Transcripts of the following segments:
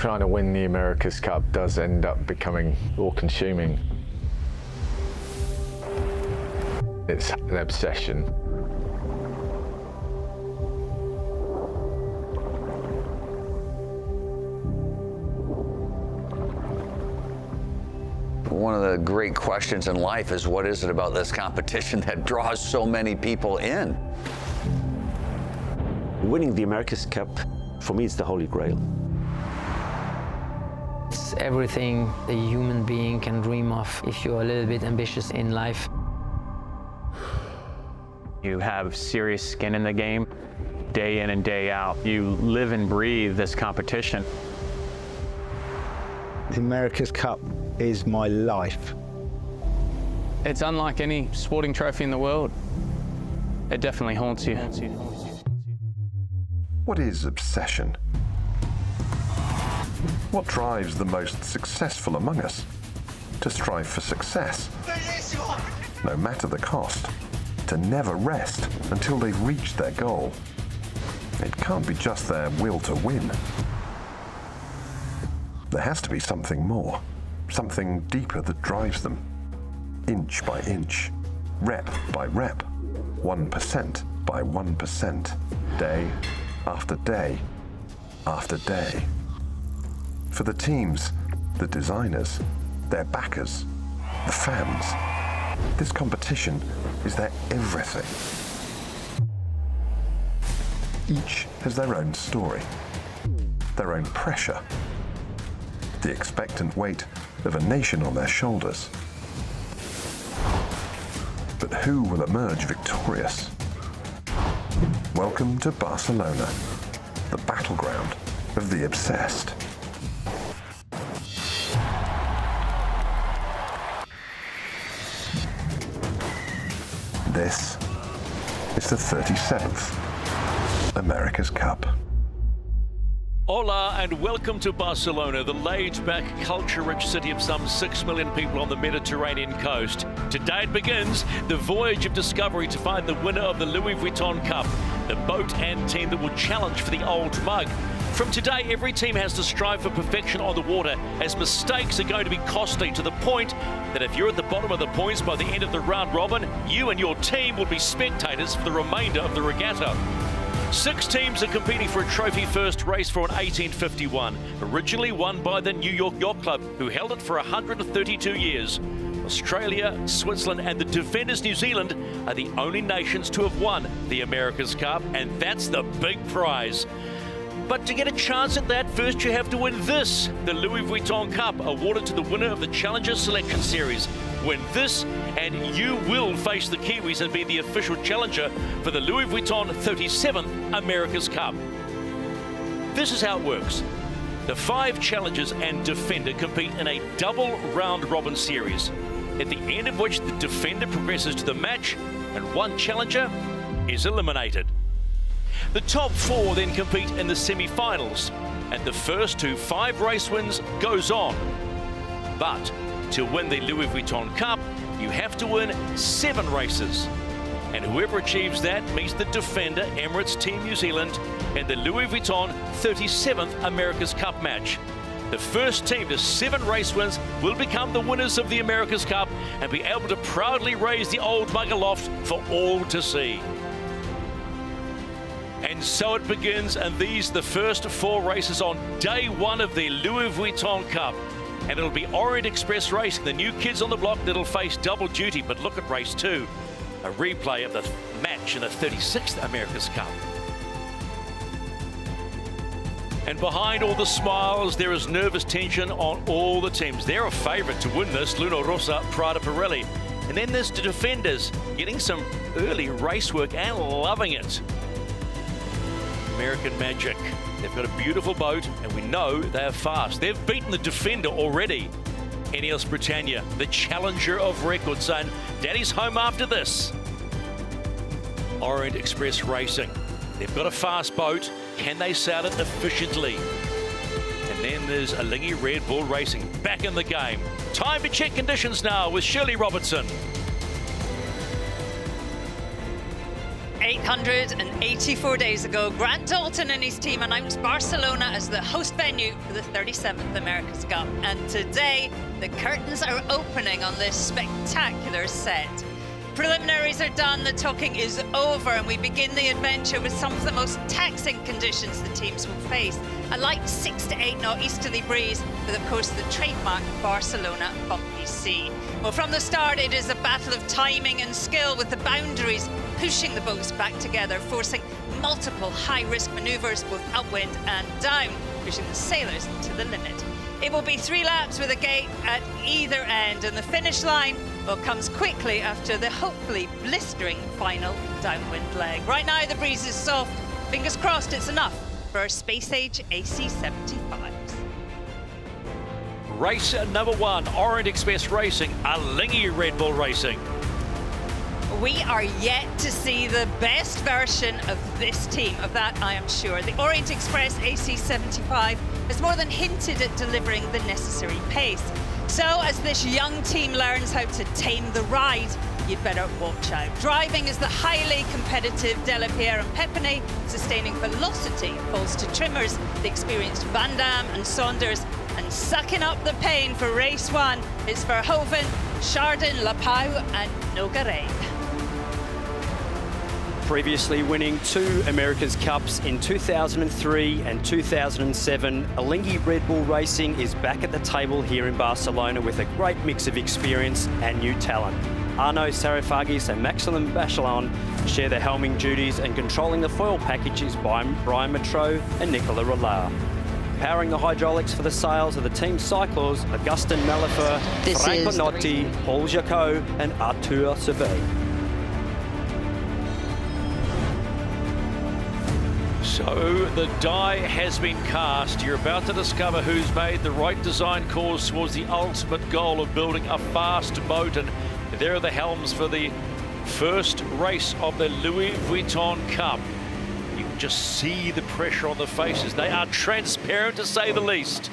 Trying to win the America's Cup does end up becoming all-consuming. It's an obsession. One of the great questions in life is, what is it about this competition that draws so many people in? Winning the America's Cup, for me, it's the holy grail. It's everything a human being can dream of if you're a little bit ambitious in life. You have serious skin in the game, day in and day out. You live and breathe this competition. The America's Cup is my life. It's unlike any sporting trophy in the world. It definitely haunts you. What is obsession? What drives the most successful among us to strive for success, no matter the cost, to never rest until they've reached their goal? It can't be just their will to win. There has to be something more, something deeper that drives them, inch by inch, rep by rep, 1% by 1%, day after day after day. For the teams, the designers, their backers, the fans, this competition is their everything. Each has their own story, their own pressure, the expectant weight of a nation on their shoulders. But who will emerge victorious? Welcome to Barcelona, the battleground of the obsessed. This is the 37th America's Cup. Hola and welcome to Barcelona, the laid-back, culture-rich city of some 6 million people on the Mediterranean coast. Today it begins the voyage of discovery to find the winner of the Louis Vuitton Cup, the boat and team that will challenge for the old mug. From today, every team has to strive for perfection on the water, as mistakes are going to be costly, to the point that if you're at the bottom of the points by the end of the round robin, you and your team will be spectators for the remainder of the regatta. 6 teams are competing for a trophy-first race for an 1851, originally won by the New York Yacht Club, who held it for 132 years. Australia, Switzerland and the defenders New Zealand are the only nations to have won the America's Cup, and that's the big prize. But to get a chance at that, first you have to win this, the Louis Vuitton Cup, awarded to the winner of the Challenger Selection Series. Win this, and you will face the Kiwis and be the official challenger for the Louis Vuitton 37th America's Cup. This is how it works. The 5 challengers and defender compete in a double round-robin series, at the end of which the defender progresses to the match and one challenger is eliminated. The top 4 then compete in the semi-finals, and the first to 5 race wins goes on. But to win the Louis Vuitton Cup, you have to win 7 races. And whoever achieves that meets the defender Emirates Team New Zealand in the Louis Vuitton 37th America's Cup match. The first team to 7 race wins will become the winners of the America's Cup and be able to proudly raise the old mug aloft for all to see. And so it begins, and these the first 4 races on day 1 of the Louis Vuitton Cup. And it'll be Orient Express racing, the new kids on the block that'll face double duty. But look at race 2, a replay of the match in the 36th America's Cup. And behind all the smiles, there is nervous tension on all the teams. They're a favourite to win this, Luna Rossa, Prada Pirelli. And then there's the defenders, getting some early race work and loving it. American Magic. They've got a beautiful boat, and we know they are fast. They've beaten the defender already. Emirates Britannia, the challenger of records, saying, Daddy's home after this. Orient Express Racing. They've got a fast boat. Can they sail it efficiently? And then there's Alingi Red Bull Racing, back in the game. Time to check conditions now with Shirley Robertson. 884 days ago, Grant Dalton and his team announced Barcelona as the host venue for the 37th America's Cup. And today, the curtains are opening on this spectacular set. Preliminaries are done, the talking is over, and we begin the adventure with some of the most taxing conditions the teams will face. A light 6 to 8 knot easterly breeze with, of course, the trademark Barcelona bumpy sea. Well, from the start, it is a battle of timing and skill, with the boundaries pushing the boats back together, forcing multiple high-risk maneuvers, both upwind and down, pushing the sailors to the limit. It will be 3 laps with a gate at either end, and the finish line, well, comes quickly after the hopefully blistering final downwind leg. Right now, the breeze is soft. Fingers crossed it's enough for our space-age AC-75s. Race number 1, Orient Express Racing, Alinghi Red Bull Racing. We are yet to see the best version of this team, of that I am sure. The Orient Express AC-75 has more than hinted at delivering the necessary pace. So as this young team learns how to tame the ride, you'd better watch out. Driving is the highly competitive Delapierre and Pepiney. Sustaining velocity falls to trimmers, the experienced Van Dam and Saunders. And sucking up the pain for race 1 is Verhoeven, Chardin, Lapau and Nogaret. Previously winning 2 America's Cups in 2003 and 2007, Alinghi Red Bull Racing is back at the table here in Barcelona with a great mix of experience and new talent. Arnaud Sarifagis and Maximilian Bachelon share the helming duties, and controlling the foil packages by Brian Matreau and Nicolas Rollard. Powering the hydraulics for the sails are the team cyclists Augustin Malafeur, Franco Notti, Paul Jacot and Arthur Servet. So the die has been cast. You're about to discover who's made the right design calls towards the ultimate goal of building a fast boat. And there are the helms for the first race of the Louis Vuitton Cup. You can just see the pressure on the faces. They are transparent, to say the least.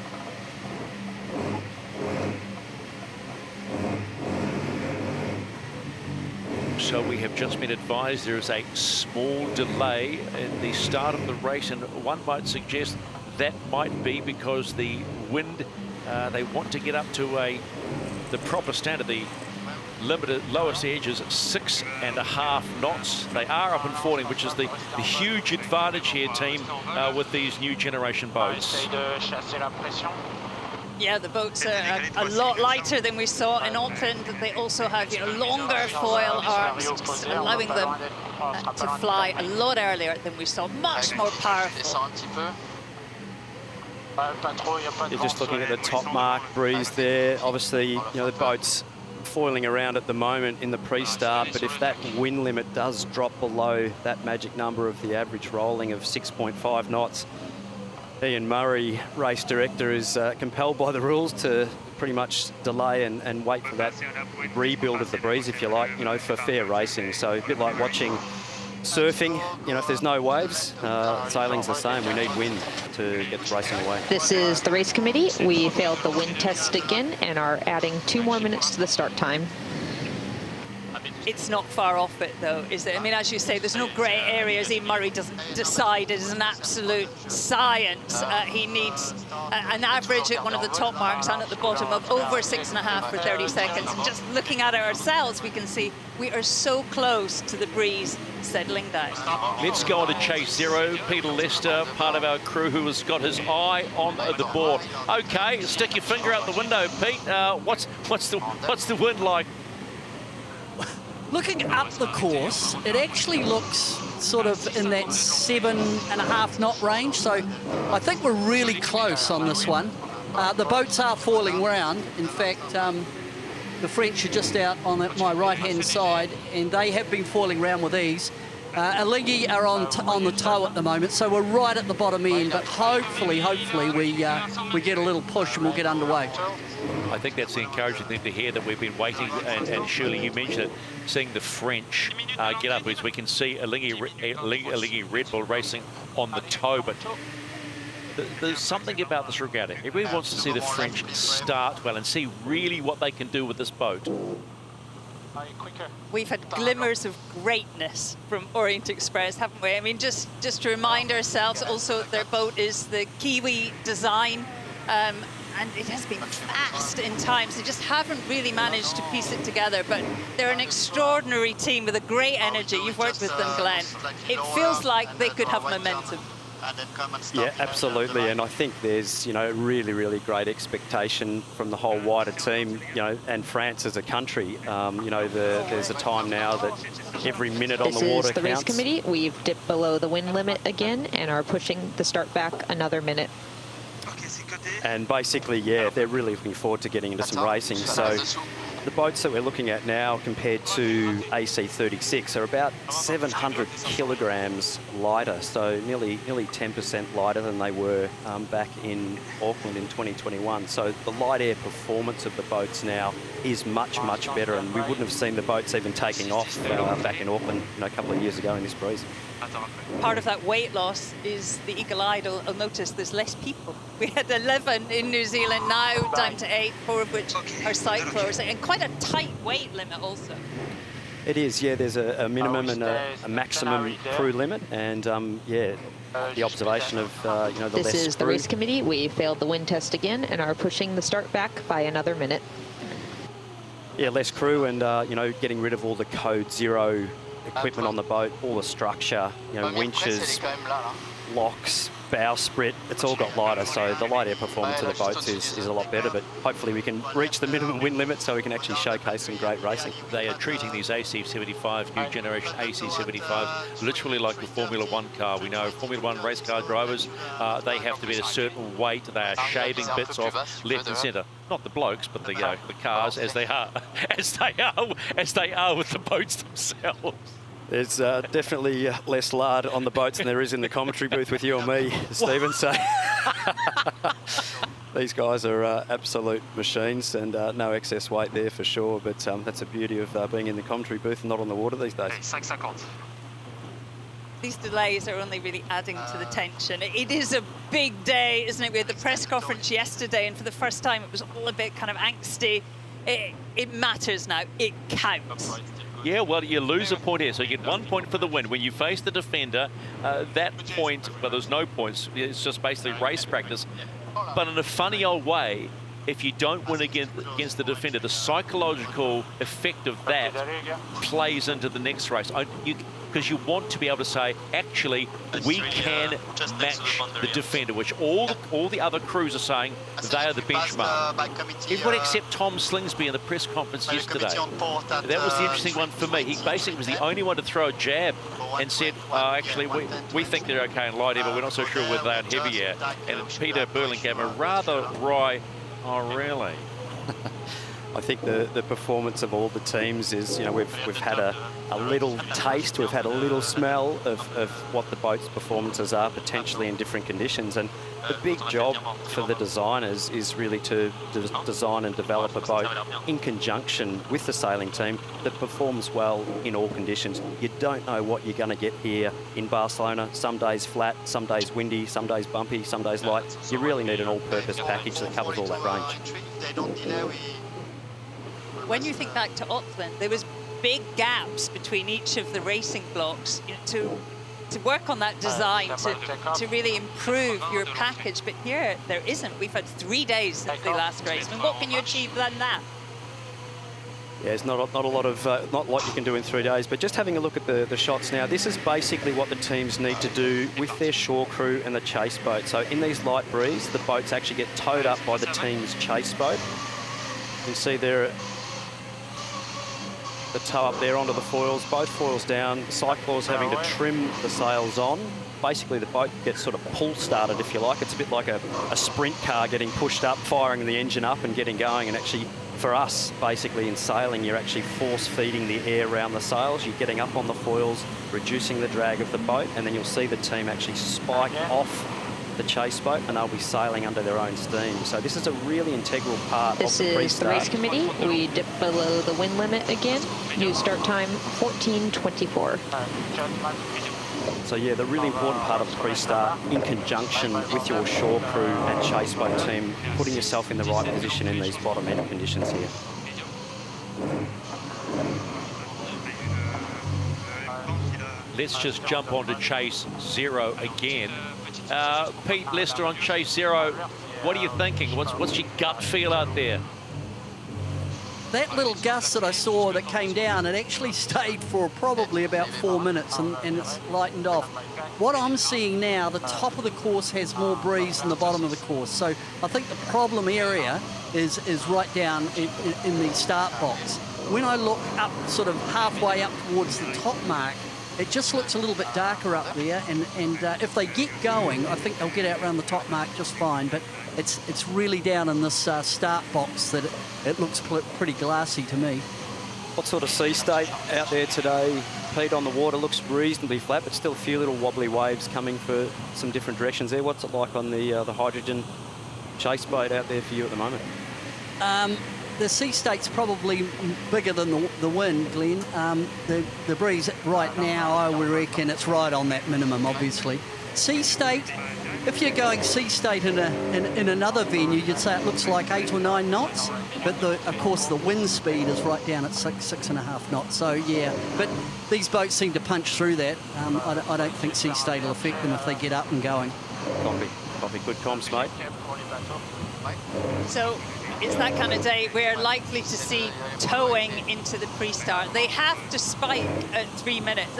So we have just been advised there is a small delay in the start of the race, and one might suggest that might be because the wind, they want to get up to the proper standard. The limited lowest edge is 6.5 knots. They are up and falling, which is the huge advantage here, team, with these new generation boats. Yeah, the boats are a lot lighter than we saw in Auckland. They also have, longer foil arms, just allowing them to fly a lot earlier than we saw. Much more powerful. You're just looking at the top mark breeze there. Obviously, the boat's foiling around at the moment in the pre-start, but if that wind limit does drop below that magic number of the average rolling of 6.5 knots, Ian Murray, race director, is compelled by the rules to pretty much delay and wait for that rebuild of the breeze, if you like, for fair racing. So a bit like watching surfing, if there's no waves, sailing's the same. We need wind to get the racing away. This is the race committee. We failed the wind test again and are adding 2 more minutes to the start time. It's not far off it, though, is it? I mean, as you say, there's no grey areas. Ian Murray doesn't decide. It is an absolute science. He needs an average at one of the top marks and at the bottom of over 6.5 for 30 seconds. And just looking at it ourselves, we can see we are so close to the breeze settling down. Let's go on to chase 0. Peter Lester, part of our crew, who has got his eye on the board. Okay, stick your finger out the window, Pete. What's the wind like? Looking up the course, it actually looks sort of in that 7.5 knot range. So I think we're really close on this one. The boats are foiling round. In fact, the French are just out on my right-hand side, and they have been foiling round with ease. Alinghi are on the tow at the moment, so we're right at the bottom end. But hopefully we get a little push and we'll get underway. I think that's the encouraging thing to hear, that we've been waiting, and Shirley, you mentioned it, seeing the French get up, as we can see Alinghi Red Bull Racing on the tow. But there's something about this regatta. Everybody wants to see the French start well and see really what they can do with this boat. We've had glimmers of greatness from Orient Express, haven't we? I mean, just to remind ourselves, also their boat is the Kiwi design, and it has been fast in times. They just haven't really managed to piece it together, but they're an extraordinary team with a great energy. You've worked with them, Glenn. It feels like they could have momentum. Yeah, absolutely, and I think there's, you know, really great expectation from the whole wider team, you know, and France as a country. You know, there's a time now that every minute on the water This is the race counts. committee. We've dipped below the wind limit again and are pushing the start back another minute. And basically, yeah, they're really looking forward to getting into some racing. So the boats that we're looking at now compared to AC36 are about 700 kilograms lighter, so nearly 10% lighter than they were back in Auckland in 2021. So the light air performance of the boats now is much better, and we wouldn't have seen the boats even taking off back in Auckland, you know, a couple of years ago in this breeze. Part of that weight loss is the eagle-eyed will notice there's less people. We had 11 in New Zealand, now down to 8, 4 of which are cyclors, and quite a tight weight limit also. It is, yeah, there's a minimum and a maximum crew limit, and yeah, the observation of, you know, the less This is the crew. race committee. We failed the wind test again and are pushing the start back by another minute. Yeah, less crew and, you know, getting rid of all the code 0 equipment on the boat, all the structure, you know, winches, locks, bowsprit, it's all got lighter, so the light air performance of the boats is a lot better, but hopefully we can reach the minimum wind limit so we can actually showcase some great racing. They are treating these AC75, new generation AC75, literally like the Formula One car. We know Formula One race car drivers, they have to be at a certain weight. They are shaving bits off left and centre. Not the blokes, but the cars as they are with the boats themselves. There's definitely less lard on the boats than there is in the commentary booth with you and me, Stephen. So these guys are absolute machines, and no excess weight there for sure. But that's the beauty of being in the commentary booth and not on the water these days. These delays are only really adding to the tension. It is a big day, isn't it? We had the press conference yesterday, and for the first time it was all a bit kind of angsty. It matters now. It counts. Yeah, well, you lose a point here, so you get 1 point for the win. When you face the defender, that point, well, there's no points. It's just basically race practice. But in a funny old way, if you don't win against the defender, the psychological effect of that plays into the next race. Because you want to be able to say, actually, we can match the defender, which all the other crews are saying they are the benchmark. Everyone except Tom Slingsby in the press conference yesterday. That was the interesting one for me. He basically was the only one to throw a jab and said, actually, we think they're okay in light air, but we're not so sure whether they're in heavy air. And Peter Burling gave a rather wry, oh, really? I think the performance of all the teams is, you know, we've had a little taste, we've had a little smell of what the boat's performances are potentially in different conditions, and the big job for the designers is really to design and develop a boat in conjunction with the sailing team that performs well in all conditions. You don't know what you're going to get here in Barcelona. Some days flat, some days windy, some days bumpy, some days light. You really need an all-purpose package that covers all that range. When you think back to Auckland, there was big gaps between each of the racing blocks, you know, to work on that design, to really improve your package. But here, there isn't. We've had 3 days since the last race. I mean, what can you achieve than that? Yeah, it's not a lot of not a lot you can do in 3 days. But just having a look at the shots now, this is basically what the teams need to do with their shore crew and the chase boat. So in these light breeze, the boats actually get towed up by the team's chase boat. You can see there the tow up there onto the foils, both foils down, cyclors having to trim the sails on. Basically the boat gets sort of pull started, if you like. It's a bit like a sprint car getting pushed up, firing the engine up and getting going. And actually for us, basically in sailing, you're actually force feeding the air around the sails. You're getting up on the foils, reducing the drag of the boat, and then you'll see the team actually spike off the chase boat and they'll be sailing under their own steam. So this is a really integral part of the pre-start. This is the race committee. We dip below the wind limit again. New start time 14:24. So yeah, the really important part of the pre-start in conjunction with your shore crew and chase boat team, putting yourself in the right position in these bottom end conditions here. Let's just jump on to chase 0 again. Pete, Lester on chase 0. What are you thinking? What's your gut feel out there? That little gust that I saw that came down, it actually stayed for probably about 4 minutes and it's lightened off. What I'm seeing now, the top of the course has more breeze than the bottom of the course. So I think the problem area is right down in the start box. When I look up, sort of halfway up towards the top mark, it just looks a little bit darker up there, and if they get going, I think they'll get out around the top mark just fine, but it's really down in this start box that it looks pretty glassy to me. What sort of sea state out there today? Pete, on the water looks reasonably flat, but still a few little wobbly waves coming for some different directions there. What's it like on the hydrogen chase boat out there for you at the moment? The sea state's probably bigger than the wind, Glenn. The breeze right now, I would reckon it's right on that minimum, obviously. Sea state, if you're going sea state in another venue, you'd say it looks like 8 or 9 knots, but of course the wind speed is right down at 6.5 knots. So yeah, but these boats seem to punch through that. I don't think sea state will affect them if they get up and going. Copy, good comms, mate. So it's that kind of day we're likely to see towing into the pre-start. They have to spike at 3 minutes.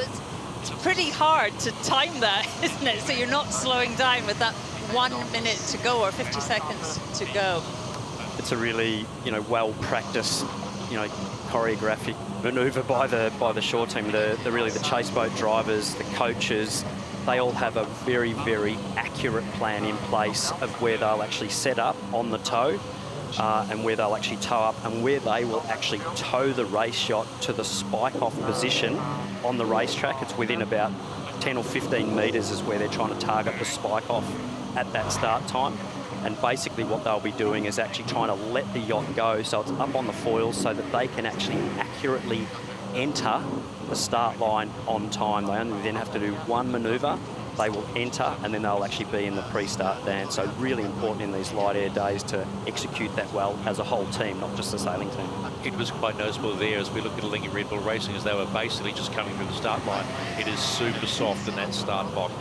It's pretty hard to time that, isn't it? So you're not slowing down with that 1 minute to go or 50 seconds to go. It's a really, well-practiced, choreographic manoeuvre by the shore team. Really the chase boat drivers, the coaches, they all have a very, very accurate plan in place of where they'll actually set up on the tow and where they'll actually tow up and where they will actually tow the race yacht to the spike-off position on the racetrack. It's within about 10 or 15 metres is where they're trying to target the spike-off at that start time. And basically what they'll be doing is actually trying to let the yacht go so it's up on the foils so that they can actually accurately enter the start line on time. They only then have to do one manoeuvre, they will enter, and then they'll actually be in the pre-start dance. So really important in these light air days to execute that well as a whole team, not just the sailing team. It was quite noticeable there as we look at Lingy Red Bull Racing as they were basically just coming through the start line. It is super soft in that start box,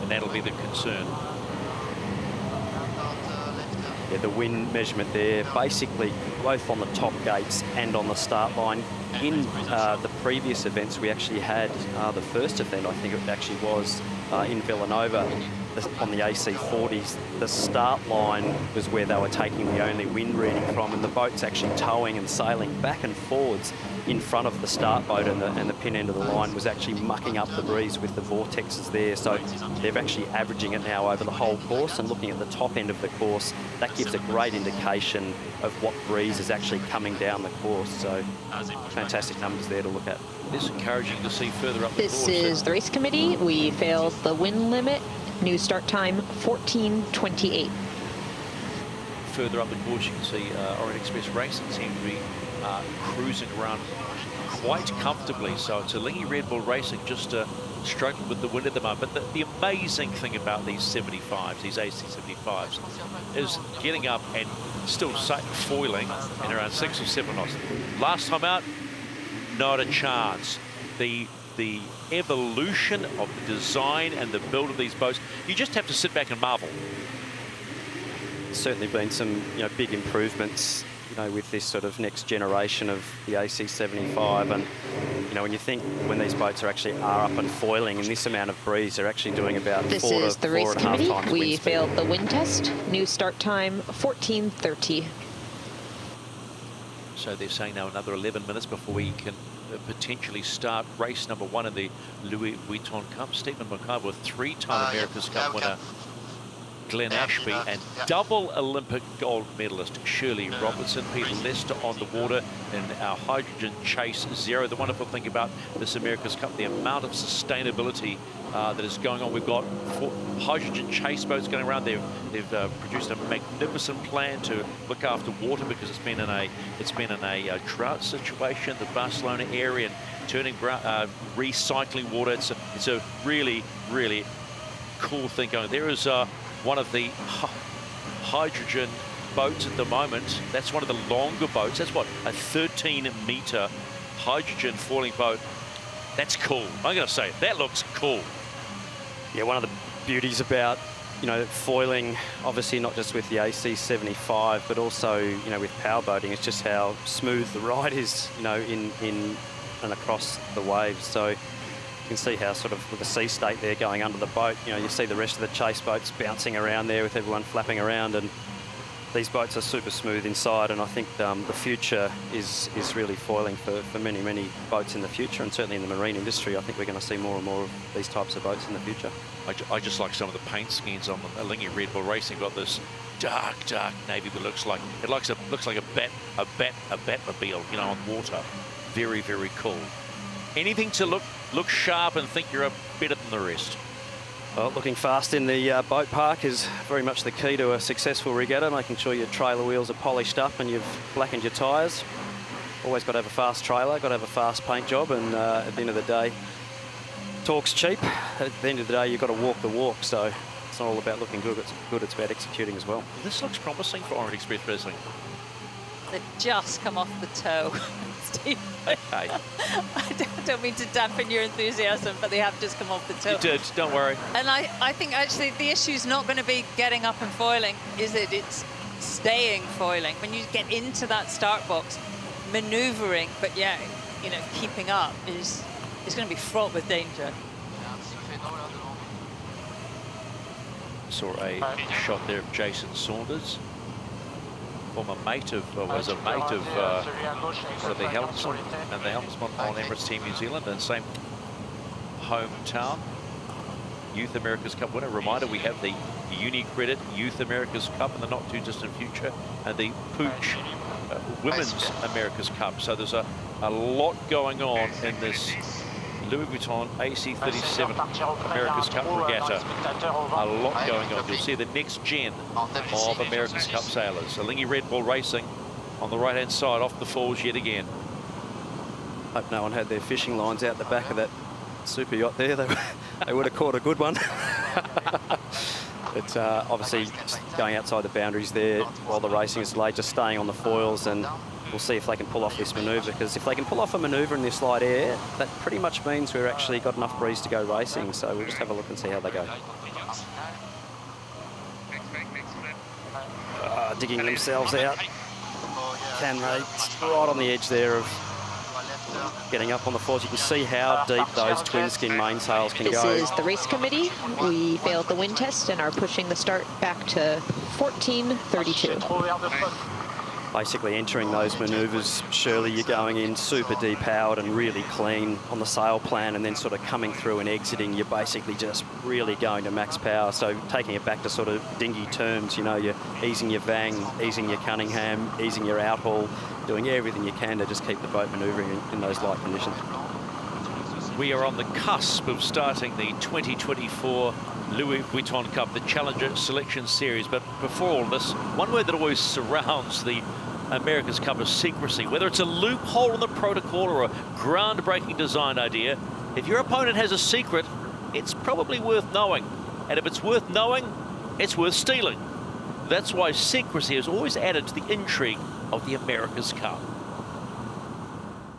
and that'll be the concern. Yeah, the wind measurement there, basically both on the top gates and on the start line. In the previous events, we actually had the first event, I think it actually was in Villanova, on the AC40s. The start line was where they were taking the only wind reading from, and the boat's actually towing and sailing back and forwards in front of the start boat, and the pin end of the line was actually mucking up the breeze with the vortexes there. So they're actually averaging it now over the whole course, and looking at the top end of the course, that gives a great indication of what breeze is actually coming down the course. So fantastic numbers there to look at. It's encouraging to see further up the course. This is the race committee. We failed the wind limit. New start time 14:28. Further up the course, you can see Orient Express Racing seem to be cruising around quite comfortably. So it's a Lingy Red Bull Racing just struggling with the wind at the moment. But the amazing thing about these 75s, these AC75s, is getting up and still foiling in around 6 or 7 knots. Last time out, not a chance. The evolution of the design and the build of these boats, you just have to sit back and marvel. Certainly been some big improvements with this sort of next generation of the AC75, and when you think when these boats are up and foiling in this amount of breeze, they're actually doing about this 4 is to the race 4.5 committee. times We wind speed. failed the wind test. New start time 14:30. So they're saying now another 11 minutes before we can potentially start race number 1 in the Louis Vuitton Cup. Stephen McIver, 3-time America's Cup winner Glenn Ashby, and double Olympic gold medalist Shirley Robertson. Peter Lester on the water in our hydrogen chase 0. The wonderful thing about this America's Cup, the amount of sustainability that is going on. We've got 4 hydrogen chase boats going around. They've produced a magnificent plan to look after water because it's been in a drought situation, the Barcelona area, and turning recycling water. It's a really, really cool thing going. There is one of the hydrogen boats at the moment. That's one of the longer boats. That's what, a 13-meter hydrogen foiling boat. That's cool. I'm going to say it. That looks cool. Yeah, one of the beauties about, you know, foiling, obviously not just with the AC75, but also, you know, with powerboating, it's just how smooth the ride is, you know, in and across the waves. So you can see how sort of with the sea state there going under the boat, you know, you see the rest of the chase boats bouncing around there with everyone flapping around, and these boats are super smooth inside, and I think the future is really foiling for many, many boats in the future, and certainly in the marine industry. I think we're going to see more and more of these types of boats in the future. I just like some of the paint schemes on the Alinghi Red Bull Racing. Got this dark navy, but looks like a Batmobile, you know, on water. Very, very cool. Anything to look sharp and think you're better than the rest? Well, looking fast in the boat park is very much the key to a successful regatta, making sure your trailer wheels are polished up and you've blackened your tyres. Always got to have a fast trailer, got to have a fast paint job, and at the end of the day, talk's cheap. At the end of the day, you've got to walk the walk, so it's not all about looking good, it's about executing as well. This looks promising for Orient Express Racing. They've just come off the toe, Steve. Okay. I don't mean to dampen your enthusiasm, but they have just come off the toe. You did, don't worry. And I think actually the issue's not going to be getting up and foiling, is it? It's staying foiling. When you get into that start box, manoeuvring, but yeah, you know, keeping up is going to be fraught with danger. Saw a shot there of Jason Saunders, former mate of, was a mate of the helmsman and the helmsman on Emirates Team New Zealand, and same hometown. Youth America's Cup winner. Reminder, we have the UniCredit Youth America's Cup in the not too distant future, and the Pooch Women's America's Cup. So there's a lot going on in this Louis Vuitton AC37 America's Cup regatta. A lot going on. You'll see the next gen of America's Cup sailors. Alinghi Red Bull Racing on the right-hand side, off the falls yet again. Hope no one had their fishing lines out the back of that super yacht there. They would have caught a good one. It's obviously going outside the boundaries there while the racing is delayed, just staying on the foils, and we'll see if they can pull off this manoeuvre, because if they can pull off a manoeuvre in this light air, that pretty much means we've actually got enough breeze to go racing. So we'll just have a look and see how they go. Digging themselves out. Can they? Right on the edge there of getting up on the foils. You can see how deep those twin skin mainsails can go. This is the race committee. We failed the wind test and are pushing the start back to 14:32. Basically entering those manoeuvres, Shirley, you're going in super depowered and really clean on the sail plan, and then sort of coming through and exiting, you're basically just really going to max power. So taking it back to sort of dinghy terms, you know, you're easing your Vang, easing your Cunningham, easing your outhaul, doing everything you can to just keep the boat manoeuvring in those light conditions. We are on the cusp of starting the 2024 Louis Vuitton Cup, the Challenger Selection Series. But before all this, one word that always surrounds the America's Cup is secrecy. Whether it's a loophole in the protocol or a groundbreaking design idea, if your opponent has a secret, it's probably worth knowing. And if it's worth knowing, it's worth stealing. That's why secrecy is always added to the intrigue of the America's Cup.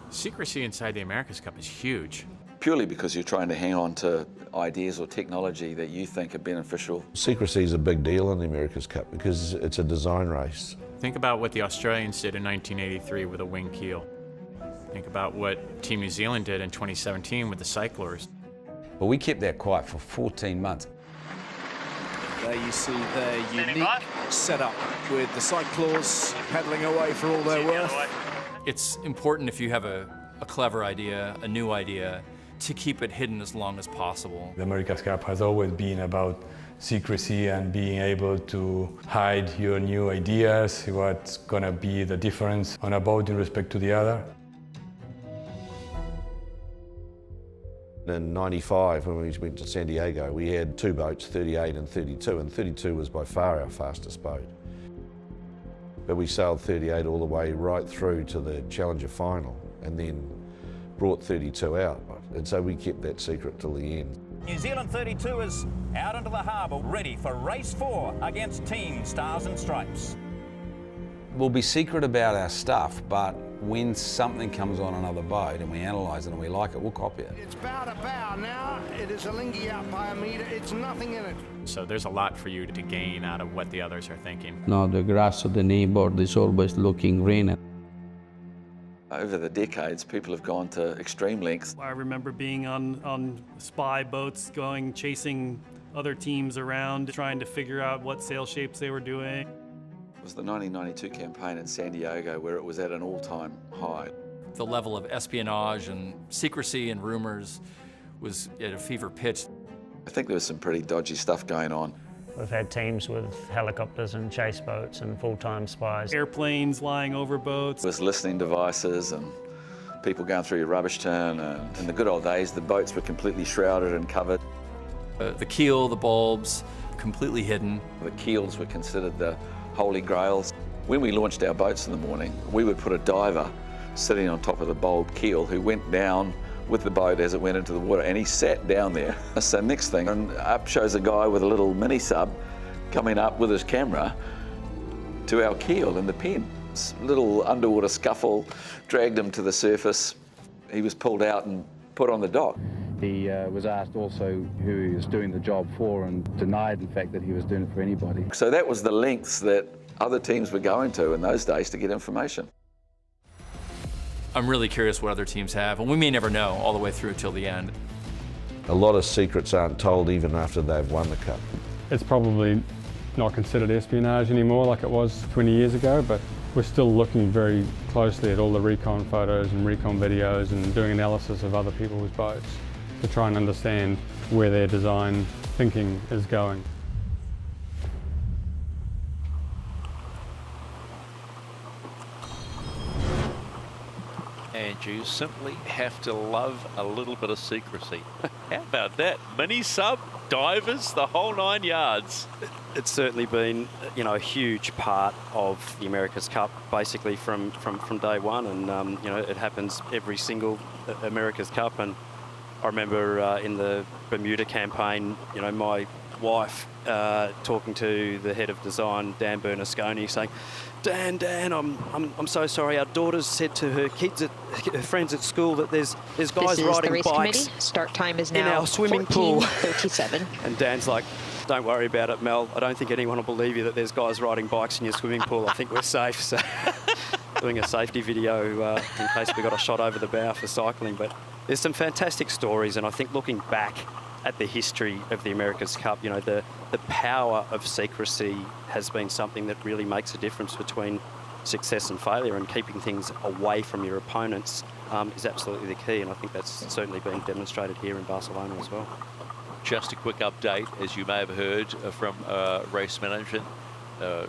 Secrecy inside the America's Cup is huge. Purely because you're trying to hang on to ideas or technology that you think are beneficial. Secrecy is a big deal in the America's Cup because it's a design race. Think about what the Australians did in 1983 with a wing keel. Think about what Team New Zealand did in 2017 with the cyclers. Well, we kept that quiet for 14 months. There you see their unique setup with the cyclors paddling away for all their worth. It's important, if you have a clever idea, a new idea, to keep it hidden as long as possible. The America's Cup has always been about secrecy and being able to hide your new ideas, what's going to be the difference on a boat in respect to the other. In '95, when we went to San Diego, we had two boats, 38 and 32, and 32 was by far our fastest boat. But we sailed 38 all the way right through to the Challenger final, and then brought 32 out. And so we kept that secret till the end. New Zealand 32 is out into the harbour, ready for race 4 against Team Stars and Stripes. We'll be secret about our stuff, but When something comes on another boat and we analyse it and we like it, we'll copy it. It's bow to bow now. It is a lingy out by a metre. It's nothing in it. So there's a lot for you to gain out of what the others are thinking. Now the grass of the neighbour is always looking green. Over the decades, people have gone to extreme lengths. I remember being on spy boats, chasing other teams around, trying to figure out what sail shapes they were doing. It was the 1992 campaign in San Diego where it was at an all-time high. The level of espionage and secrecy and rumors was at a fever pitch. I think there was some pretty dodgy stuff going on. We've had teams with helicopters and chase boats and full-time spies. Airplanes flying over boats. There was listening devices and people going through your rubbish turn. And in the good old days, the boats were completely shrouded and covered. The keel, the bulbs, completely hidden. The keels were considered the holy grails. When we launched our boats in the morning, we would put a diver sitting on top of the bulb keel who went down with the boat as it went into the water, and he sat down there. So next thing, and up shows a guy with a little mini sub coming up with his camera to our keel in the pen. This little underwater scuffle dragged him to the surface. He was pulled out and put on the dock. He was asked also who he was doing the job for and denied, in fact, that he was doing it for anybody. So that was the lengths that other teams were going to in those days to get information. I'm really curious what other teams have, and we may never know all the way through till the end. A lot of secrets aren't told even after they've won the Cup. It's probably not considered espionage anymore like it was 20 years ago, but we're still looking very closely at all the recon photos and recon videos and doing analysis of other people's boats to try and understand where their design thinking is going. And you simply have to love a little bit of secrecy. How about that? Mini sub, divers, the whole 9 yards. It's certainly been, a huge part of the America's Cup, basically from day one, and it happens every single America's Cup. And I remember in the Bermuda campaign, my wife talking to the head of design, Dan Bernasconi, saying, Dan, I'm so sorry. Our daughter's said to her kids, her friends at school, that there's guys riding bikes. Committee. Start time is now in our swimming pool. 14:37. And Dan's like, don't worry about it, Mel. I don't think anyone will believe you that there's guys riding bikes in your swimming pool. I think we're safe. So doing a safety video in case we got a shot over the bow for cycling. But there's some fantastic stories, and I think looking back at the history of the America's Cup, the power of secrecy has been something that really makes a difference between success and failure, and keeping things away from your opponents is absolutely the key, and I think that's certainly been demonstrated here in Barcelona as well. Just a quick update, as you may have heard from race management,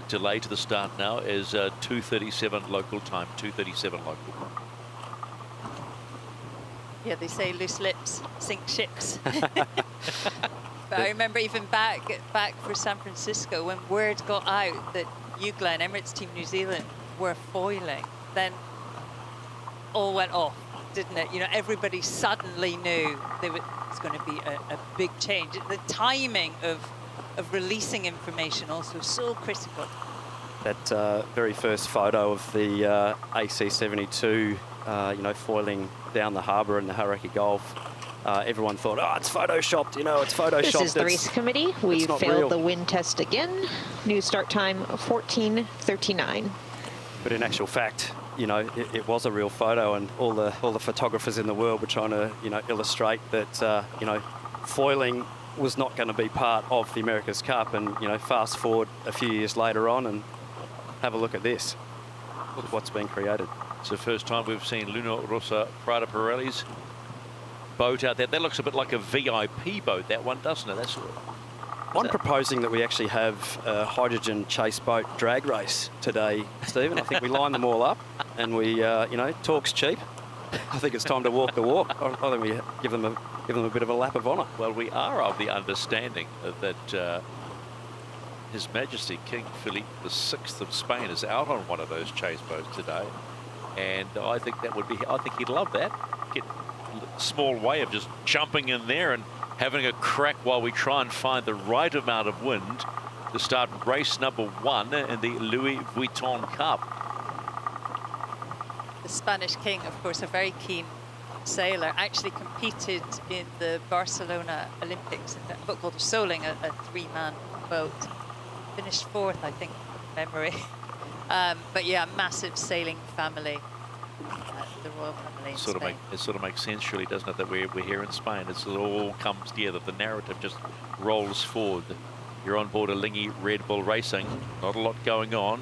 delay to the start now is 2:37 local time, 2:37 local. Yeah, they say loose lips sink ships. But I remember even back for San Francisco, when word got out that you, Glenn, Emirates Team New Zealand, were foiling, then all went off, didn't it? Everybody suddenly knew there was going to be a big change. The timing of releasing information also so critical. That very first photo of the AC-72, foiling down the harbour in the Hauraki Gulf, everyone thought, it's photoshopped, it's photoshopped. This is the race committee. We failed the wind test again. New start time 14:39. But in actual fact, it was a real photo, and all the photographers in the world were trying to, illustrate that, foiling was not going to be part of the America's Cup. And, fast forward a few years later on and have a look at this, what's been created. It's the first time we've seen Luna Rossa Prada Pirelli's boat out there. That looks a bit like a VIP boat, that one, doesn't it? I'm proposing that we actually have a hydrogen chase boat drag race today, Stephen. I think we line them all up and we, talk's cheap. I think it's time to walk the walk. I think we give them a bit of a lap of honour. Well, we are of the understanding that His Majesty King Philippe VI of Spain is out on one of those chase boats today. And I think he'd love that. Get a small way of just jumping in there and having a crack while we try and find the right amount of wind to start race number 1 in the Louis Vuitton Cup. the Spanish king, of course, a very keen sailor, actually competed in the Barcelona Olympics in a boat called Soling, a three-man boat. Finished fourth, I think, from memory. But yeah, massive sailing family, the royal family in Spain. It sort of makes sense, surely, doesn't it, that we're here in Spain? It all comes together. The narrative just rolls forward. You're on board a Lingy Red Bull Racing, not a lot going on.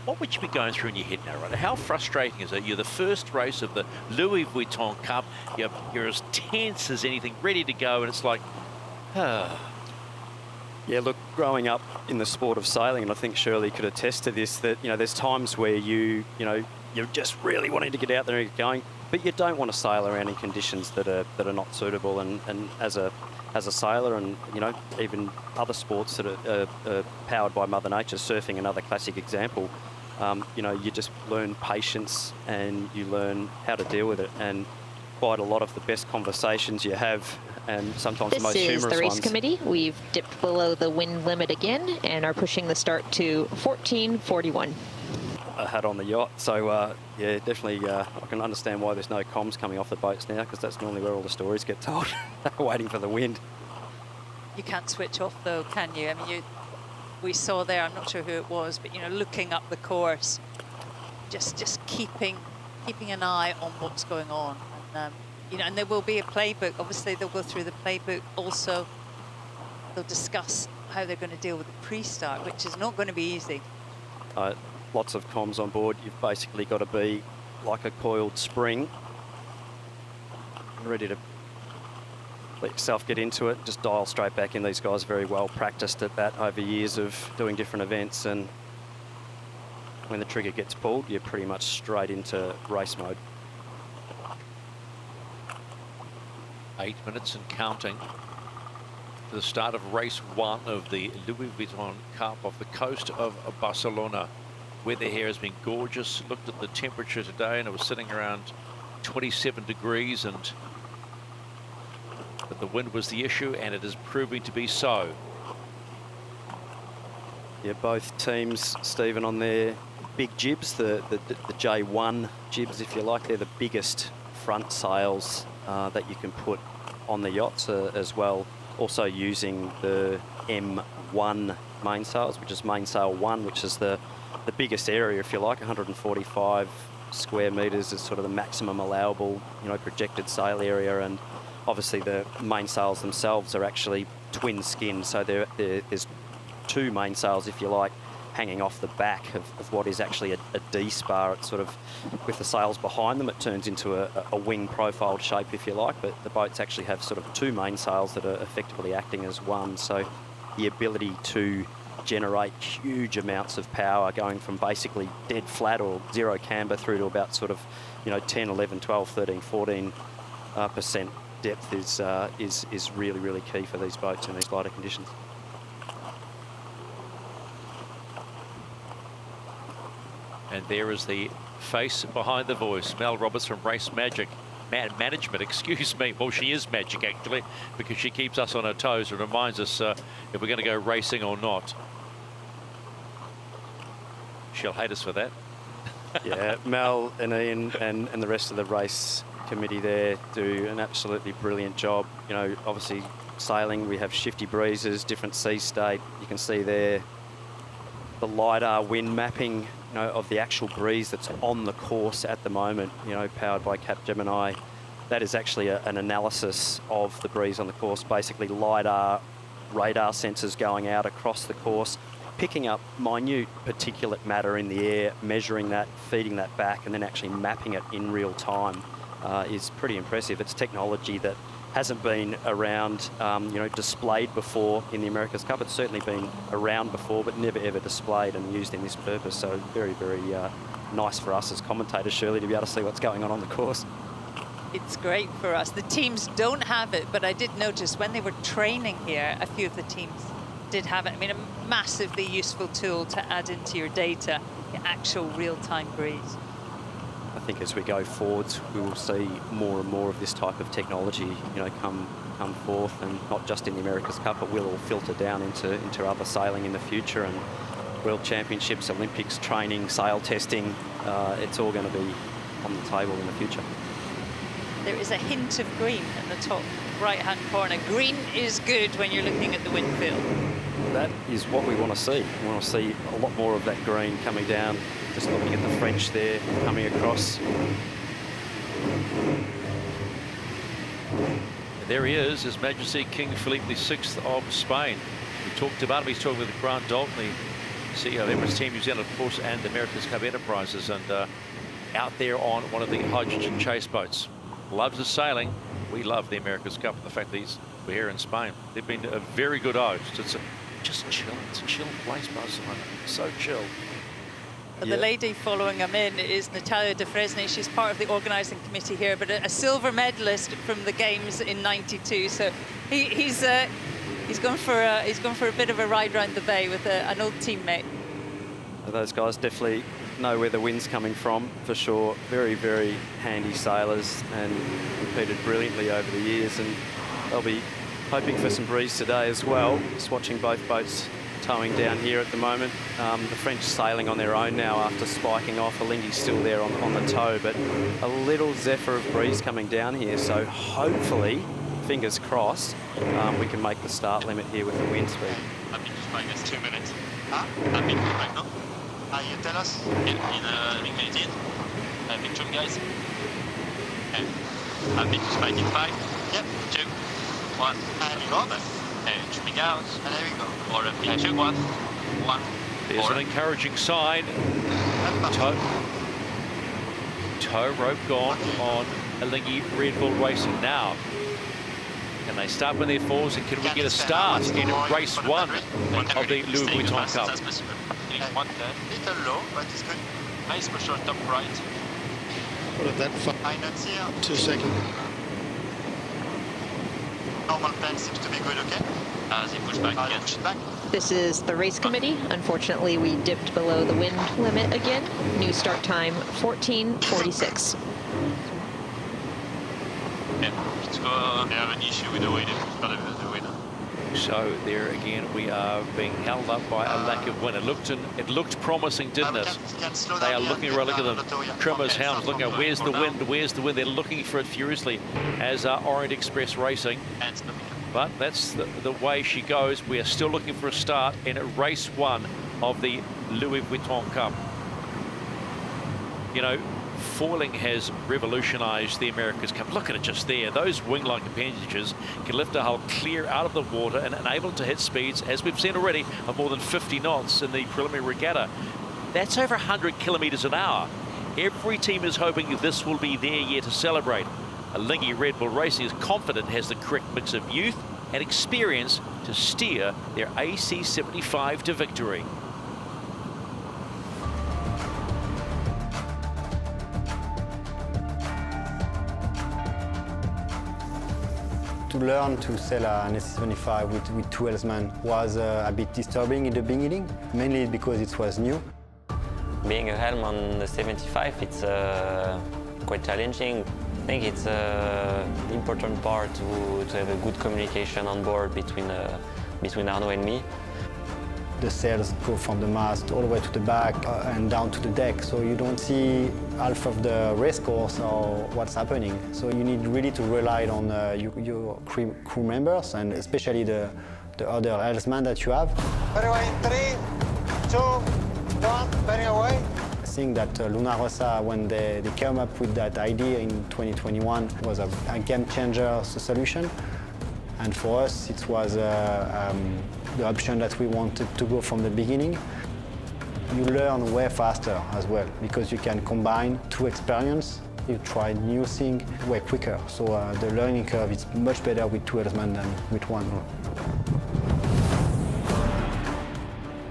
What would you be going through in your head now, right? How frustrating is it? You're the first race of the Louis Vuitton Cup. You're as tense as anything, ready to go, and it's like, Yeah, look, growing up in the sport of sailing, and I think Shirley could attest to this, that, there's times where you're just really wanting to get out there and get going, but you don't want to sail around in conditions that are not suitable. And as a sailor, and even other sports that are powered by Mother Nature, surfing another classic example, you just learn patience and you learn how to deal with it. And quite a lot of the best conversations you have, and sometimes the most humorous ones. This is the race committee. We've dipped below the wind limit again and are pushing the start to 14:41. I had on the yacht, so yeah, definitely I can understand why there's no comms coming off the boats now, because that's normally where all the stories get told. Waiting for the wind. You can't switch off though, can you? I mean, we saw there, I'm not sure who it was, but looking up the course, just keeping an eye on what's going on. And and there will be a playbook. Obviously, they'll go through the playbook. Also, they'll discuss how they're going to deal with the pre-start, which is not going to be easy. Lots of comms on board. You've basically got to be like a coiled spring, ready to let yourself get into it. Just dial straight back in. These guys are very well practiced at that over years of doing different events, and when the trigger gets pulled, you're pretty much straight into race mode. 8 minutes and counting to the start of race 1 of the Louis Vuitton Cup off the coast of Barcelona. Weather here has been gorgeous. Looked at the temperature today and it was sitting around 27 degrees, but the wind was the issue, and it is proving to be so. Yeah, both teams, Stephen, on their big jibs, the J1 jibs, if you like. They're the biggest front sails that you can put on the yachts as well. Also using the M1 mainsails, which is mainsail 1, which is the biggest area, if you like. 145 square metres is sort of the maximum allowable, projected sail area. And obviously the mainsails themselves are actually twin skin, so there's two mainsails, if you like, hanging off the back of what is actually a D-spar. It's sort of, with the sails behind them, it turns into a wing profiled shape, if you like, but the boats actually have sort of two mainsails that are effectively acting as one. So the ability to generate huge amounts of power, going from basically dead flat or zero camber through to about sort of 10, 11, 12, 13, 14% depth is really, really key for these boats in these lighter conditions. And there is the face behind the voice, Mel Roberts from Race Magic Management, excuse me. Well, she is magic, actually, because she keeps us on our toes and reminds us if we're going to go racing or not. She'll hate us for that. Yeah, Mel and Ian and the rest of the race committee there do an absolutely brilliant job. Obviously sailing, we have shifty breezes, different sea state. You can see there the LiDAR wind mapping of the actual breeze that's on the course at the moment, powered by Capgemini. That is actually an analysis of the breeze on the course, basically LiDAR radar sensors going out across the course, picking up minute particulate matter in the air, measuring that, feeding that back, and then actually mapping it in real time is pretty impressive. It's technology that hasn't been around, displayed before in the America's Cup. It's certainly been around before, but never ever displayed and used in this purpose. So very, very nice for us as commentators, Shirley, to be able to see what's going on the course. It's great for us. The teams don't have it, but I did notice when they were training here, a few of the teams did have it. I mean, a massively useful tool to add into your data, the actual real-time breeze. I think as we go forwards, we will see more and more of this type of technology, come forth, and not just in the America's Cup, but will all filter down into other sailing in the future. And World Championships, Olympics, training, sail testing, it's all going to be on the table in the future. There is a hint of green in the top right-hand corner. Green is good when you're looking at the wind field. That is what we want to see. We want to see a lot more of that green coming down. Just looking at the French there, coming across. There he is, His Majesty King Philippe VI of Spain. We talked about him. He's talking with Grant Dalton, the CEO of Emirates Team New Zealand, of course, and America's Cup Enterprises, and out there on one of the hydrogen chase boats. Loves his sailing. We love the America's Cup and the fact that we're here in Spain. They've been a very good host. It's just chill. It's a chill place, Barcelona. So chill. But the lady following him in is Natalia de Fresnay. She's part of the organising committee here, but a silver medalist from the games in '92. So he's gone for a bit of a ride around the bay with an old teammate. Those guys definitely know where the wind's coming from, for sure. Very, very handy sailors and competed brilliantly over the years, and they'll be hoping for some breeze today as well. Just watching both boats towing down here at the moment. The French sailing on their own now after spiking off. Alinghi's still there on the tow, but a little zephyr of breeze coming down here, so hopefully, fingers crossed, we can make the start limit here with the wind speed. Happy to spike us 2 minutes. Happy to spike, no? You tell us? In ring 18. Victor, guys. Okay. Happy to spike in 5. Yep. 2, 1. And go then. And tripping out. And there we go. Or a 2, 1. 1. There's an encouraging sign. Tow rope gone on Alinghi Red Bull Racing now. Can they start with their fours, and can we get a start in race 1 of the Louis Vuitton Cup? Little low, but it's good. Nice push on top right. What of that? Finance here. 2 seconds. Normal plan seems to be good, okay? They push back again. Push back. This is the race committee. Unfortunately, we dipped below the wind limit again. New start time, 14:46. Yeah, let's go. They have an issue with the wind. It's got the winner. So there again, we are being held up by a lack of wind. It looked promising, didn't it? They are looking around. Look at them, trimmers, hounds, looking at where's the wind, where's the wind. They're looking for it furiously, as Orient Express Racing. But that's the way she goes. We are still looking for a start in race 1 of the Louis Vuitton Cup. You know, foiling has revolutionised the America's Cup. Look at it just there. Those wing-like appendages can lift a hull clear out of the water and enable it to hit speeds, as we've seen already, of more than 50 knots in the preliminary regatta. That's over 100 kilometres an hour. Every team is hoping this will be their year to celebrate. Alinghi Red Bull Racing is confident it has the correct mix of youth and experience to steer their AC75 to victory. To learn to sail an AC75 with 2 helmsmen was a bit disturbing in the beginning, mainly because it was new. Being a helm on the 75, it's quite challenging. I think it's the important part to have a good communication on board between Arnaud and me. The sails go from the mast all the way to the back and down to the deck, so you don't see half of the race course or what's happening. So you need really to rely on your crew members, and especially the other helmsmen that you have. Bearing away in 3, 2, 1, bearing away. I think that Luna Rossa, when they came up with that idea in 2021, was a game changer solution. And for us, it was the option that we wanted to go from the beginning. You learn way faster as well, because you can combine 2 experiences. You try new things way quicker. So the learning curve is much better with 2 helmsmen than with 1.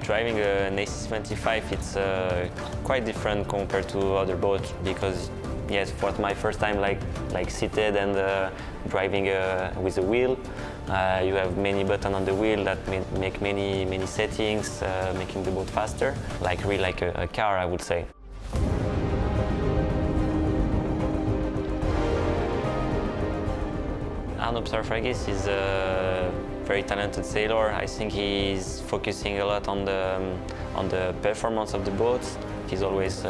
Driving an AC75, it's quite different compared to other boats, because yes, for my first time like seated and driving with a wheel, you have many buttons on the wheel that make many settings, making the boat faster, really like a car, I would say. Arnaud Psarfragis is very talented sailor. I think he's focusing a lot on the performance of the boats. He's always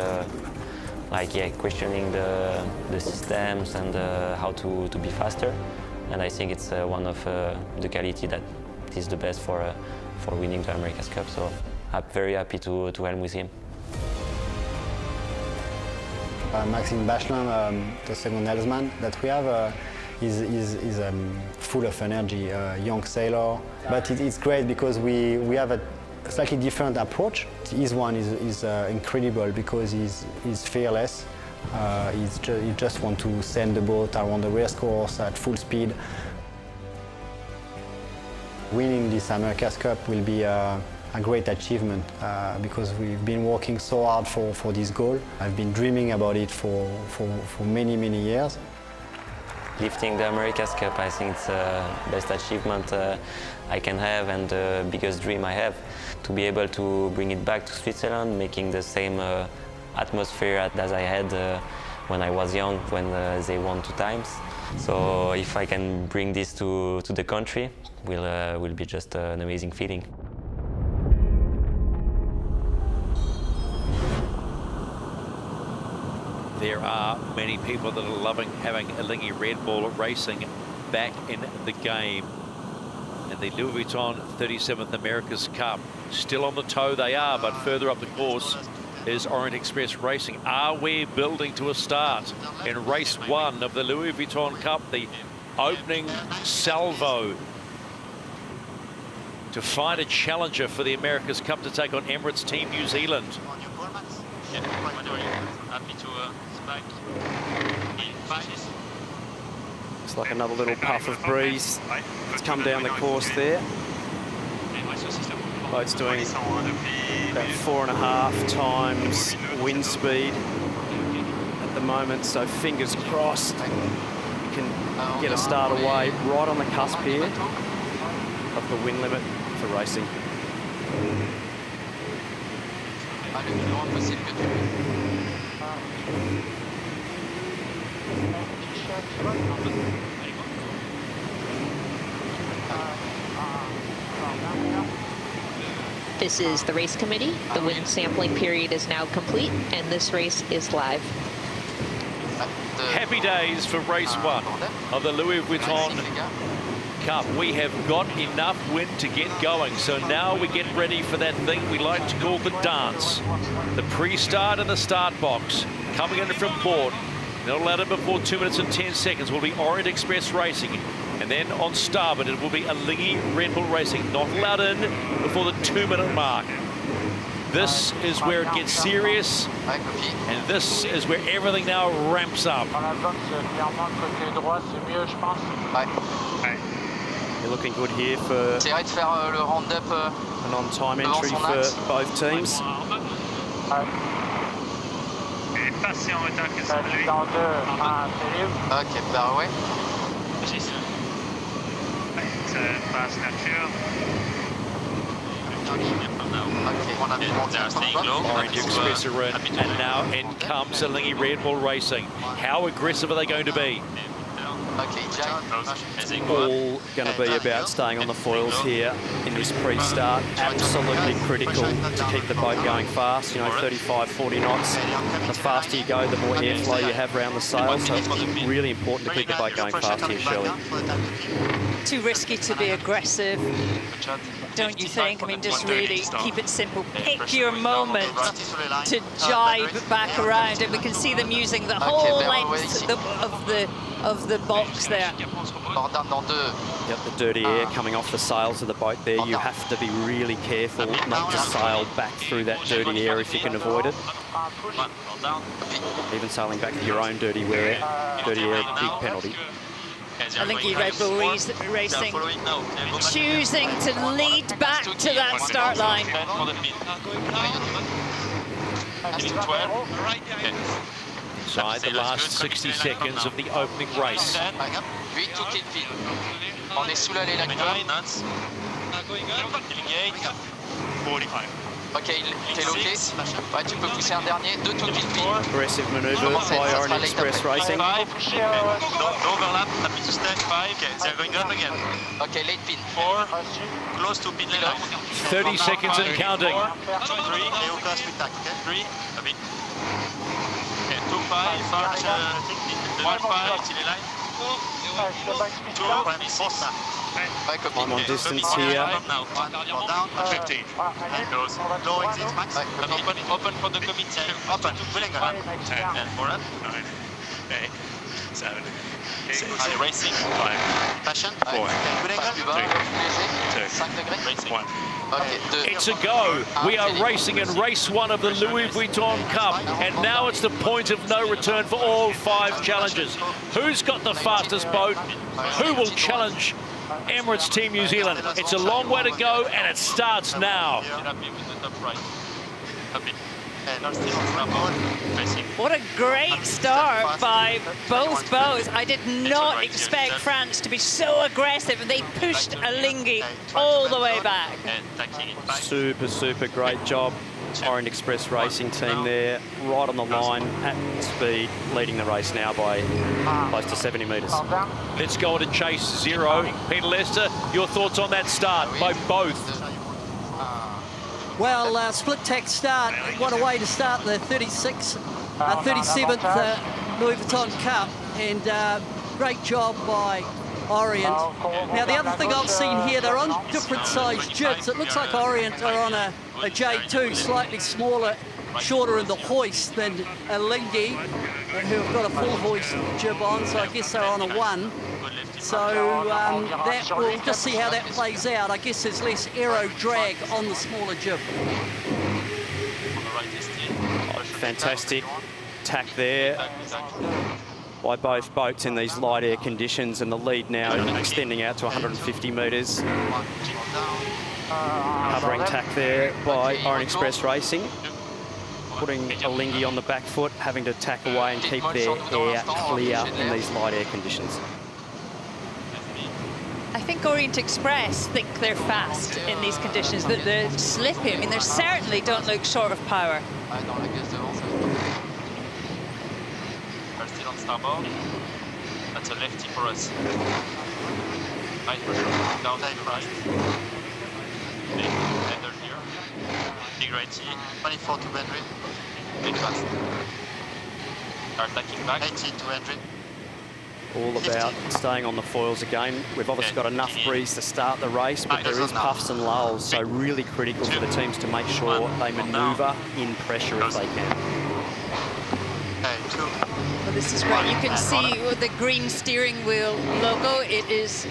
questioning the systems and how to be faster. And I think it's one of the quality that is the best for winning the America's Cup. So I'm very happy to help with him. Maxime Bachelin, the second helmsman that we have, is full of energy, young sailor. But it's great because we have a slightly different approach. His one is incredible because he's fearless. He just wants to send the boat around the race course at full speed. Winning this America's Cup will be a great achievement because we've been working so hard for this goal. I've been dreaming about it for many, many years. Lifting the America's Cup, I think it's the best achievement I can have and the biggest dream I have. To be able to bring it back to Switzerland, making the same atmosphere as I had when I was young, when they won 2 times. So if I can bring this to the country, will be just an amazing feeling. There are many people that are loving having Alinghi Red Bull racing back in the game. And the Louis Vuitton 37th America's Cup. Still on the toe they are, but further up the course is Orient Express Racing. Are we building to a start in race 1 of the Louis Vuitton Cup, the opening salvo to find a challenger for the America's Cup to take on Emirates Team New Zealand. It's like another little puff of breeze. It's come down the course there. Boat's doing about 4.5 times wind speed at the moment, so fingers crossed we can get a start away right on the cusp here of the wind limit for racing. This is the race committee. The wind sampling period is now complete, and this race is live. Happy days for race 1 of the Louis Vuitton Cup. We have got enough wind to get going, so now we get ready for that thing we like to call the dance. The pre-start and the start box. Coming in from port, not allowed in before 2 minutes and 10 seconds, will be Orient Express Racing. And then on starboard, it will be Alinghi Red Bull Racing, not allowed in before the 2-minute mark. This is where it gets serious, and this is where everything now ramps up. You're looking good here for an on-time entry for both teams. Orient Express are in, and now in comes Alinghi Red Bull Racing. How aggressive are they going to be? All going to be about staying on the foils here in this pre-start. Absolutely critical to keep the boat going fast. You know, 35, 40 knots. The faster you go, the more airflow you have around the sail. So it's really important to keep the boat going fast here, Shirley. Too risky to be aggressive, don't you think? I mean, just really keep it simple. Pick your moment to jibe back around, and we can see them using the whole length of the box there. Yep, the dirty air coming off the sails of the boat there. You have to be really careful not to sail back through that dirty air if you can avoid it. Even sailing back to your own dirty air, big penalty. Alinghi Red Bull Racing choosing to lead back to that start line. Inside the last 60 seconds of the opening race. Ok, t'es loqué. Ouais, tu peux pousser un dernier, 2 to kill me. Aggressive manoeuvre by Orient Express Racing. 5, no overlap, happy to stand 5, okay, they're going up again. Ok, late pin. 4, close to pin line. 30 seconds and counting. 4, 2, 3, et au casse we tack, okay? 3, a bit. Okay, 2, 5, 1, 5, till the line. 2, 4, I'm on distance here. now. 15. And goes. Low exit max. Open for the committee. Open. Willing. 10. And 4 up. 9. 8. 7. 6. Racing. 5. Passion. 4. Willing. 3. 2. 1. It's a go. We are racing in race 1 of the Louis Vuitton Cup, and now it's the point of no return for all 5 challengers. Who's got the fastest boat? Who will challenge Emirates Team New Zealand? It's a long way to go, and it starts now. What a great start by both boats. I did not expect France to be so aggressive. They pushed Alinghi all the way back. Super, super great job. Orient Express Racing team there, right on the line, at speed, leading the race now by close to 70 metres. Let's go to chase 0. Peter Lester, your thoughts on that start by both? Well, split tack start. What a way to start the 37th Louis Vuitton Cup, and great job by Orient. Now, the other thing I've seen here, they're on different size jibs. It looks like Orient are on a J2, slightly smaller, shorter in the hoist than Alinghi, who've got a full hoist jib on, so I guess they're on a 1. So that we'll just see how that plays out. I guess there's less aero drag on the smaller jib. Fantastic tack there by both boats in these light air conditions, and the lead now extending out to 150 metres. Covering tack there by Orient Express Racing, putting Alinghi on the back foot, having to tack away and keep their air clear in these light air conditions. I think Orient Express think they're fast in these conditions, that they're slippy. I mean, they certainly don't look short of power. We're still on starboard. That's a lefty for us. Right pressure. Down right. Big header here. Big righty. 24 to Henry. Big fast. Are attacking back. 18 to Henry. All about staying on the foils again. We've obviously got enough breeze to start the race, but there is puffs and lulls, so really critical for the teams to make sure they manoeuvre in pressure if they can. Well, this is great. You can see the green steering wheel logo. It is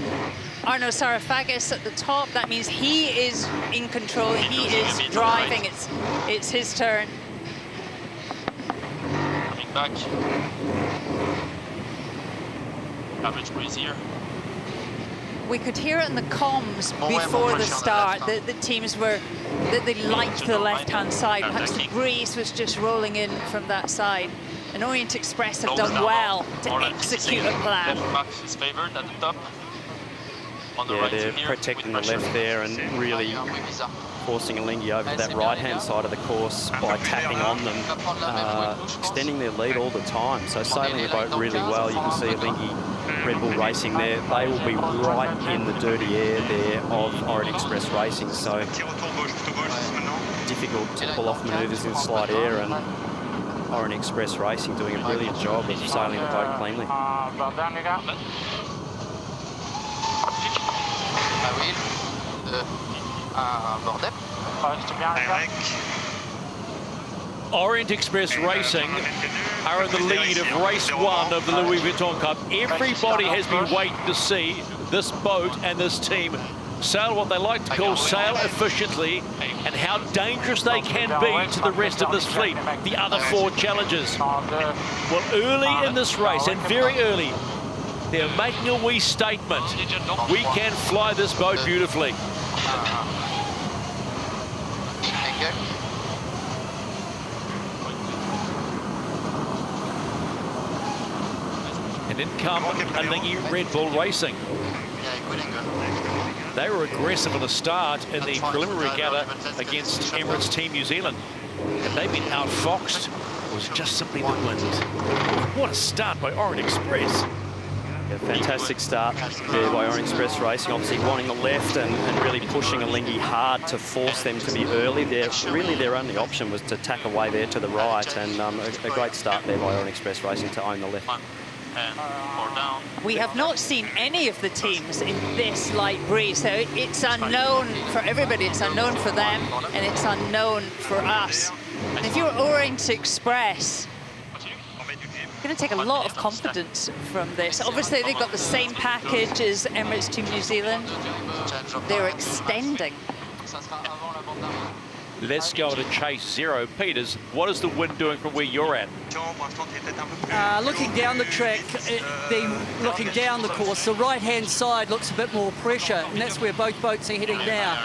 Arno Sarafagis at the top. That means he is in control. He is driving. It's his turn. Coming back. Average breeze here. We could hear it in the comms before the start that the teams were, that they liked the left-hand side. Perhaps the breeze was just rolling in from that side. And Orient Express have done well to execute a plan. Left back is favoured at the top. On the right they're here, protecting the left there and really forcing Alinghi over to that right-hand side of the course by tapping on them, extending their lead all the time. So sailing the boat really well. You can see Alinghi, Red Bull Racing there. They will be right in the dirty air there of Orient Express Racing. So difficult to pull off manoeuvres in slight air, and Orient Express Racing doing a brilliant job of sailing the boat cleanly. Orient Express Racing are in the lead of race 1 of the Louis Vuitton Cup. Everybody has been waiting to see this boat and this team sail what they like to call sail efficiently, and how dangerous they can be to the rest of this fleet, the other 4 challengers. Well, early in this race, and very early, they're making a wee statement. We can fly this boat beautifully. And in come Alinghi Red Bull Racing. They were aggressive at the start in the preliminary regatta against Emirates Team New Zealand. And they've been outfoxed. It was just simply the wind. What a start by Orient Express. Yeah, fantastic start there by Orient Express Racing, obviously wanting the left and really pushing Alinghi hard to force them to be early. Really their only option was to tack away there to the right, and a great start there by Orient Express Racing to own the left. We have not seen any of the teams in this light breeze, so it's unknown for everybody, it's unknown for them, and it's unknown for us. And if you're Orient Express, it's going to take a lot of confidence from this. Obviously, they've got the same package as Emirates Team New Zealand. They're extending. Let's go to chase zero. Peters, what is the wind doing from where you're at? Looking down the track, looking down the course, the right-hand side looks a bit more pressure, and that's where both boats are heading now.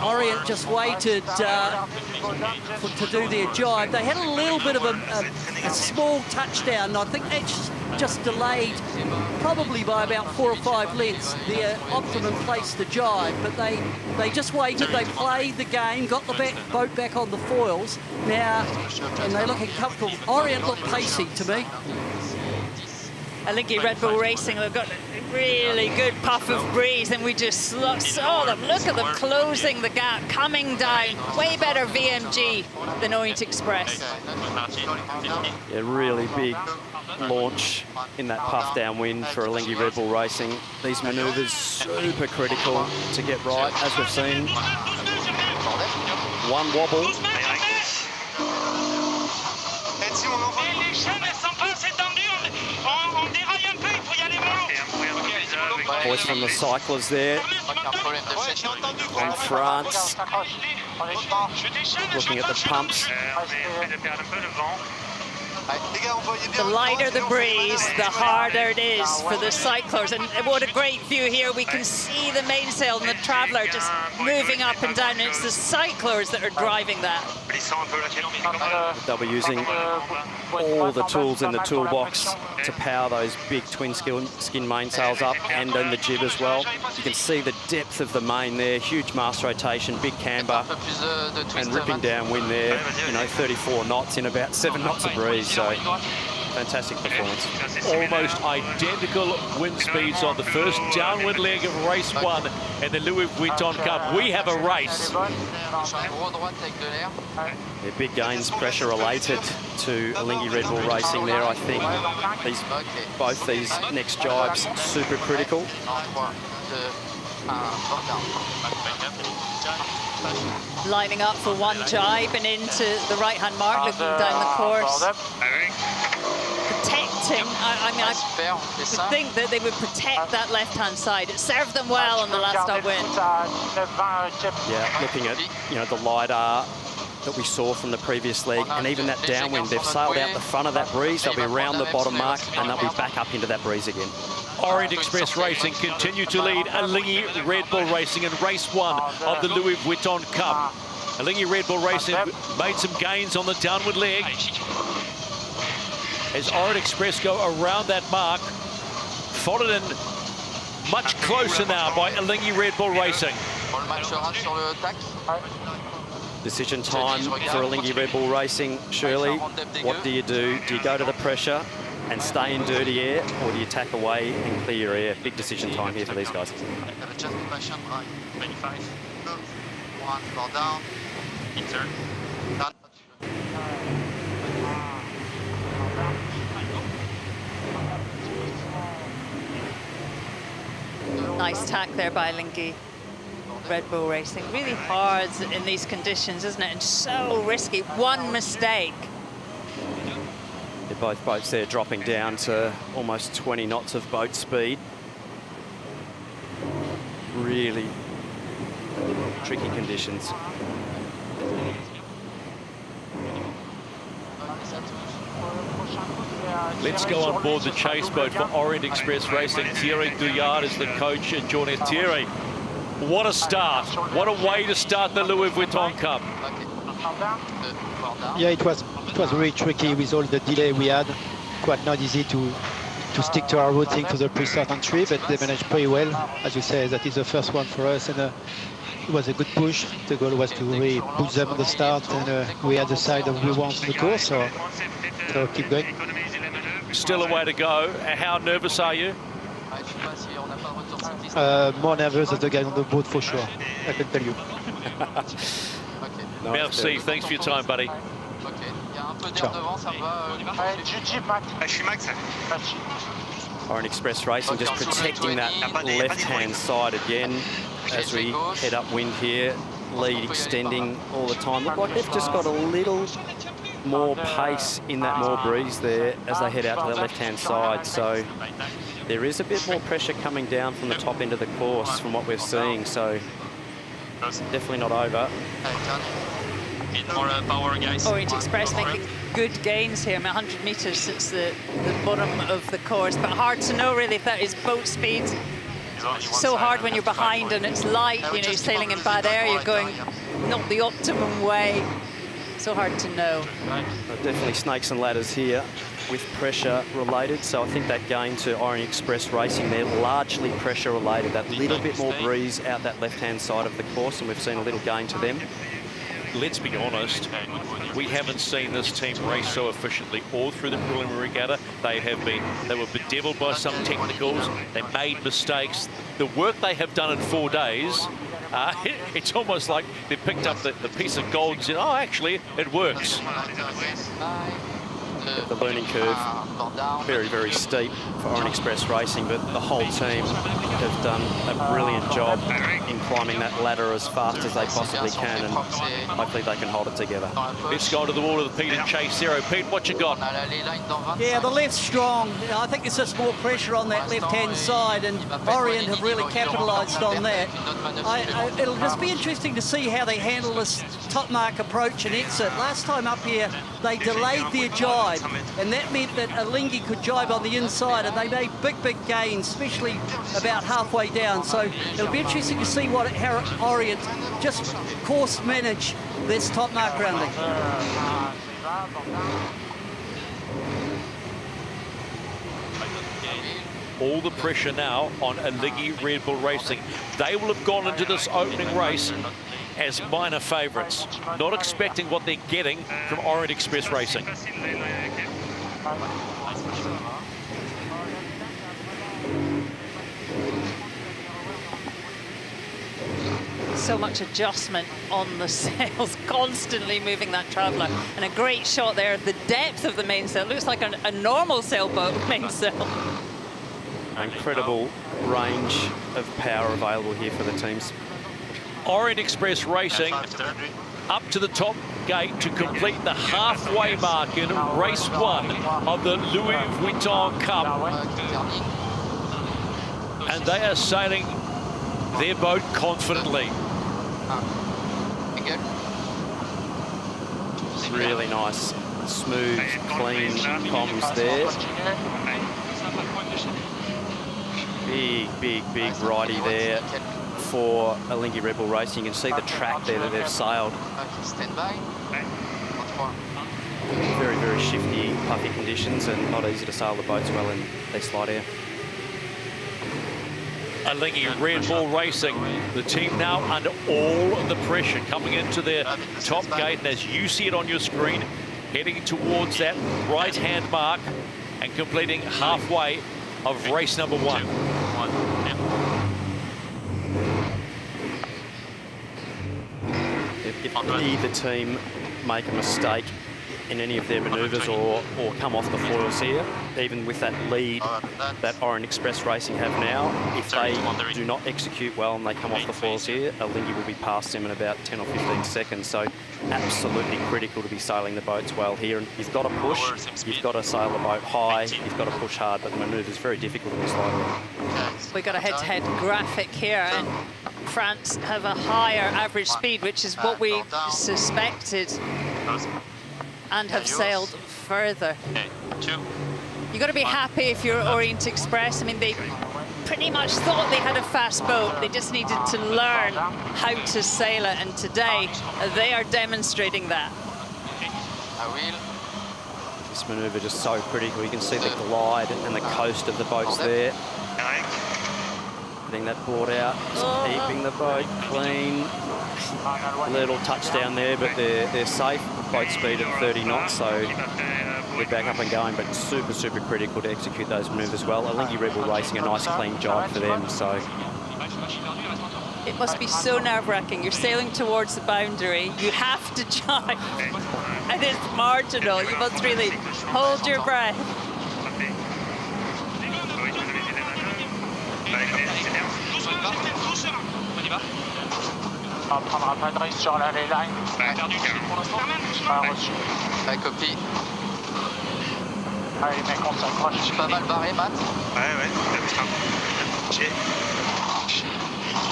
Orient just waited to do their jibe. They had a little bit of a small touchdown, and I think that's just delayed probably by about 4 or 5 lengths their optimum place to jibe, but they just waited, they played the game, got the boat back on the foils now, and they're looking comfortable. Orient look pacey to me. Alinghi Red Bull Racing, they've got a really good puff of breeze, and we just saw them. Look at them closing the gap, coming down. Way better VMG than Orient Express. Yeah, really big launch in that puff downwind for Alinghi Red Bull Racing. These manoeuvres super critical to get right, as we've seen. One wobble. Voice from the cyclers there. From France. Looking at the pumps. The lighter the breeze, the harder it is for the cyclers. And what a great view here. We can see the mainsail and the Traveller just moving up and down. And it's the cyclers that are driving that. They'll be using all the tools in the toolbox to power those big twin skin mainsails up, and in the jib as well. You can see the depth of the main there, huge mast rotation, big camber, and ripping downwind there, 34 knots in about 7 knots of breeze, so fantastic performance. Almost identical wind speeds on the first downwind leg of race 1 in the Louis Vuitton Cup. We have a race. Yeah, big gains, pressure related to Alinghi Red Bull Racing there, I think. Both these next jibes super critical. Lining up for one jibe and into the right-hand mark, looking down the course. Protecting, I would think that they would protect that left-hand side. It served them well on the last upwind. Yeah, looking at, the LiDAR that we saw from the previous leg, and even that downwind, they've sailed out the front of that breeze, they'll be around the bottom mark, and they'll be back up into that breeze again. Orient Express Racing continue to lead Alinghi Red Bull Racing in race 1 of the Louis Vuitton Cup. Alinghi Red Bull Racing made some gains on the downward leg. As Orient Express go around that mark, followed in much closer now by Alinghi Red Bull Racing. Decision time for Alinghi Red Bull Racing. Shirley, what do? Do you go to the pressure and stay in dirty air, or do you tack away and clear your air? Big decision time here for these guys. Nice tack there by Alinghi Red Bull Racing. Really hard in these conditions, isn't it? And so risky. One mistake. They're both boats there dropping down to almost 20 knots of boat speed. Really tricky conditions. Let's go on board the chase boat for Orient Express Racing. Thierry Douillard is the coach and joining Thierry. What a start. What a way to start the Louis Vuitton Cup. Yeah, it was really tricky with all the delay we had. Quite not easy to to stick to our routing for the pre-start entry, but they managed pretty well. As you say, that is the first one for us, and it was a good push. The goal was to really put them on the start, and we had the side of we want on the course, so keep going. Still a way to go. How nervous are you? More nervous than the guy on the boat for sure, I can tell you. Merci, thanks for your time, buddy. Orient Express Racing just protecting that left-hand side again as we head upwind here. Lead extending all the time. Look like they've just got a little more pace in that more breeze there as they head out to the left-hand side. So there is a bit more pressure coming down from the top end of the course from what we're seeing. So definitely not over. Orient Express making good gains here, 100 metres since the bottom of the course, but hard to know really if that is boat speed. So hard when you're behind and it's light, you know, you're sailing in bad air, you're going not the optimum way. So hard to know. Definitely snakes and ladders here with pressure related. So I think that gain to Orient Express Racing, they're largely pressure related. That little bit more breeze out that left-hand side of the course, and we've seen a little gain to them. Let's be honest, we haven't seen this team race so efficiently all through the preliminary regatta. They were bedeviled by some technicals. They made mistakes. The work they have done in 4 days, it's almost like they picked up the piece of gold and said, oh, actually, it works. The learning curve, very, very steep for Orient Express Racing, but the whole team have done a brilliant job in climbing that ladder as fast as they possibly can, and hopefully they can hold it together. Let's go to the water with Pete and Chase Zero. Pete, what you got? Yeah, the left's strong. I think it's just more pressure on that left-hand side, and Orient have really capitalised on that. It'll just be interesting to see how they handle this top mark approach and exit. Last time up here, they delayed their jibe, and that meant that Alinghi could jibe on the inside, and they made big gains, especially about halfway down. So it'll be interesting to see how Orient just course manage this top mark rounding. All the pressure now on Alinghi Red Bull Racing. They will have gone into this opening race as minor favourites, not expecting what they're getting from Orient Express Racing. So much adjustment on the sails, constantly moving that traveller. And a great shot there of the depth of the mainsail. Looks like a normal sailboat mainsail. Incredible range of power available here for the teams. Orient Express Racing up to the top gate to complete the halfway mark in race 1 of the Louis Vuitton Cup. And they are sailing their boat confidently. Really nice, smooth, clean comms there. Big righty there for Alinghi Red Bull Racing. You can see the track there that they've sailed. Very shifty, puffy conditions, and not easy to sail the boats well in this light air. Alinghi Red Bull Racing, the team now under all of the pressure coming into their top gate, and as you see it on your screen, heading towards that right-hand mark and completing halfway of race number 1. If either team make a mistake in any of their manoeuvres or come off the foils here, even with that lead that Orient Express Racing have now, if they do not execute well and they come off the foils here, Alinghi will be past them in about 10 or 15 seconds. So absolutely critical to be sailing the boats well here. And you've got to push, you've got to sail the boat high, you've got to push hard, but the manoeuvre is very difficult in this light. We've got a head-to-head graphic here, and France have a higher average speed, which is what we suspected, and have sailed further. You've got to be happy if you're Orient Express. I mean, they pretty much thought they had a fast boat. They just needed to learn how to sail it, and today they are demonstrating that. This manoeuvre just so critical. You can see the glide and the coast of the boats there. Getting that board out, keeping the boat clean. A little touchdown there, but they're safe. Boat speed at 30 knots, so we're back up and going, but super, super critical to execute those manoeuvres well. Alingi Rebel Racing, a nice clean job for them, so. It must be so nerve-wracking. You're sailing towards the boundary, you have to jibe, and it's marginal. You must really hold your breath. On prendra pas de risque sur la line. Pas reçu. Ouais, copie. Allez, mec, on s'accroche. Je suis pas mal barré, Matt. Ouais.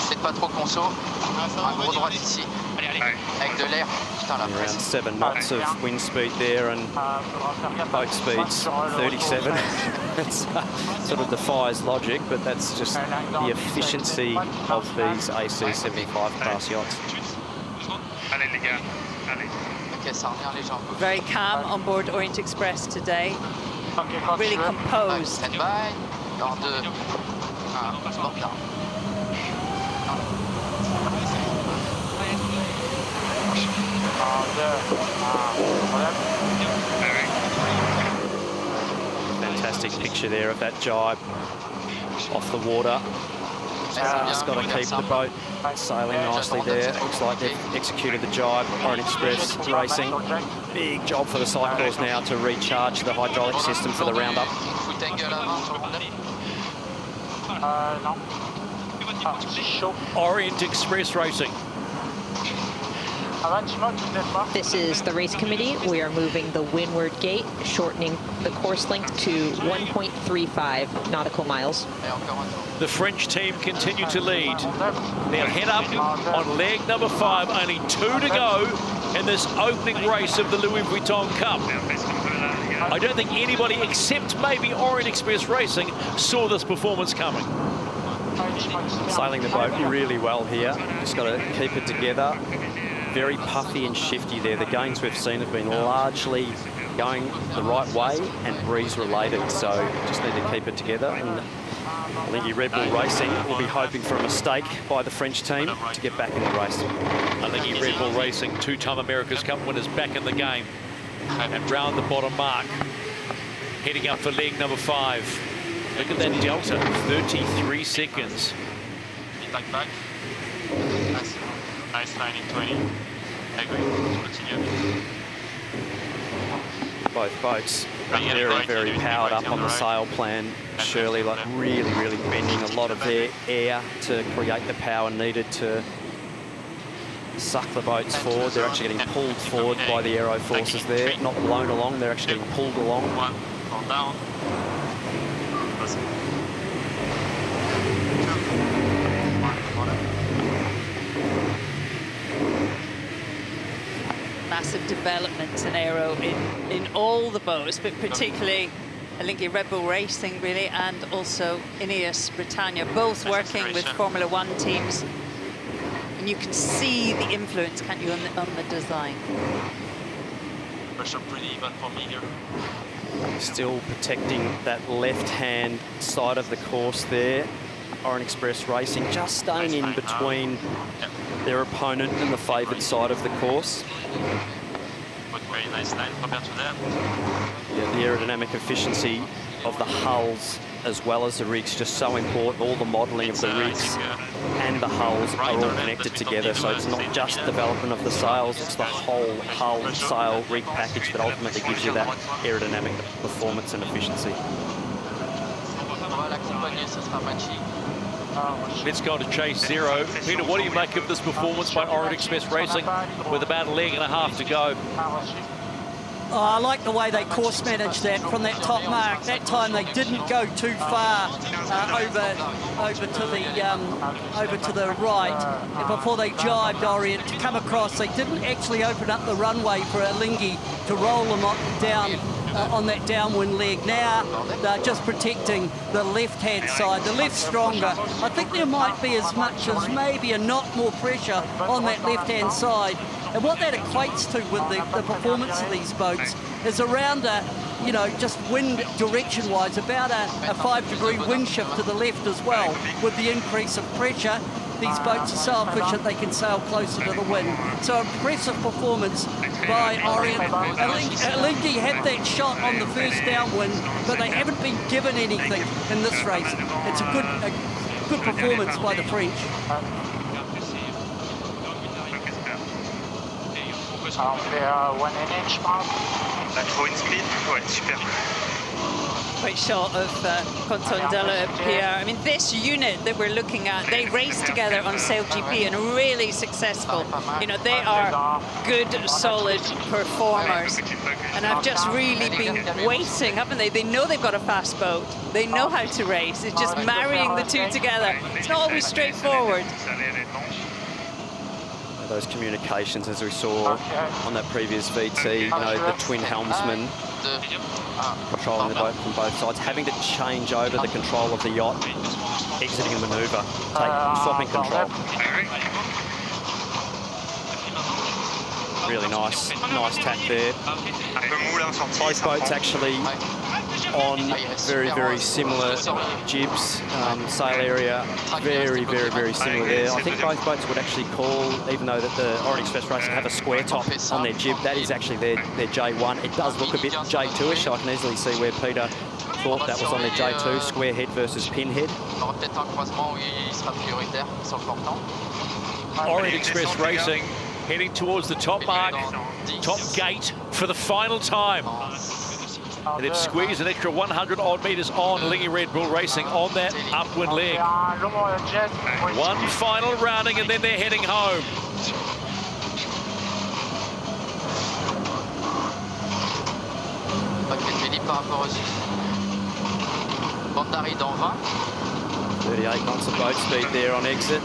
C'est pas trop conso. Un gros droit ici. Avec de l'air. Putain, la Around presse. 7 knots of wind speed there, and boat speed's 37. It sort of defies logic, but that's just the efficiency of these AC-75 class yachts. Allez, les gars. Allez. Ok, ça revient les jambes. Very calm on board Orient Express today. Really composed. Stand by. Dans 2. 1. Bon, là. Fantastic picture there of that jibe off the water. Just got to keep the boat sailing nicely there. Looks like they've executed the jibe. Orient Express Racing. Big job for the cycles now to recharge the hydraulic system for the roundup. Orient Express Racing. This is the race committee. We are moving the windward gate, shortening the course length to 1.35 nautical miles. The French team continue to lead. They'll head up on leg number 5, only 2 to go in this opening race of the Louis Vuitton Cup. I don't think anybody except maybe Orient Express Racing saw this performance coming. Sailing the boat really well here. Just got to keep it together. Very puffy and shifty there. The gains we've seen have been largely going the right way and breeze related, so just need to keep it together. And Alingi Red Bull Racing will be hoping for a mistake by the French team to get back in the race. Alingi Red Bull Racing, 2-time America's Cup winners, back in the game. And round the bottom mark, heading up for leg number 5. Look at that delta, 33 seconds. Back. Nice line in 20. Agree. Continue. Both boats very, very powered up on the sail plan. Shirley, like really, really bending a lot of their air to create the power needed to suck the boats forward. They're actually getting pulled forward by the aero forces there, not blown along. They're actually getting pulled along. One down. Massive development in aero in all the boats, but particularly Alingi Red Bull Racing, really, and also Ineos Britannia, both working with Formula One teams. And you can see the influence, can't you, on the design? Pressure pretty even for me here. Still protecting that left-hand side of the course there. Orient Express Racing just staying in between their opponent and the favoured side of the course. But very nice line compared to them. Yeah, the aerodynamic efficiency of the hulls as well as the rigs just so important. All the modelling of the rigs and the hulls are all connected together, so it's not just development of the sails, it's the whole hull, sail, rig package that ultimately gives you that aerodynamic performance and efficiency. Let's go to chase 0. Peter, what do you make of this performance by Orient Express Racing with about a leg and a half to go? Oh, I like the way they course managed that from that top mark. That time they didn't go too far over to the right. And before they jibed Orient to come across, they didn't actually open up the runway for Alingi to roll them down on that downwind leg. Now they're just protecting the left-hand side. The left's stronger. I think there might be as much as maybe a knot more pressure on that left-hand side. And what that equates to with the performance of these boats is around a you know, just wind direction-wise, about a 5-degree wind shift to the left as well. With the increase of pressure, these boats are so efficient they can sail closer to the wind. So impressive performance by Orient. Alingi had that shot on the first downwind, but they haven't been given anything in this race. It's a good performance by the French. On fait 1 inch, je pense. Là, il faut une speed. Ouais, super. Great shot of Contondella up here. I mean, this unit that we're looking at, they raced together on SailGP and really successful. You know, they are good, solid performers. And I've just really been waiting, haven't they? They know they've got a fast boat. They know how to race. It's just marrying the two together. It's not always straightforward. Those communications, as we saw on that previous VT, you know, the twin helmsman controlling the boat from both sides, having to change over the control of the yacht, exiting the manoeuvre, swapping control. Really nice tack there. Both boats actually on very similar jibs, sail area, very similar there. I think both boats would actually call, even though that the Orient Express Racing have a square top on their jib, that is actually their J1. It does look a bit J2-ish, so I can easily see where Peter thought that was on their J2, square head versus pinhead. Orient Express Racing heading towards the top mark, top gate for the final time. And they've squeezed an extra 100 odd metres on Lingy Red Bull Racing on that upwind leg. One final rounding and then they're heading home. par rapport aux 38 knots of boat speed there on exit.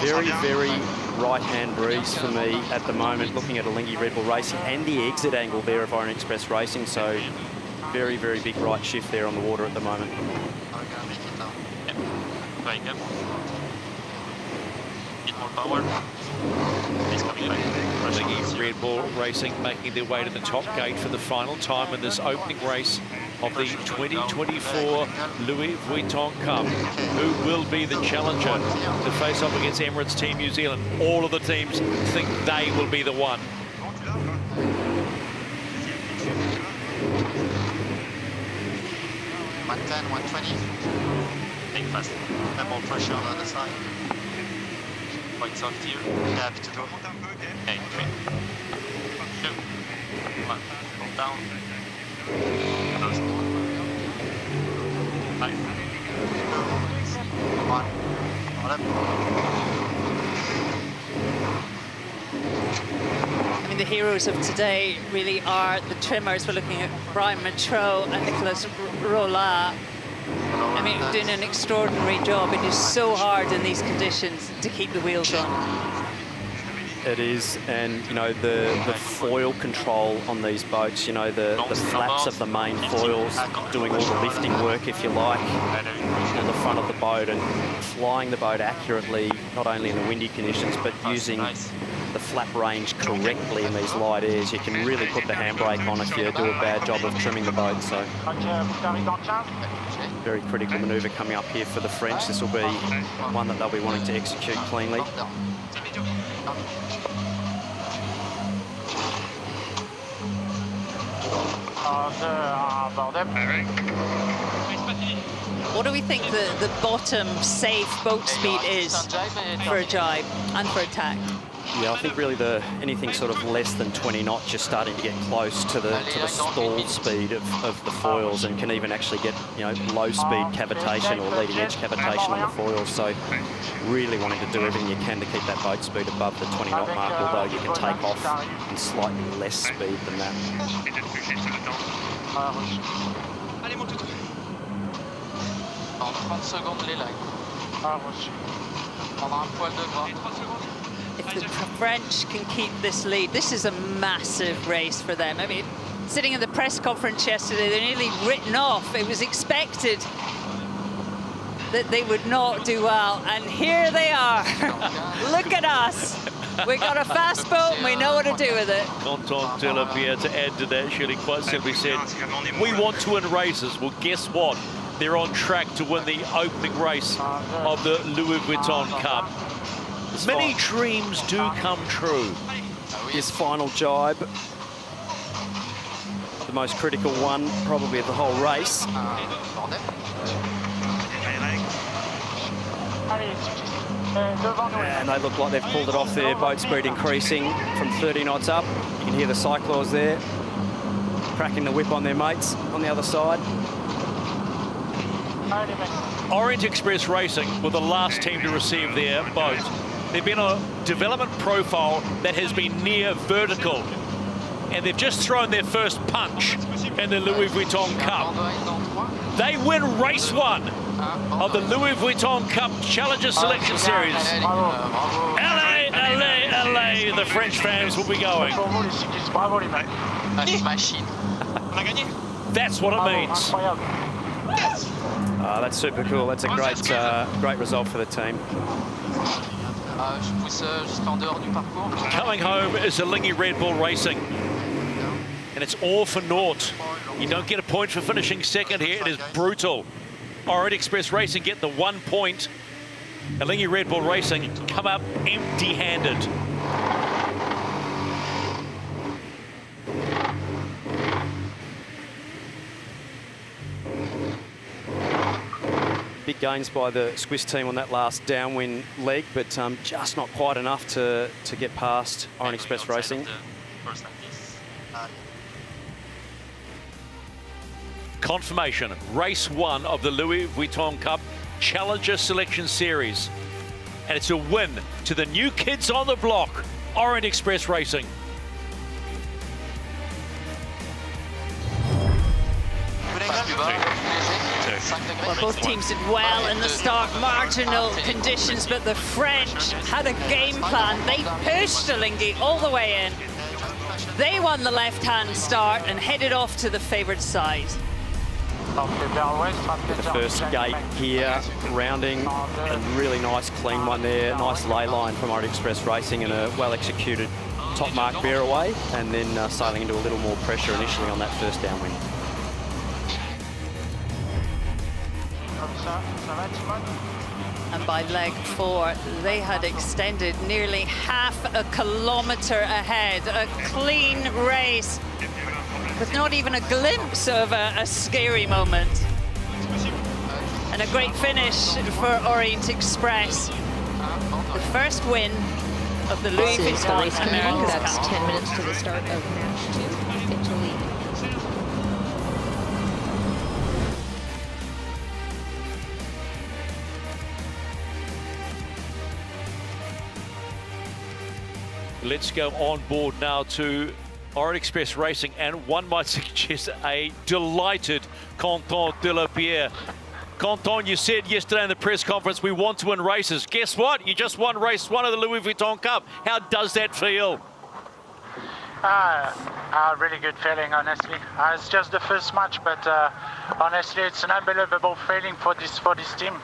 Very right-hand breeze for me at the moment, looking at Alingi Red Bull Racing and the exit angle there of Orient Express Racing. So very big right shift there on the water at the moment. Alingi Red Bull Racing making their way to the top gate for the final time in this opening race of the 2024 Louis Vuitton Cup. Who will be the challenger to face off against Emirates Team New Zealand? All of the teams think they will be the one. 110, 120. Think fast. And more pressure on the other side. Quite soft here. Yeah, happy to go. Okay, 3, 2, 1. Go down. Close. 5, 1. I mean, the heroes of today really are the trimmers. We're looking at Brian Matreau and Nicolas Rolla. I mean, doing an extraordinary job. It is so hard in these conditions to keep the wheels on. It is, and you know, the foil control on these boats, you know, the flaps of the main foils doing all the lifting work, if you like, on the front of the boat, and flying the boat accurately, not only in the windy conditions, but using the flap range correctly in these light airs. You can really put the handbrake on if you do a bad job of trimming the boat. So very critical manoeuvre coming up here for the French. This will be one that they'll be wanting to execute cleanly. What do we think the bottom safe boat speed is for a jibe and for attack? Yeah, I think really anything sort of less than 20 knots, you're starting to get close to the stall speed of the foils, and can even actually get, you know, low speed cavitation or leading edge cavitation on the foils. So really wanting to do everything you can to keep that boat speed above the 20 knot mark, although you can take off in slightly less speed than that. If the French can keep this lead, this is a massive race for them. I mean, sitting in the press conference yesterday, they're nearly written off. It was expected that they would not do well, and here they are. Look at us. We got a fast boat and we know what to do with it. Quentin Delapierre to add to that, Shirley quite simply said, we want to win races. Well, guess what? They're on track to win the opening race of the Louis Vuitton Cup. Many dreams do come true. This final jibe, the most critical one probably of the whole race. And they look like they've pulled it off there, boat speed increasing from 30 knots up. You can hear the cyclors there, cracking the whip on their mates on the other side. Orient Express Racing were the last team to receive their boat. They've been on a development profile that has been near vertical, and they've just thrown their first punch in the Louis Vuitton Cup. They win race 1 of the Louis Vuitton Cup Challenger Selection Series. LA, LA, LA, the French fans will be going. That's what it means. That's super cool. That's a great result for the team. Coming home is Alinghi Red Bull Racing. And it's all for naught. You don't get a point for finishing second here. It is brutal. Orient Express Racing get the 1 point. Alinghi Red Bull Racing come up empty-handed. Big gains by the Swiss team on that last downwind leg, but just not quite enough to get past Orient Express Racing. Confirmation, race 1 of the Louis Vuitton Cup Challenger Selection Series. And it's a win to the new kids on the block, Orient Express Racing. Well, both teams did well in the start, marginal conditions, but the French had a game plan. They pushed Alinghi all the way in. They won the left-hand start and headed off to the favoured side. The first gate here, rounding, a really nice clean one there, nice ley line from Orient Express Racing and a well-executed top mark bear away, and then sailing into a little more pressure initially on that first downwind. And by leg 4, they had extended nearly half a kilometre ahead. A clean race with not even a glimpse of a scary moment. And a great finish for Orient Express. The first win of the Louis Vuitton America's Cup. That's 10 minutes to the start of match 2, Italy. Let's go on board now to Orient Express Racing, and one might suggest a delighted Quentin Delapierre. Quentin, you said yesterday in the press conference, we want to win races. Guess what? You just won race 1 of the Louis Vuitton Cup. How does that feel? A really good feeling, honestly. It's just the first match, but honestly, it's an unbelievable feeling for this team.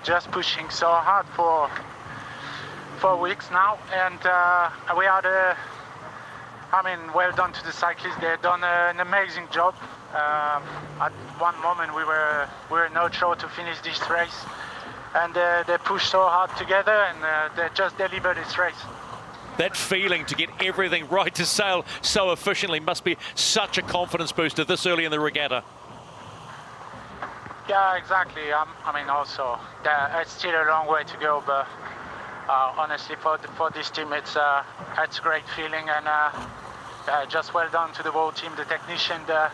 Just pushing so hard for 4 weeks now, and we had well done to the cyclists. They've done an amazing job. At one moment we were not sure to finish this race, and they pushed so hard together, and they just delivered this race. That feeling to get everything right, to sail so efficiently, must be such a confidence booster this early in the regatta. Yeah, exactly. Also, it's still a long way to go, but honestly, for this team, it's a great feeling, and just well done to the whole team, the technician, the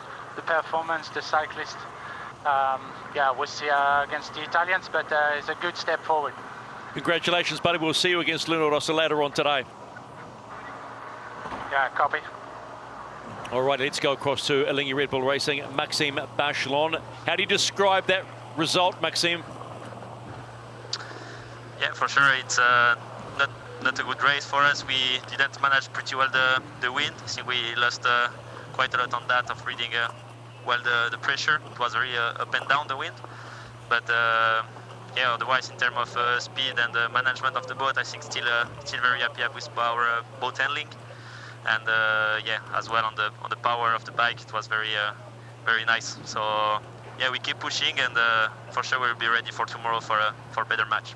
performance, the cyclist. We'll see against the Italians, but it's a good step forward. Congratulations, buddy. We'll see you against Luna Rossa later on today. Yeah, copy. All right, let's go across to Alinghi Red Bull Racing. Maxime Bachelon. How do you describe that result, Maxime? Yeah, for sure, it's not a good race for us. We didn't manage pretty well the wind. I think we lost quite a lot on that, of reading well the pressure. It was very up and down, the wind. But yeah, otherwise in terms of speed and management of the boat, I think still very happy with our boat handling, and yeah, as well on the power of the bike, it was very nice. So yeah, we keep pushing, and for sure we'll be ready for tomorrow for a better match.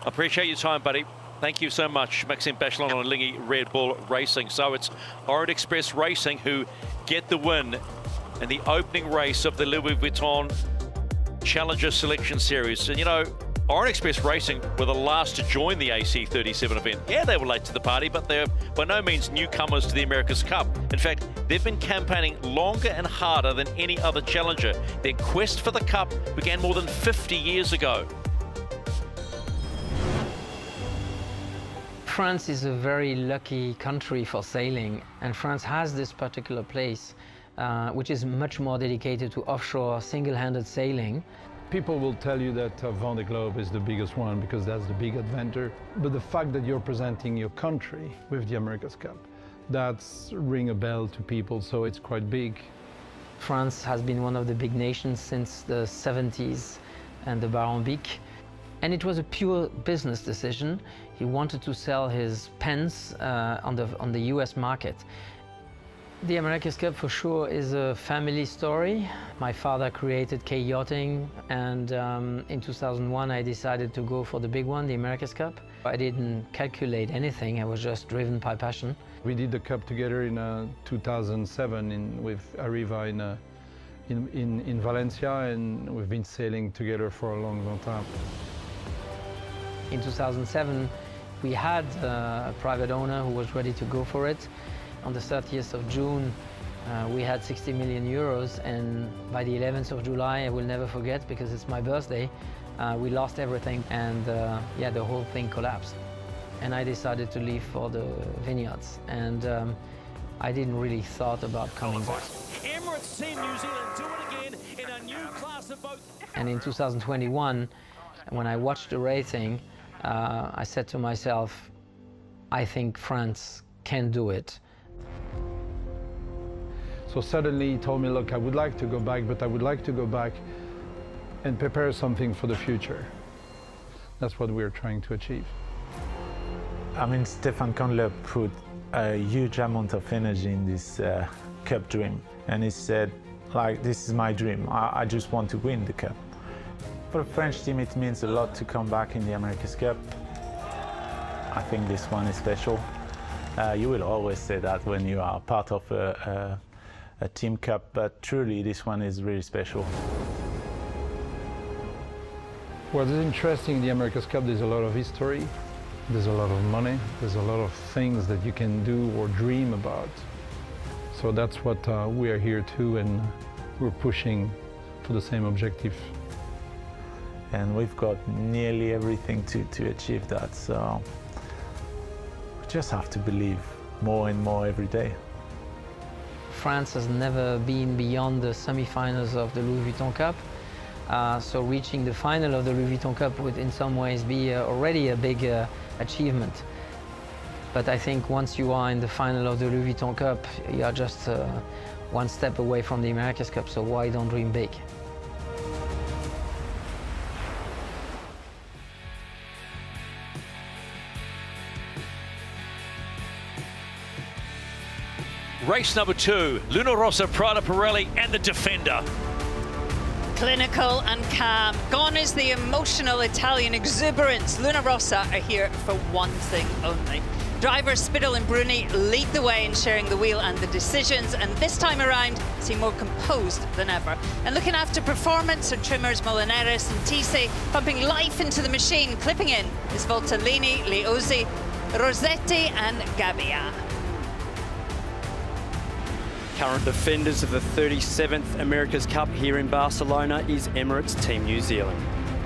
I appreciate your time, buddy. Thank you so much, Maxime Bachelon on Lingy Red Bull Racing. So it's Orient Express Racing who get the win in the opening race of the Louis Vuitton Challenger Selection Series. And you know, Orient Express Racing were the last to join the AC37 event. Yeah, they were late to the party, but they're by no means newcomers to the America's Cup. In fact, they've been campaigning longer and harder than any other challenger. Their quest for the Cup began more than 50 years ago. France is a very lucky country for sailing, and France has this particular place which is much more dedicated to offshore single-handed sailing. People will tell you that Vendée Globe is the biggest one because that's the big adventure, but the fact that you're presenting your country with the America's Cup, that's ring a bell to people, so it's quite big. France has been one of the big nations since the 70s and the Baron Bic. And it was a pure business decision. He wanted to sell his pens on the US market. The America's Cup for sure is a family story. My father created K Yachting, and in 2001 I decided to go for the big one, the America's Cup. I didn't calculate anything, I was just driven by passion. We did the Cup together in 2007 with Arriva in Valencia, and we've been sailing together for a long, long time. In 2007, we had a private owner who was ready to go for it. On the 30th of June, we had 60 million euros, and by the 11th of July, I will never forget because it's my birthday, we lost everything, and yeah, the whole thing collapsed. And I decided to leave for the vineyards, and I didn't really thought about coming back. Emirates Team New Zealand do it again in a new class of boat. And in 2021, when I watched the racing, I said to myself, I think France can do it. So suddenly he told me, look, I would like to go back, but I would like to go back and prepare something for the future. That's what we're trying to achieve. I mean, Stefan Kondler put a huge amount of energy in this Cup dream. And he said, like, this is my dream. I just want to win the Cup. For the French team, it means a lot to come back in the America's Cup. I think this one is special. You will always say that when you are part of a team cup, but truly this one is really special. What is interesting in the America's Cup, there's a lot of history, there's a lot of money, there's a lot of things that you can do or dream about. So that's what we are here to, and we're pushing for the same objective. And we've got nearly everything to achieve that, so we just have to believe more and more every day. France has never been beyond the semi-finals of the Louis Vuitton Cup, so reaching the final of the Louis Vuitton Cup would in some ways be already a big achievement. But I think once you are in the final of the Louis Vuitton Cup, you are just one step away from the America's Cup, so why don't dream big? Race number 2, Luna Rossa, Prada Pirelli, and the Defender. Clinical and calm. Gone is the emotional Italian exuberance. Luna Rossa are here for one thing only. Drivers Spittle and Bruni lead the way in sharing the wheel and the decisions, and this time around seem more composed than ever. And looking after performance are trimmers Molinares and Tise, pumping life into the machine. Clipping in is Voltolini, Liozzi, Rossetti and Gabbia. Current defenders of the 37th America's Cup here in Barcelona is Emirates Team New Zealand.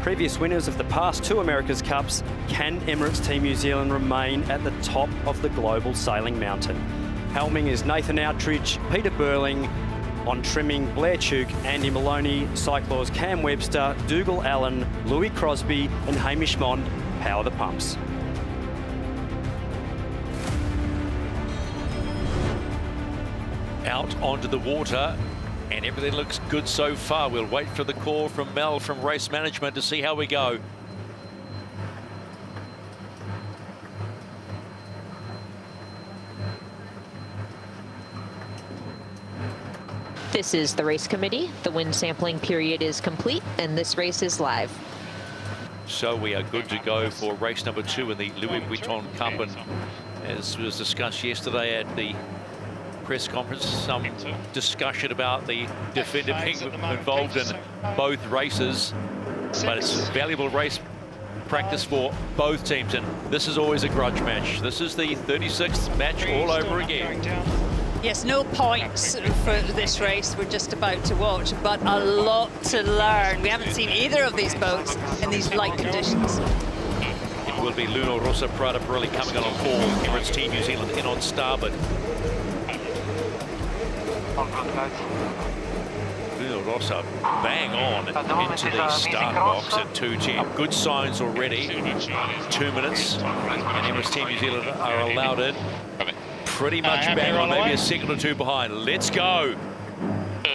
Previous winners of the past 2 America's Cups, can Emirates Team New Zealand remain at the top of the global sailing mountain? Helming is Nathan Outridge, Peter Burling, on trimming Blair Tuke, Andy Maloney, Cyclors Cam Webster, Dougal Allen, Louis Crosby and Hamish Mond power the pumps. Out onto the water, and everything looks good so far. We'll wait for the call from Mel from race management to see how we go. This is the race committee. The wind sampling period is complete, and this race is live. So we are good to go for race number 2 in the Louis Vuitton Cup, and as was discussed yesterday at the press conference, some discussion about the defender being involved in both races, but it's valuable race practice for both teams, and this is always a grudge match. This is the 36th match all over again. Yes, no points for this race we're just about to watch, but a lot to learn. We haven't seen either of these boats in these light conditions. It will be Luna Rossa Prada Pirelli coming on pole. Emirates Team New Zealand in on starboard. Luna Rossa bang on into the start box at 2:10. Good signs already. 2 minutes, and Emirates Team New Zealand are allowed in. Pretty much bang on, maybe a second or 2 behind. Let's go. 2,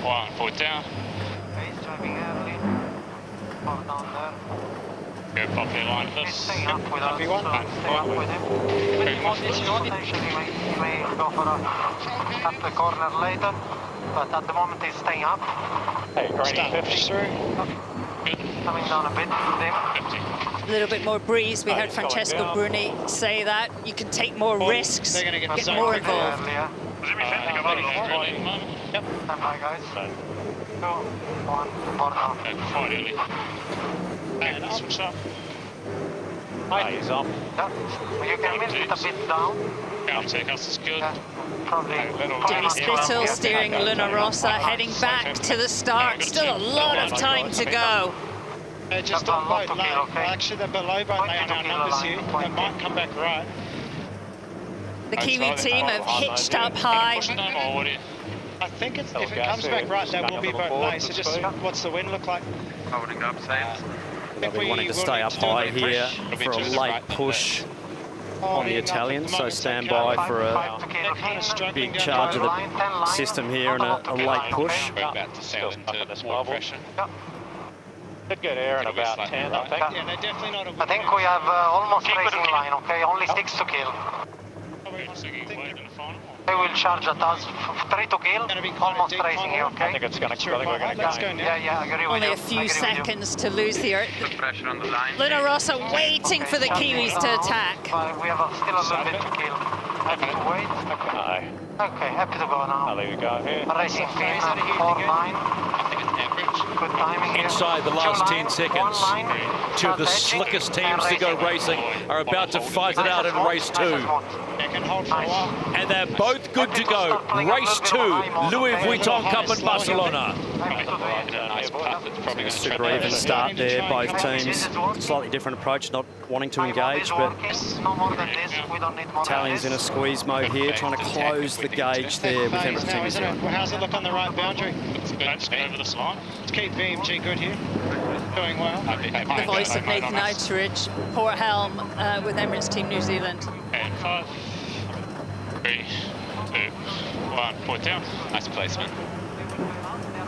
1, forward down. Go properly line first. Stay up with us. Stay up with him. Potentially he may go for a cut the corner later, but at the moment he's staying up. Hey, grading 50 through. Coming down a bit. A little bit more breeze. We heard Francesco Bruni say that. You can take more risks, get more involved. Yep. Stand by, guys. 2, 1, 4 down. Quite early. And switch up. He's up. Yep. You can move it a bit down. Take us is good. Probably. Jimmy Spittle steering Luna Rossa, heading back to the start. Still a lot of time to go. Just on load low. Actually, they're below boat. They are our numbers here. They might come back right. The Kiwi team have hitched up high. I think if it comes back right, that will be boat low. So just what's the wind look like? Holding up, sails. They'll be wanting to stay up high here for a late push on the Italians, so stand by for a big charge of the system here and a late push. About to sail into more pressure. Could get air in about 10, I think. Yeah, they're definitely not I think we have almost racing line, okay? Only 6 to kill. They will charge at us 3 to kill, almost racing here, okay? I think it's going to go. Yeah, I agree with Only you. a few seconds to lose here. Good pressure on the line. Luna Rossa waiting for the Kiwis to attack. We have still a little bit to kill. Happy to wait? Okay, happy to go now. I'll leave you go here. Racing fin, 4-9. Good timing here. Inside the last 10 seconds, 2 of the slickest teams to go racing are about to fight it out in race 2. And they're both good to go. Race 2, Louis Vuitton Cup in Barcelona. Super even start there, both teams. Slightly different approach, not wanting to engage, but Italians in a squeeze mode here, trying to close the gauge there with Emirates Team New Zealand. How's it look on the right boundary? It's good. Over the slide. Let's keep BMG good here. Doing well. The voice of Nathan Outridge, port helm with Emirates Team New Zealand. And 5, 3, 2, 1, forward down. Nice placement.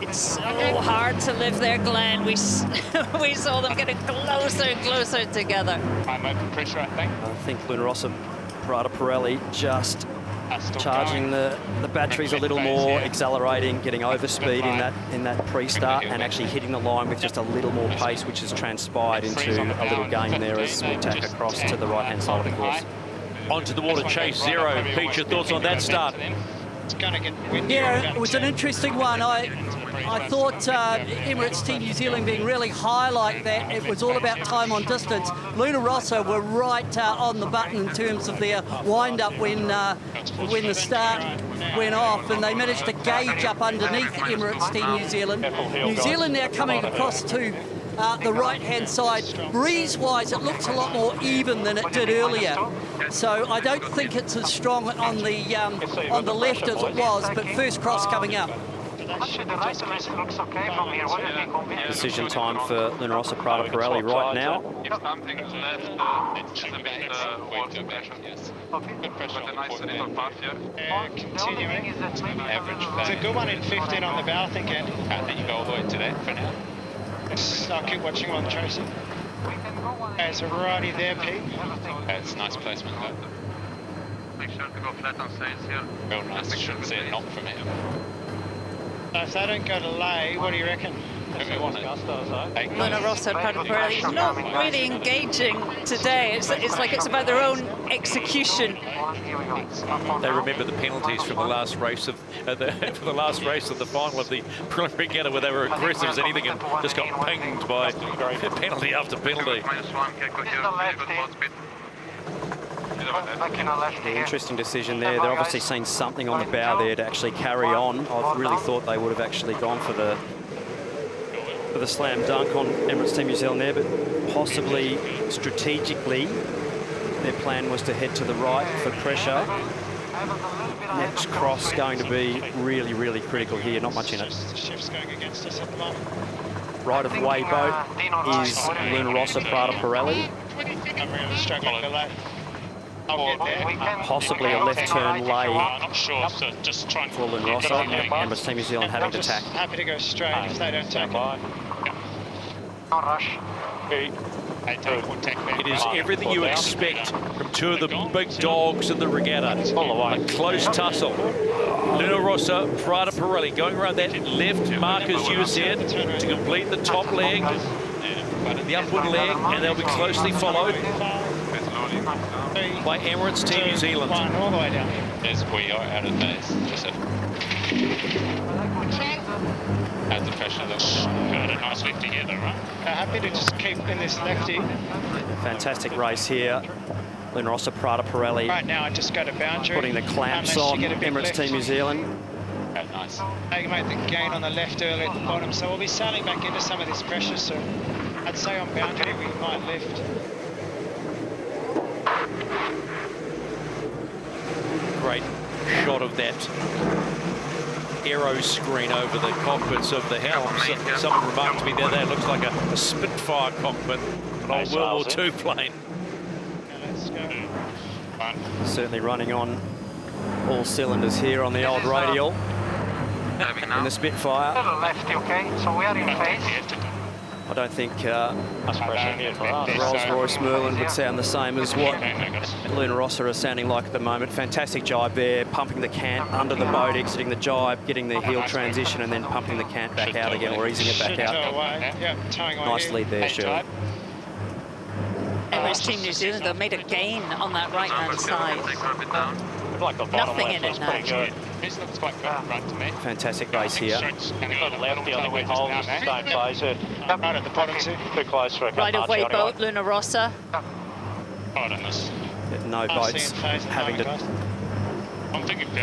It's so hard to live there, Glenn. We saw them getting closer and closer together. I'm open pressure, I think. I think Luna Rossa Prada Pirelli just charging the batteries a little more, accelerating, getting over speed in that pre-start, and actually hitting the line with just a little more pace, which has transpired into a little gain there as we tack across to the right-hand side of the course. Onto the water, chase 0. Pete, your thoughts on that start? It's going to get windy. Yeah, it was an interesting one. I thought Emirates Team New Zealand being really high like that, it was all about time on distance. Luna Rossa were right on the button in terms of their wind-up when the start went off, and they managed to gauge up underneath Emirates Team New Zealand. New Zealand now coming across to the right-hand side. Breeze-wise, it looks a lot more even than it did earlier. So I don't think it's as strong on the left as it was, but first cross coming up. Decision time for Luna Rossa Prada Pirelli right now. Continuing. It's a good one in 15 on the bow, I think, Andy. I think you go all the way to that for now. I'll keep watching on Tracy. It's alrighty there, Pete. It's a nice placement, though. Make sure to go flat on sails here. Real nice. Shouldn't see a knock from here. if they don't go to lay, what do you reckon? Luna Rossa, Prada Pirelli, not really engaging today. It's like it's about their own execution. They remember the penalties from the last race of the last race of the final of the preliminary regatta, where they were aggressive as anything and just got pinged by penalty after penalty. The interesting decision there. They're obviously seen something on the bow there to actually carry on. I really thought they would have actually gone for the slam dunk on Emirates Team New Zealand there, but possibly strategically their plan was to head to the right for pressure. Next cross going to be really, really critical here. Not much in it. Right of way boat is Luna Rossa, Prada Pirelli. I'm really struggling to lay. Possibly a left turn lay Not sure, so just try and for Luna Rossa. Emirates Team New Zealand having to tack. Happy to go straight if they don't take it. Don't rush. It is everything you expect from two of the big dogs in the regatta. A close tussle. Luna Rossa, Prada Pirelli going around that left mark, as you said, to complete the top leg, the upward leg, and they'll be closely followed by Emirates Team New Zealand. All the way down. Yes, we are out of days, Joseph. As the pressure looks good, a nice lefty here though, right? Happy to just keep in this lefty. Fantastic race here. Luna Rossa, Prada Pirelli. Right now I just go to boundary. Putting the clamps on Emirates Team New Zealand. Nice. They made the gain on the left early at the bottom, so we'll be sailing back into some of this pressure, so I'd say on boundary we might lift. Great shot of that aero screen over the cockpits of the helms. Someone remarked to me the other day, it looks like a Spitfire cockpit, an old World War II plane. Certainly running on all cylinders here on the old radial in the Spitfire. Lefty, okay, so we are in phase. I don't think the Rolls-Royce Merlin would sound the same as what Luna Rossa are sounding like at the moment. Fantastic jibe there, pumping the cant under the boat, exiting the jibe, getting the heel transition, and then pumping the cant back out again, or easing it back out. Nice lead there, Shirley. Emirates Team New Zealand, though, made a gain on that right-hand side. Nothing in it now. This looks quite good front to me. Fantastic race here. Lefty on the way home, same place. Right at the bottom too. Too close for a Right-of-way boat, Luna Rossa. No boats having to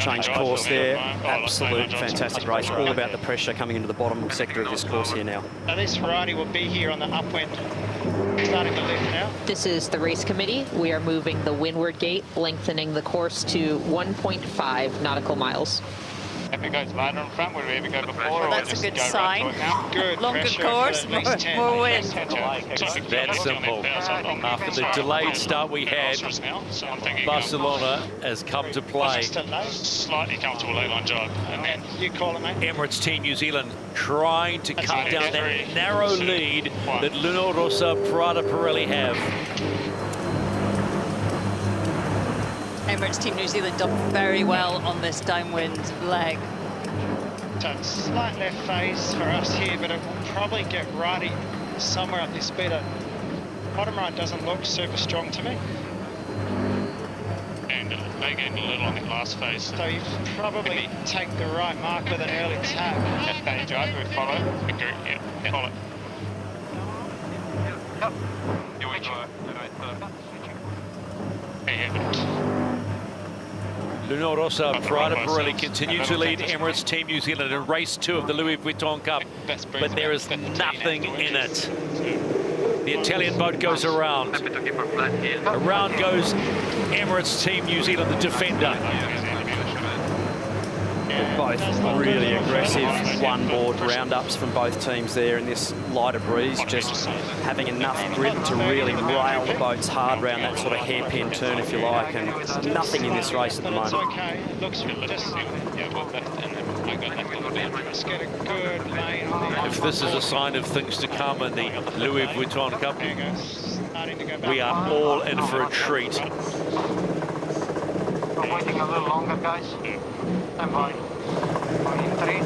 change course there. Absolute fantastic race. All about the pressure coming into the bottom sector of this course here now. Now this Ferrari will be here on the upwind, starting to lift now. This is the race committee. We are moving the windward gate, lengthening the course to 1.5 nautical miles. If it goes later in front, would we ever go before? Well, that's a good sign. Good. Longer course, more wind. That simple. After the delayed start we had, Barcelona has come to play. Slightly comfortable lay-line job. And then you call it, mate. Emirates Team New Zealand trying to cut down that narrow lead that Luna Rossa, Prada Pirelli have. Emirates Team New Zealand done very well on this downwind leg. So slight left phase for us here, but it will probably get righty somewhere up this speed. Bottom right doesn't look super strong to me. And they gained a little on that last phase. So you probably take the right mark with an early tap. That page over, we follow. Yeah, follow. Yep. Yeah, we follow. Luna Rossa, Prada Pirelli continue to lead Emirates Team New Zealand in race 2 of the Louis Vuitton Cup, but there is nothing in it. The Italian boat goes around. Around goes Emirates Team New Zealand, the defender. Both really aggressive one-board roundups from both teams there in this lighter breeze, just having enough grip to really rail the boats hard round that sort of hairpin turn, if you like, and nothing in this race at the moment. Okay, looks just get a good lane on the If this is a sign of things to come in the Louis Vuitton Cup, we are all in for a treat. We're waiting a little longer, guys. I'm fine. In 3,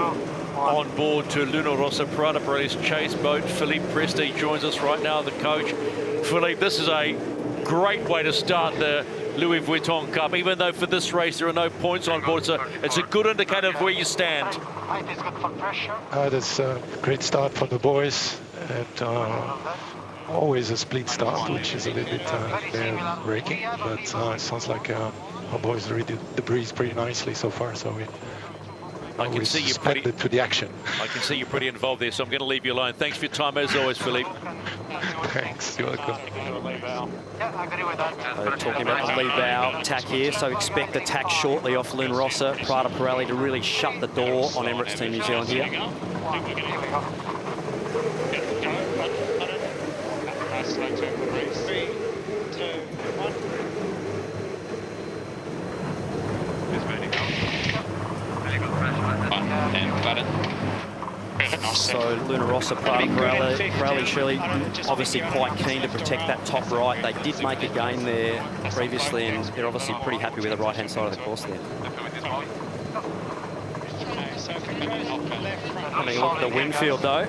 On board to Luna Rossa Prada Pirelli's chase boat, Philippe Presti joins us right now, the coach. Philippe, this is a great way to start the Louis Vuitton Cup, even though for this race there are no points on board, so it's a good indicator of where you stand. That's a great start for the boys, and always a split start, which is a little bit breaking, but it sounds like our boys read the breeze pretty nicely so far, so I can see you're pretty to the action. I can see you're pretty involved there, so I'm going to leave you alone. Thanks for your time as always, Philippe. Thanks, you're welcome. Talking about the lead bow tack here, so expect the tack shortly off Luna Rossa Prada Pirelli to really shut the door on Emirates Team New Zealand here. So Luna Rossa Prada Pirelli surely obviously quite keen to protect that top right. They did make a gain there previously, and they're obviously pretty happy with the right-hand side of the course there. Having a look at the wind field though,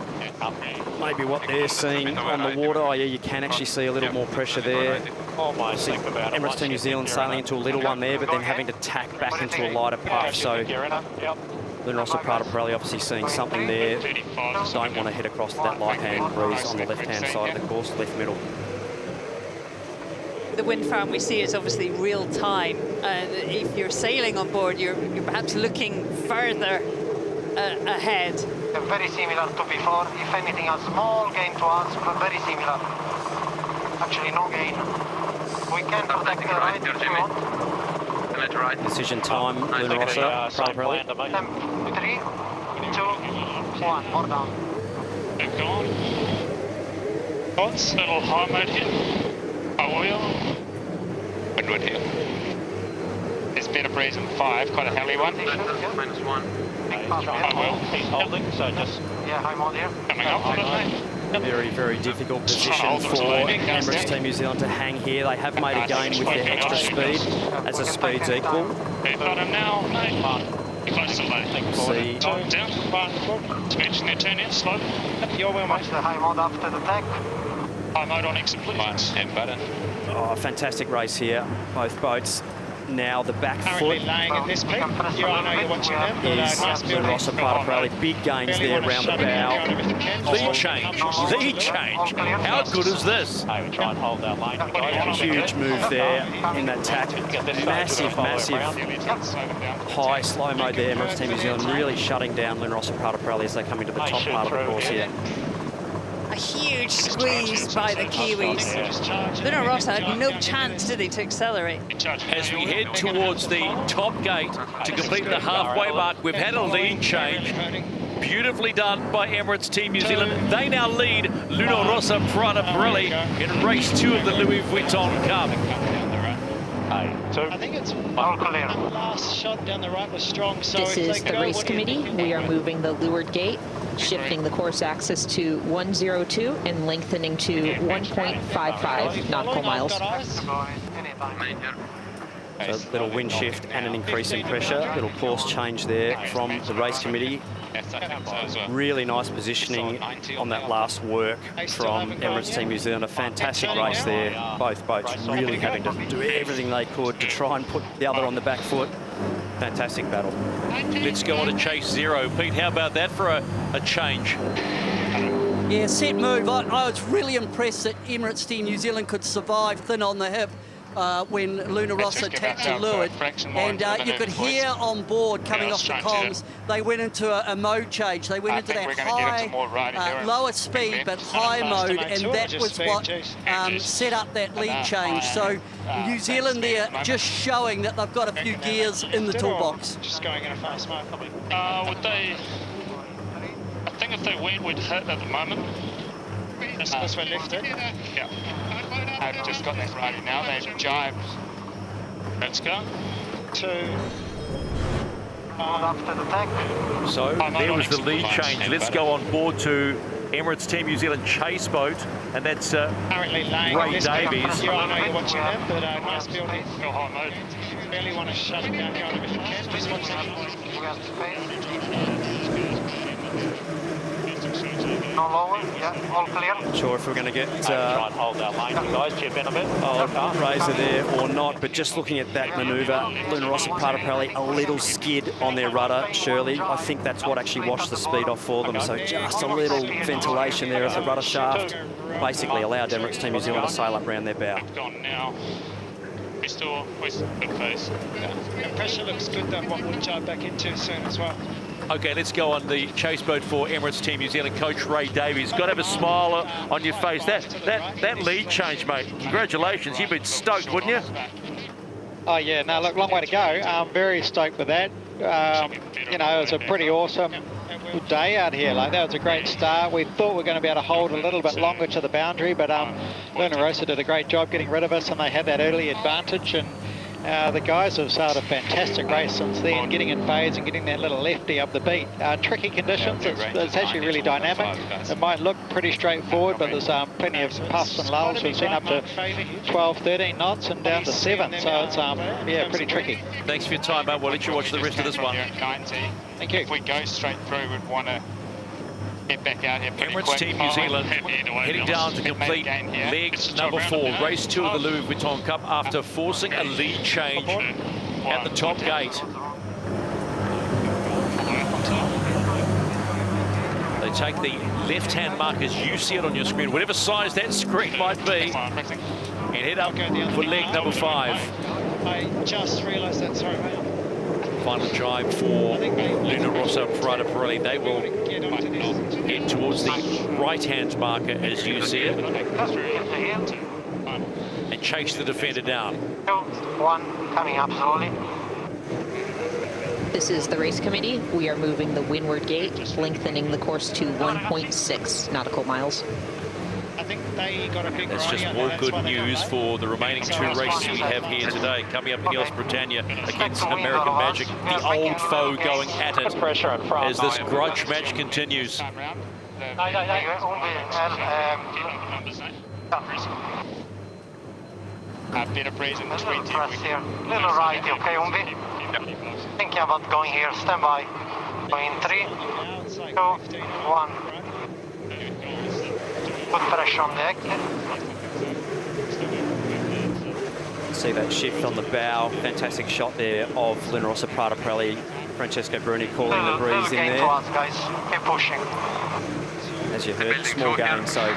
maybe what they're seeing on the water, i.e. you can actually see a little more pressure there. Emirates Team New Zealand sailing into a little one there, but then having to tack back into a lighter puff. So Luna Rossa Prada Pirelli obviously seeing something there. Don't want to head across to that light-hand breeze on the left-hand side of the course, left middle. The wind farm we see is obviously real time, and if you're sailing on board, you're perhaps looking further ahead. Very similar to before. If anything, a small gain to us, but very similar. Actually, no gain. We can protect the right if we want. Decision time, Luna Rossa Prada Pirelli. 3, 2, 1, more down. They've gone. Thoughts, little high mode here. I will. Windward here. There's better breeze in 5, quite a helly one. -1. I will. He's holding, so just... Yeah, high mode here. Coming up on it, mate. Very, very difficult position for Emirates Team New Zealand to hang here. They have made a gain with their extra speed as the speed's equal. They've got him now, mate. Close to lane. See. Down. Dimension their turn in, slow. Your wheel, Watch the high mode after the tack. High mode on exit, please. And button. Oh, fantastic race here. Both boats. Now the back foot laying at this peak. I know you're watching them. is Luna Rossa Prada Pirelli. Big gains there around the bow. Lead change. How good is this? We try and hold our line. Huge move there in that tack. Massive high slow mode there. Emirates Team New Zealand really shutting down Luna Rossa Prada Pirelli as they come into the top part of the course here. A huge squeeze by the Kiwis. Luna Rossa had no chance, did he, to accelerate? As we head towards the top gate to complete the halfway mark, we've had a lead change. Beautifully done by Emirates Team New Zealand. They now lead Luna Rossa Prada Pirelli in race 2 of the Louis Vuitton Cup. I think it's all clear. The last shot down the right was strong. So this is the race committee. We are moving the leeward gate, shifting the course axis to 102 and lengthening to 1.55 nautical miles. So a little wind shift and an increase in pressure. Little course change there from the race committee. Really nice positioning on that last work from Emirates Team New Zealand. A fantastic race there. Both boats really having to do everything they could to try and put the other on the back foot. Fantastic battle. Let's go on to chase 0. Pete, how about that for a change? Yeah, set move. I was really impressed that Emirates Team New Zealand could survive thin on the hip when Luna Rossa tapped to leeward. And you could hear on board coming off the comms, they went into a mode change. They went into that high, lower speed, but high mode, and that was what set up that lead change. So New Zealand there just showing that they've got a few gears in the toolbox. Just going in a fast mode. Would they... I think if they went, we'd hit at the moment. That's because we're lifted. Yeah. I've just got that righty now. They've jibed. Let's go. 2. After the tack. So there was the lead change. Let's go on board to Emirates Team New Zealand chase boat, and that's Ray Davies. I know you're watching them, but nice build here. barely want to shut it down here on him if you can. Just watch that. No lower, yeah, all clear. Not sure if we're going to get try and hold that line, guys. Chip in a bit. Razor there or not, but just looking at that manoeuvre, Luna Rossa Praterapelli a little skid on their rudder, Shirley. I think that's what actually washed the speed off for them. So just a little ventilation there of the rudder shaft basically allowed Emirates Team New Zealand to sail up around their bow. Gone now. We still good face. The pressure looks good though, what we'll jibe back into soon as well. Okay, let's go on the chase boat for Emirates Team New Zealand. Coach Ray Davies, got to have a smile on your face. That lead change, mate. Congratulations, you've been stoked, wouldn't you? Oh yeah, no, look, long way to go. I'm very stoked with that. You know, it was a pretty awesome day out here. Like, that was a great start. We thought we were going to be able to hold a little bit longer to the boundary, but Luna Rossa did a great job getting rid of us, and they had that early advantage. And the guys have sailed a fantastic race since then, getting in phase and getting that little lefty up the beat. Tricky conditions, it's actually really dynamic. It might look pretty straightforward, but there's plenty of puffs and lulls. We've seen up to 12, 13 knots and down to 7, so it's yeah, pretty tricky. Thanks for your time, mate. We'll let you watch the rest of this one. 90. Thank you. If we go straight through, we'd want to get back out here pretty Emirates quick. Team New Zealand heading down to complete leg number 4, race 2 of the Louis Vuitton Cup after forcing a lead change at the top gate. They take the left-hand mark as you see it on your screen, whatever size that screen might be, and head up for leg number 5. I just realised that, sorry mate. Final jibe for Luna Rossa Praterapelli. They will head towards the right-hand marker as you see it and chase the defender down. 1 coming up slowly. This is the race committee. We are moving the windward gate, lengthening the course to 1.6 nautical miles. I think they got a big That's just more good news for the remaining 2 races we have here today. Coming up against Britannia against American Magic, the old foe going at it as this grudge match continues. A bit of breeze in the 20. Little right, okay, Umbi? Thinking about going here, stand by. Going 3, 2, 1. Put pressure on deck. See that shift on the bow. Fantastic shot there of Luna Rossa Praterapelli. Francesco Bruni calling the breeze in there. Us, guys. Keep pushing. As you heard, small game, so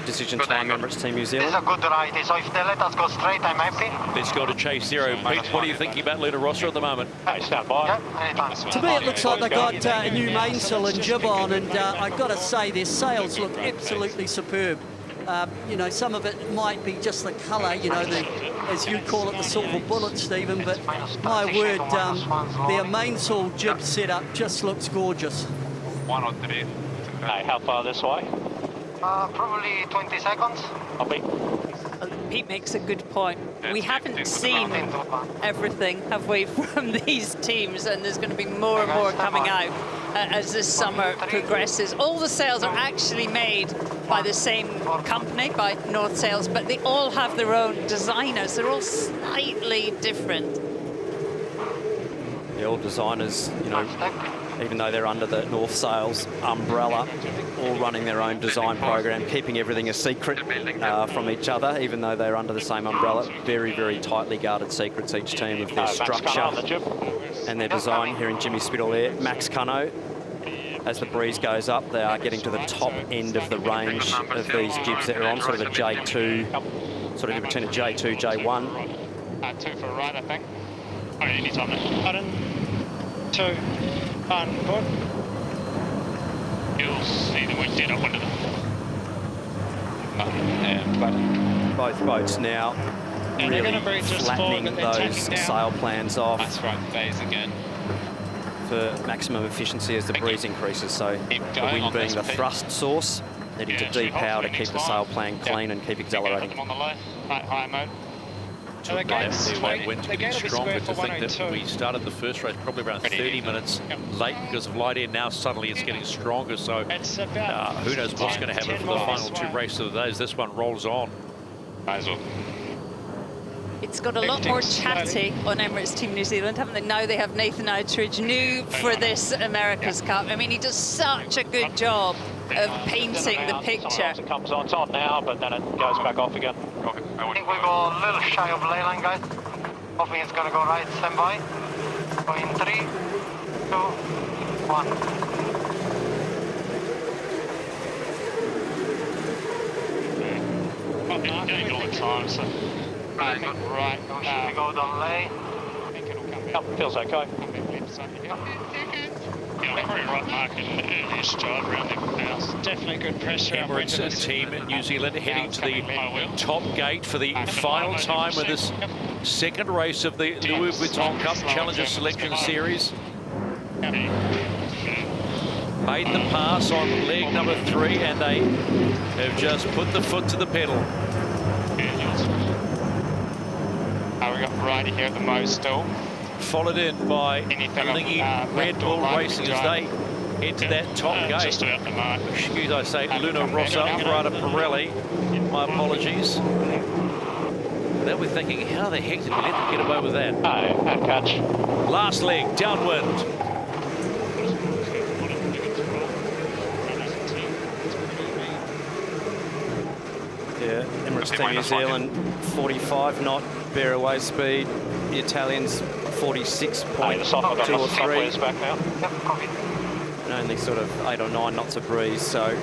decision time, Emirates Team New This Zealand. is a good ride, so if they let us go straight, I'm happy. Let's go to chase 0. Pete, what are you thinking about Luna Rossa at the moment? Stand by. Yeah, anytime. To me, it looks like they got a new mainsail and jib on, and I've got to say, their sails look absolutely superb. You know, some of it might be just the colour, you know, as you call it, the silver bullet, Stephen, but my word, their mainsail jib setup just looks gorgeous. 1 or 3. Hey, how far this way? Probably 20 seconds. Pete makes a good point. We haven't seen everything, have we, from these teams, and there's going to be more and more coming out as this summer progresses. All the sails are actually made by the same company, by North Sails, but they all have their own designers. They're all slightly different. The old designers, you know, even though they're under the North Sails umbrella, all running their own design program, keeping everything a secret from each other, even though they're under the same umbrella. Very, very tightly guarded secrets, each team, of their structure and their design. Here in Jimmy Spittle there, Max Cunno. As the breeze goes up, they are getting to the top end of the range of these jibs that are on, sort of a J2, sort of in between a J2, J1. 2 for a ride, I think. Oh, any time now. Pardon? 2. On board. You'll see the wind dead up under them. Both boats now really flattening those sail plans off. That's right, phase again. For maximum efficiency as the breeze increases. So the wind being the thrust source, needing to depower to keep the sail plan clean and keep accelerating. On the low, high mode. Wind getting stronger. To think that we started the first race probably around 30 minutes late because of light air. Now suddenly it's getting stronger. So who knows what's going to happen for the final 2 races of the day as this one rolls on. Might as well. It's got a lot more chatty on Emirates Team New Zealand, haven't they? Now they have Nathan Outridge, new for this America's Cup. I mean, he does such a good job of painting the picture. It comes on top now, but then it goes back off again. I think we go a little shy of ley line, guys. Hoping it's gonna go right, stand by. Go in 3, 2, 1. I've been getting all the time, so right Should we go down ley? Yep, feels okay. Yeah, very right mark in the earliest drive around there. Definitely good pressure. Emirates Team New Zealand heading to the top gate for the final time of this second race of the Louis Vuitton Cup Challenger Selection Series. Made the pass on leg number 3, and they have just put the foot to the pedal. We got righty here at the Mo still. Followed in by Lingy Red Bull Racing as they head to that top gate. Just about the mark. Excuse, I say Luna Rossa, Prada Pirelli. My apologies. They'll be thinking, how the heck did we let them get away with that? No, bad catch. Last leg, downwind. Yeah, Emirates Team New Zealand, 45 knot bear away speed. The Italians, 46.2 or 3. Back now. And only sort of 8 or 9 knots of breeze, so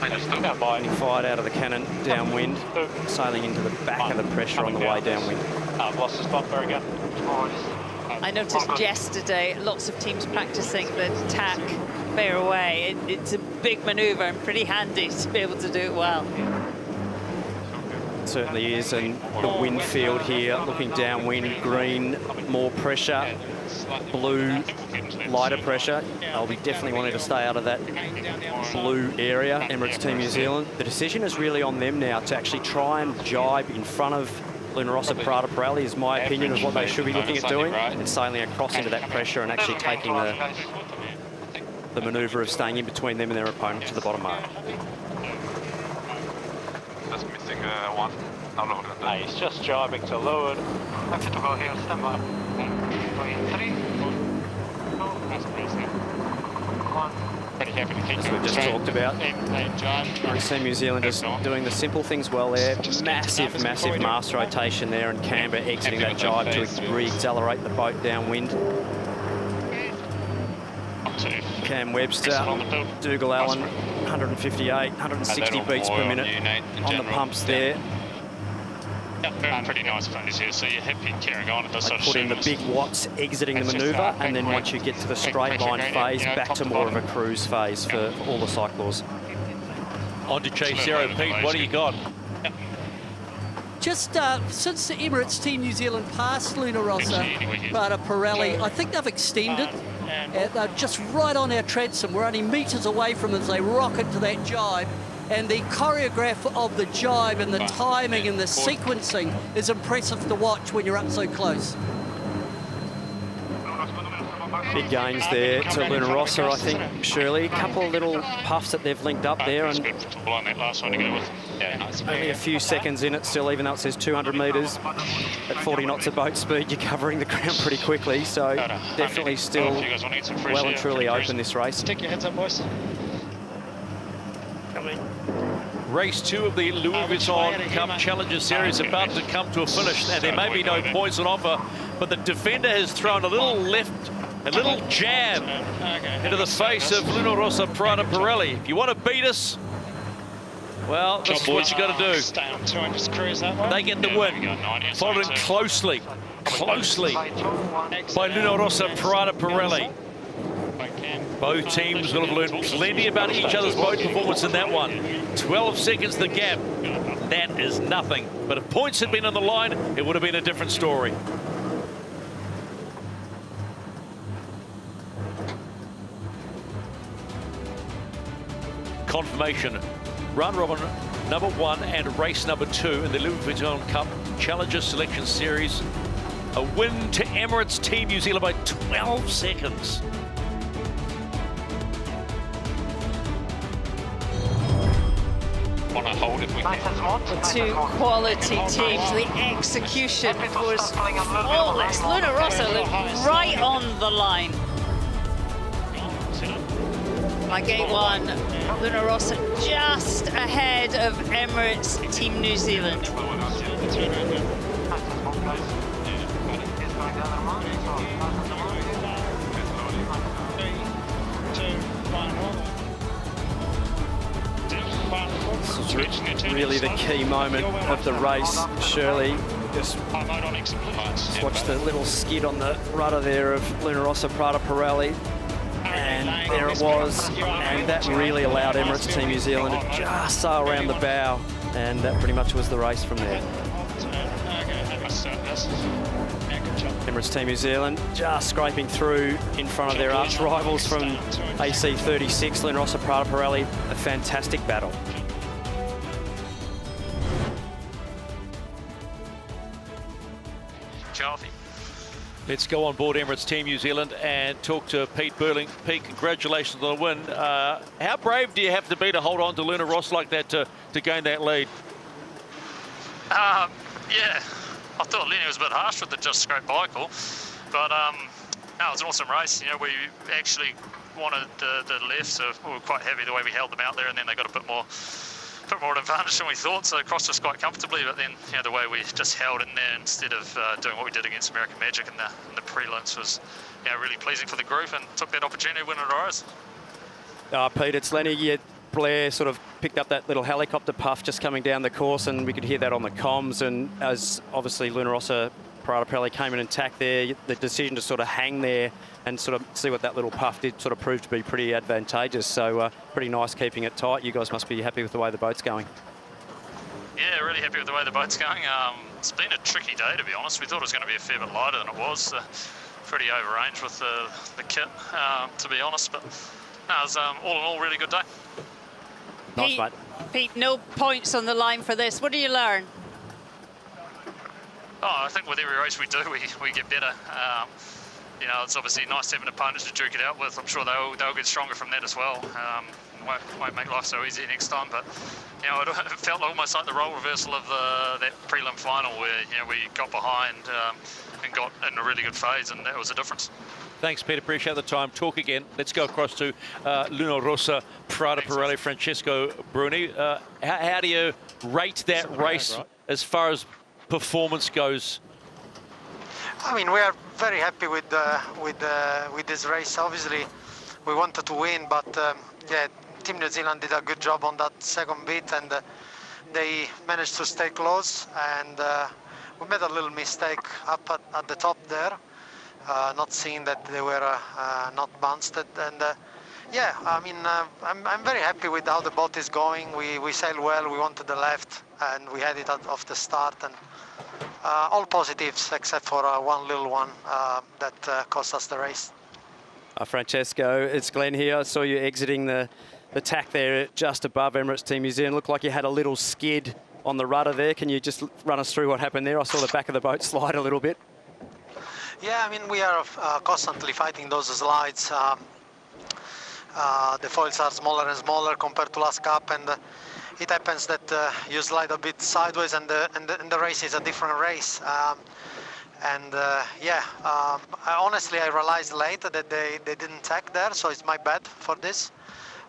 getting fired out of the cannon downwind, sailing into the back of the pressure on the way downwind. I've lost the spot, very good. I noticed yesterday lots of teams practicing the tack bear away. It's a big manoeuvre and pretty handy to be able to do it well. It certainly is, and the wind field here, looking downwind, green, more pressure, blue, lighter pressure. They'll be definitely wanting to stay out of that blue area, Emirates Team New Zealand. The decision is really on them now to actually try and jibe in front of Luna Rossa Prada Pirelli, is my opinion of what they should be looking at doing, and sailing across into that pressure and actually taking the manoeuvre of staying in between them and their opponent to the bottom mark. Just missing one. He's just jibing to leeward. Happy to go here, stand by. Go in 3, 2, 1. Pretty happy to keep As we've just talked about, Emirates Team New Zealand just doing the simple things well there. Massive mast rotation there, and Canberra exiting that jibe to re-accelerate the boat downwind. Cam Webster, Dougal Allen, 158, 160 beats per minute on the pumps there. Pretty nice phase here, so you're happy carrying on at this sort of Put in the big watts exiting the manoeuvre, and then once you get to the straight line phase, back to more of a cruise phase for all the cyclors. On to Chase Zero. Pete, what do you got? Just since the Emirates Team New Zealand passed Luna Rossa, Prada Pirelli, I think they've extended. They're just right on our transom. We're only metres away from as they rock into that jibe. And the choreograph of the jibe and the timing and the sequencing is impressive to watch when you're up so close. Big gains there to Luna Rossa, I think, Shirley. A couple of little puffs that they've linked up there, and only a few seconds in it still, even though it says 200 metres. At 40 knots of boat speed, you're covering the ground pretty quickly, so definitely still well and truly open this race. Stick your heads up, boys. Race 2 of the Louis Vuitton Cup Challenger Series about to come to a finish, and there may be no points on offer, but the defender has thrown a little jab into the face of Luna Rossa Prada Pirelli. If you want to beat us, well, this is what you got to do. They get the win, followed in closely by Luna Rossa Prada Pirelli. Both teams will have learned plenty about each other's boat performance in that one. 12 seconds the gap. That is nothing. But if points had been on the line, it would have been a different story. Confirmation. Round robin number 1 and race number 2 in the Louis Vuitton Cup Challenger Selection Series. A win to Emirates Team New Zealand by 12 seconds. want to hold if we can. Two quality teams. The execution was flawless. Luna Rossa looked right on the line. By gate one, Luna Rossa just ahead of Emirates Team New Zealand. This is really the key moment of the race, Shirley. Just watch the little skid on the rudder there of Luna Rossa Prada Pirelli. And there it was, and that really allowed Emirates Team New Zealand to just sail around the bow, and that pretty much was the race from there. Emirates Team New Zealand just scraping through in front of their arch rivals from AC36, Luna Rossa Prada Pirelli. A fantastic battle. Let's go on board Emirates Team New Zealand and talk to Pete Burling. Pete, congratulations on the win. How brave do you have to be to hold on to Luna Rossa like that to gain that lead? Yeah, I thought Lenny was a bit harsh with the just scrape by call, but no, it was an awesome race. You know, we actually wanted the left, so we were quite happy the way we held them out there, and then they got a bit more advantage than we thought, so it crossed us quite comfortably. But then, you know, the way we just held in there instead of doing what we did against American Magic in the prelims was, you know, really pleasing for the group, and took that opportunity to win at Oris. Pete, it's Lenny. Blair sort of picked up that little helicopter puff just coming down the course, and we could hear that on the comms. And as obviously Luna Rossa Prada Pirelli came in and tacked there, the decision to sort of hang there and sort of see what that little puff did sort of proved to be pretty advantageous. So pretty nice keeping it tight. You guys must be happy with the way the boat's going. Yeah, really happy with the way the boat's going. It's been a tricky day, to be honest. We thought it was going to be a fair bit lighter than it was. Pretty overrange with the kit, to be honest. But no, it was all in all really good day. Nice, mate. Pete, no points on the line for this. What do you learn? Oh, I think with every race we do, we get better. You know, it's obviously nice to have an opponent to duke it out with. I'm sure they'll get stronger from that as well. Won't make life so easy next time, but you know, it felt almost like the role reversal of that prelim final, where, you know, we got behind and got in a really good phase, and that was the difference. Thanks, Pete. Appreciate the time. Talk again. Let's go across to Luna Rossa Prada Pirelli, Francesco Bruni. How do you rate that race as far as performance goes? I mean, we are very happy with this race. Obviously, we wanted to win, but yeah, Team New Zealand did a good job on that second bit, and they managed to stay close. And we made a little mistake up at the top there. Not seeing that they were not bounced, and yeah, I mean, I'm very happy with how the boat is going. We sailed well, we wanted the left, and we had it off the start, and all positives except for one little one that cost us the race. Francesco, it's Glenn here. I saw you exiting the tack there just above Emirates Team New Zealand. Looked like you had a little skid on the rudder there. Can you just run us through what happened there? I saw the back of the boat slide a little bit. Yeah, I mean, we are constantly fighting those slides. The foils are smaller and smaller compared to last cup, and it happens that you slide a bit sideways, and the race is a different race. Yeah, honestly, I realized later that they didn't tack there, so it's my bad for this.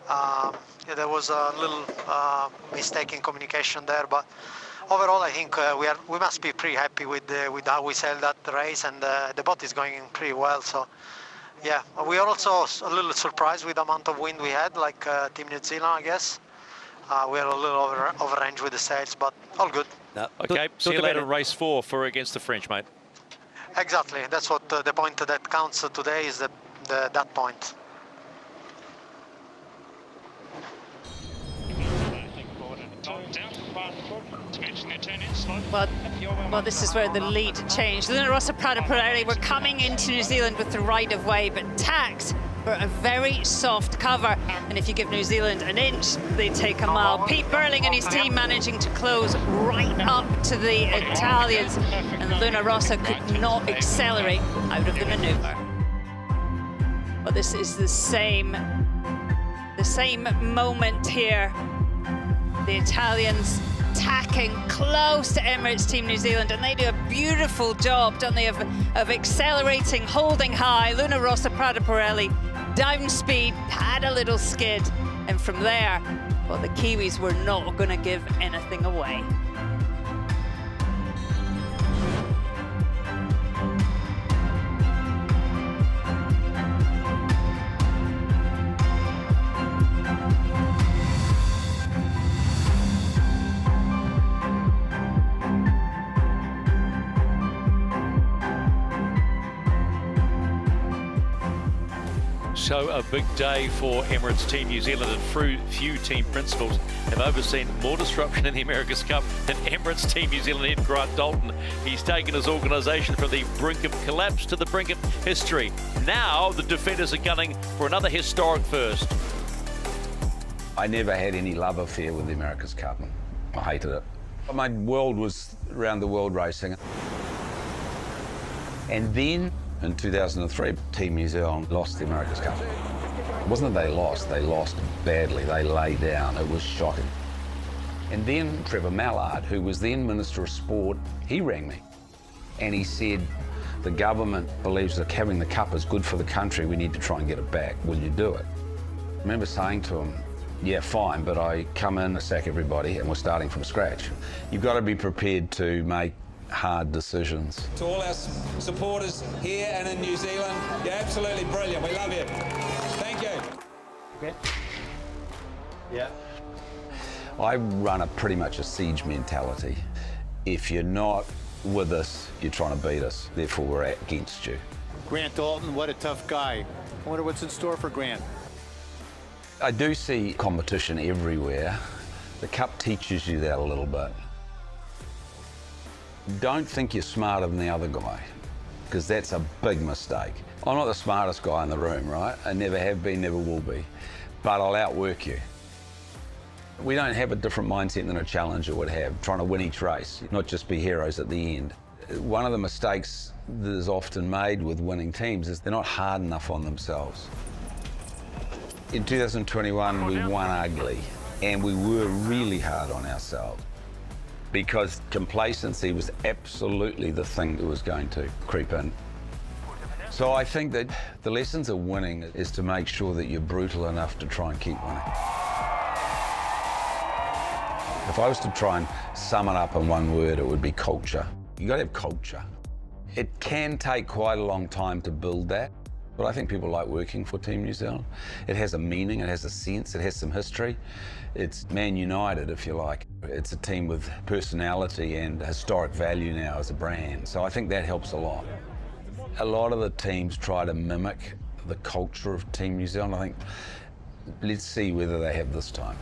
Yeah, there was a little mistake in communication there, but overall, I think we must be pretty happy with how we sailed that race, and the boat is going pretty well. So, yeah, we are also a little surprised with the amount of wind we had, like Team New Zealand, I guess. We are a little over range with the sails, but all good. No. Okay, see you later. Race 4 for against the French, mate. Exactly. That's what the point that counts today is that point. Well, this is where the lead changed. Luna Rossa Prada Pirelli were coming into New Zealand with the right of way, but tacked for a very soft cover. And if you give New Zealand an inch, they take a mile. Pete Burling and his team managing to close right up to the Italians, and Luna Rossa could not accelerate out of the maneuver. But this is the same moment here The Italians tacking close to Emirates Team New Zealand, and they do a beautiful job, don't they, of accelerating, holding high. Luna Rossa, Prada Pirelli, down speed, had a little skid, and from there, well, the Kiwis were not going to give anything away. So a big day for Emirates Team New Zealand, and few team principals have overseen more disruption in the America's Cup than Emirates Team New Zealand head Grant Dalton. He's taken his organisation from the brink of collapse to the brink of history. Now the defenders are gunning for another historic first. I never had any love affair with the America's Cup. I hated it. My world was around the world racing. And then in 2003, Team New Zealand lost the America's Cup. It wasn't that they lost badly. They lay down. It was shocking. And then Trevor Mallard, who was then Minister of Sport, he rang me. And he said, the government believes that having the Cup is good for the country. We need to try and get it back. Will you do it? I remember saying to him, yeah, fine, but I come in, I sack everybody, and we're starting from scratch. You've got to be prepared to make hard decisions. To all our supporters here and in New Zealand, you're absolutely brilliant. We love you. Thank you. Okay. Yeah. I run pretty much a siege mentality. If you're not with us, you're trying to beat us. Therefore, we're against you. Grant Dalton, what a tough guy. I wonder what's in store for Grant. I do see competition everywhere. The Cup teaches you that a little bit. Don't think you're smarter than the other guy, because that's a big mistake. I'm not the smartest guy in the room, right? I never have been, never will be, but I'll outwork you. We don't have a different mindset than a challenger would have, trying to win each race, not just be heroes at the end. One of the mistakes that is often made with winning teams is they're not hard enough on themselves. In 2021, we won ugly, and we were really hard on ourselves, because complacency was absolutely the thing that was going to creep in. So I think that the lessons of winning is to make sure that you're brutal enough to try and keep winning. If I was to try and sum it up in one word, it would be culture. You gotta have culture. It can take quite a long time to build that, but I think people like working for Team New Zealand. It has a meaning, it has a sense, it has some history. It's Man United, if you like. It's a team with personality and historic value now as a brand. So I think that helps a lot. A lot of the teams try to mimic the culture of Team New Zealand. I think, let's see whether they have this time.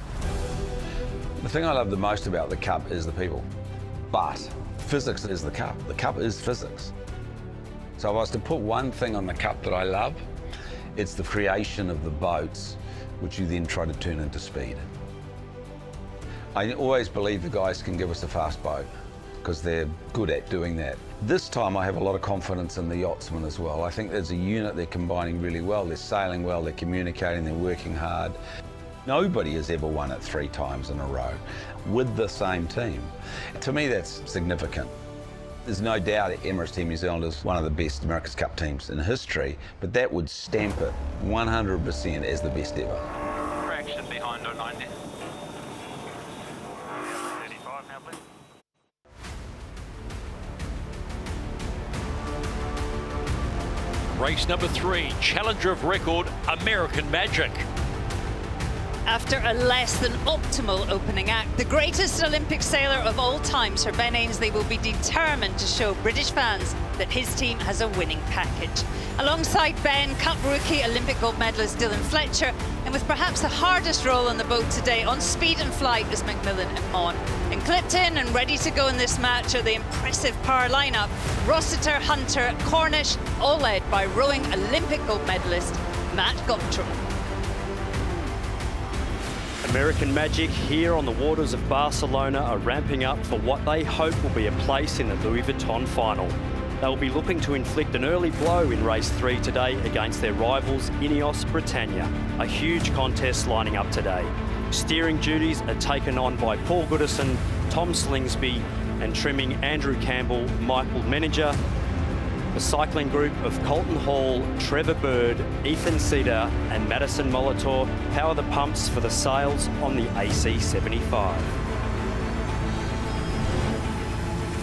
The thing I love the most about the Cup is the people. But physics is the Cup. The Cup is physics. So if I was to put one thing on the Cup that I love, it's the creation of the boats, which you then try to turn into speed. I always believe the guys can give us a fast boat because they're good at doing that. This time I have a lot of confidence in the yachtsmen as well. I think as a unit they're combining really well. They're sailing well, they're communicating, they're working hard. Nobody has ever won it 3 times in a row with the same team. To me that's significant. There's no doubt that Emirates Team New Zealand is one of the best America's Cup teams in history, but that would stamp it 100% as the best ever. Traction behind 090. 35 now, please. Race number 3, challenger of record, American Magic. After a less than optimal opening act, the greatest Olympic sailor of all time, Sir Ben Ainslie, will be determined to show British fans that his team has a winning package. Alongside Ben, Cup rookie Olympic gold medalist Dylan Fletcher, and with perhaps the hardest role on the boat today on speed and flight is Macmillan and Maughan. And clipped in and ready to go in this match are the impressive power lineup: Rossiter, Hunter, Cornish, all led by rowing Olympic gold medalist Matt Gottram. American Magic here on the waters of Barcelona are ramping up for what they hope will be a place in the Louis Vuitton final. They'll be looking to inflict an early blow in race 3 today against their rivals Ineos Britannia. A huge contest lining up today. Steering duties are taken on by Paul Goodison, Tom Slingsby, and trimming Andrew Campbell, Michael Meninger. The cycling group of Colton Hall, Trevor Bird, Ethan Cedar and Madison Molitor power the pumps for the sails on the AC75.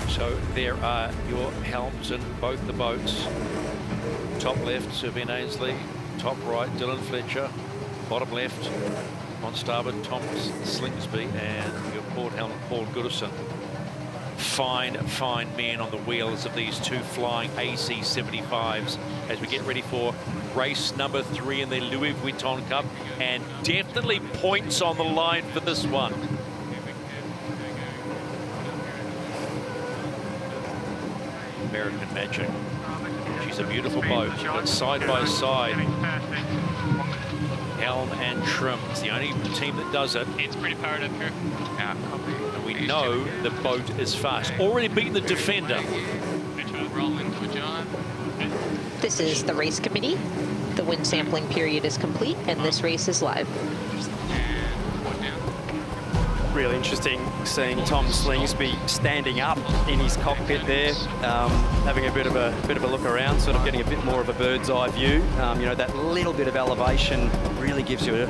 So there are your helms in both the boats. Top left, Sir Ben Ainslie. Top right, Dylan Fletcher. Bottom left, on starboard, Tom Slingsby, and your port helm, Paul Goodison. Fine men on the wheels of these two flying AC75s as we get ready for race number 3 in the Louis Vuitton Cup, and definitely points on the line for this one. American Magic. She's a beautiful boat, but side by side, helm and trim. It's the only team that does it. It's pretty powered up here. Yeah. And we know the boat is fast. Already beaten the Defender. This is the race committee. The wind sampling period is complete, and this race is live. Really interesting seeing Tom Slingsby standing up in his cockpit there, having a bit of a look around, sort of getting a bit more of a bird's eye view. You know, that little bit of elevation really gives you a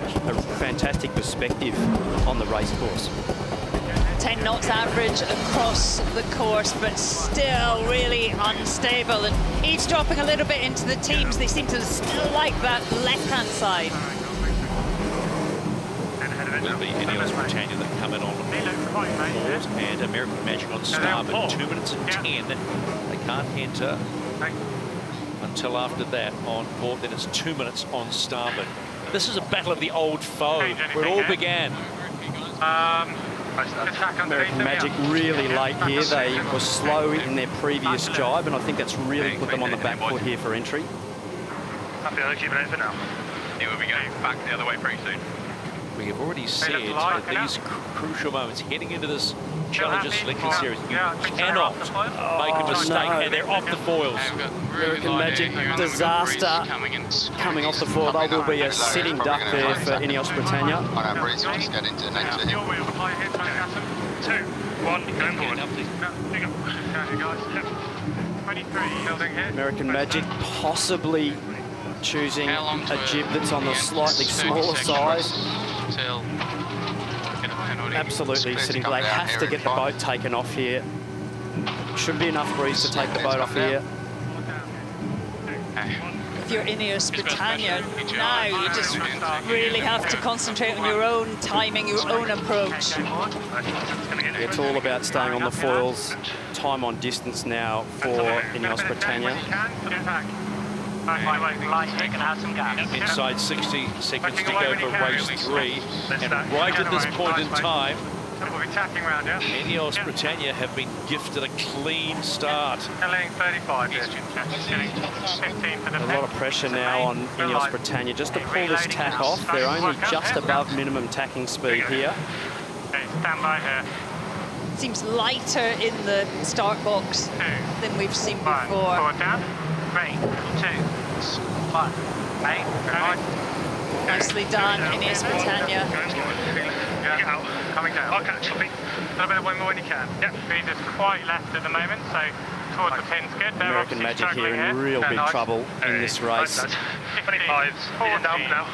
fantastic perspective on the race course. 10 knots average across the course, but still really unstable, and eavesdropping a little bit into the teams. They seem to still like that left-hand side. Will be Ineos Britannia that come in on port, and American Magic on starboard. 2 minutes and 10. They can't enter until after that on port. Then it's 2 minutes on starboard. This is a battle of the old foe where it all began. American Magic really late here. They were slow in their previous jibe, and I think that's really put them on the back foot here for entry. Keep it open now. Yeah, we'll be going back the other way pretty soon. We have already said that these crucial moments heading into this Challenger Selection Series, you cannot make a mistake, and they're off the foils. American Magic disaster coming off the foil. They will be a sitting duck there for Ineos Britannia. On our breeze, we'll just get into next to him. 2, 1, going forward. American Magic possibly choosing a jib that's on the slightly smaller size. Absolutely sitting. They have to get the boat taken off here. Should be enough breeze to take the boat off here. If you're Ineos Britannia now, you just really have to concentrate on your own timing, your own approach. It's all about staying on the foils. Time on distance now for Ineos Britannia. Inside 60 seconds to go for race 3, and right at this point in time, Ineos Britannia have been gifted a clean start. A lot of pressure now on Ineos Britannia just to pull this tack off. They're only just above minimum tacking speed here. Stand by here. Seems lighter in the start box than we've seen before. Forward down. 3, 2, 1. 8. Nicely done, Ineos Britannia. Coming down. Okay, copy. A little bit of wind more when you can. Yep. Speed is quite left at the moment, so towards the pin's good. American Magic here in real big trouble in this race. 25s. 14, now.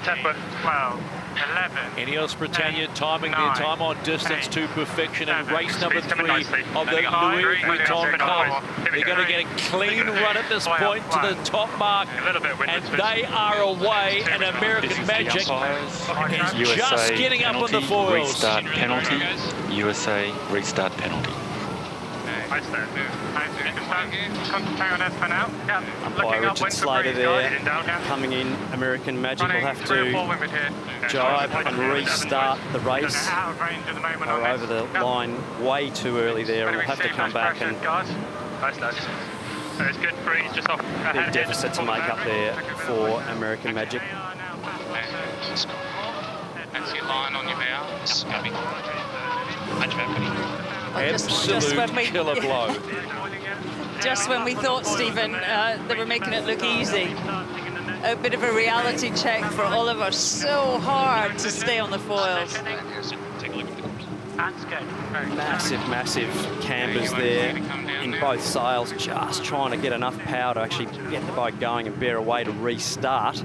10 foot. 12. 11. Ineos Britannia timing their time on distance to perfection in race number 3 of the Louis Vuitton Cup. They're going to get a clean run at this point to the top mark, and they are away, and American Magic is just getting up on the foils. Restart penalty, USA restart penalty. Umpire Richard Slater there, coming in. American Magic will have to jibe and restart the race. They're over the line way too early there, and will have to come back, and big deficit to make up there for American Magic. That's your line on your bow. Absolute killer blow. Just when we thought, Stephen, they were making it look easy. a bit of a reality check for Oliver. So hard to stay on the foils. Massive, massive cambers there in both sails, just trying to get enough power to actually get the boat going and bear away to restart.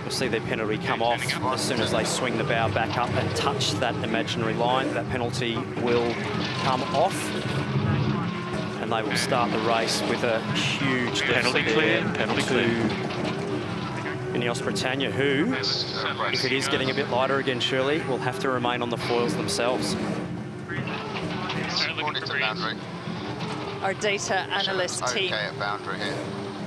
You'll see their penalty come off as soon as they swing the bow back up and touch that imaginary line. That penalty will come off, and they will start the race with a huge penalty clear to Ineos Britannia, who, if it is getting a bit lighter again, surely will have to remain on the foils themselves. Our data analyst team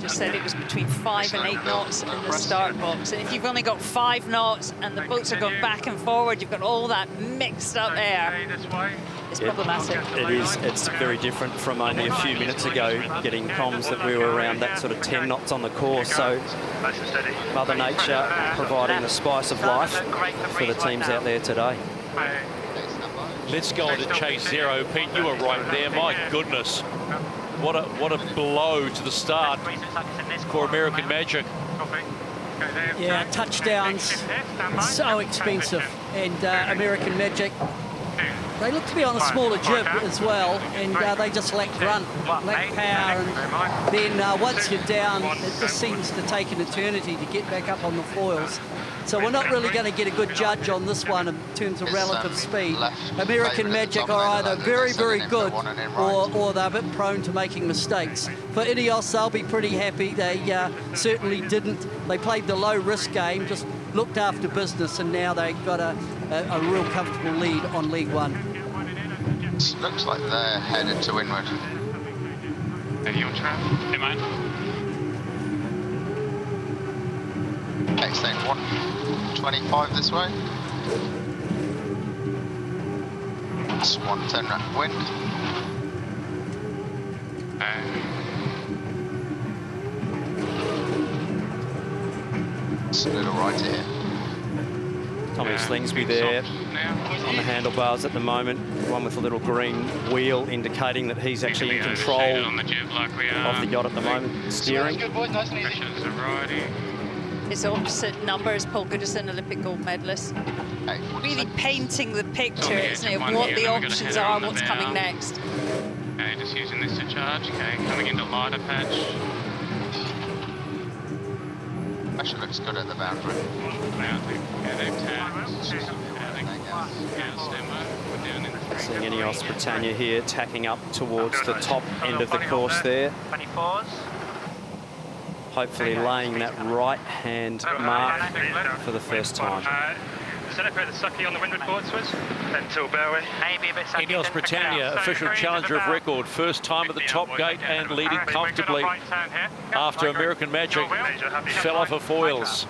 just said it was between 5 and 8 knots in the start box. And if you've only got 5 knots and the boats are going back and forward, you've got all that mixed up air. It's problematic. It is. It's very different from only a few minutes ago, getting comms that we were around that sort of 10 knots on the course. So Mother Nature providing the spice of life for the teams out there today. Let's go on to chase zero. Pete, you were right there. My goodness. What a blow to the start for American Magic. Yeah, touchdowns, so expensive. And American Magic, they look to be on a smaller jib as well, and they just lack grunt, lack power. And then once you're down, it just seems to take an eternity to get back up on the foils. So we're not really going to get a good judge on this one in terms of relative speed. American Magic are either very, very good or they're a bit prone to making mistakes. For Ineos, they'll be pretty happy. They certainly didn't. They played the low-risk game, just looked after business, and now they've got a real comfortable lead on League One. Looks like they're headed to windward. Any on track? Hey, man. Next thing, 125 this way. It's 110 wind. It's a little right here. Tommy Slingsby there on the handlebars at the moment. One with a little green wheel indicating that he's actually in control of the yacht at the moment, steering. His opposite numbers, Paul Goodison, Olympic gold medalist. Really painting the picture, isn't it, of what the options are, what's coming next. Okay, just using this to charge. Okay, coming into lighter patch. Pressure looks good at the boundary. Seeing Ineos Britannia here tacking up towards the top end of the course there. Hopefully laying that right-hand mark for the first time. Set up where the sucky on the windward ports was, until Berwick. Maybe a bit sucky. Ineos Britannia, official challenger of record, first time at the top gate and leading comfortably after American Magic fell off her foils.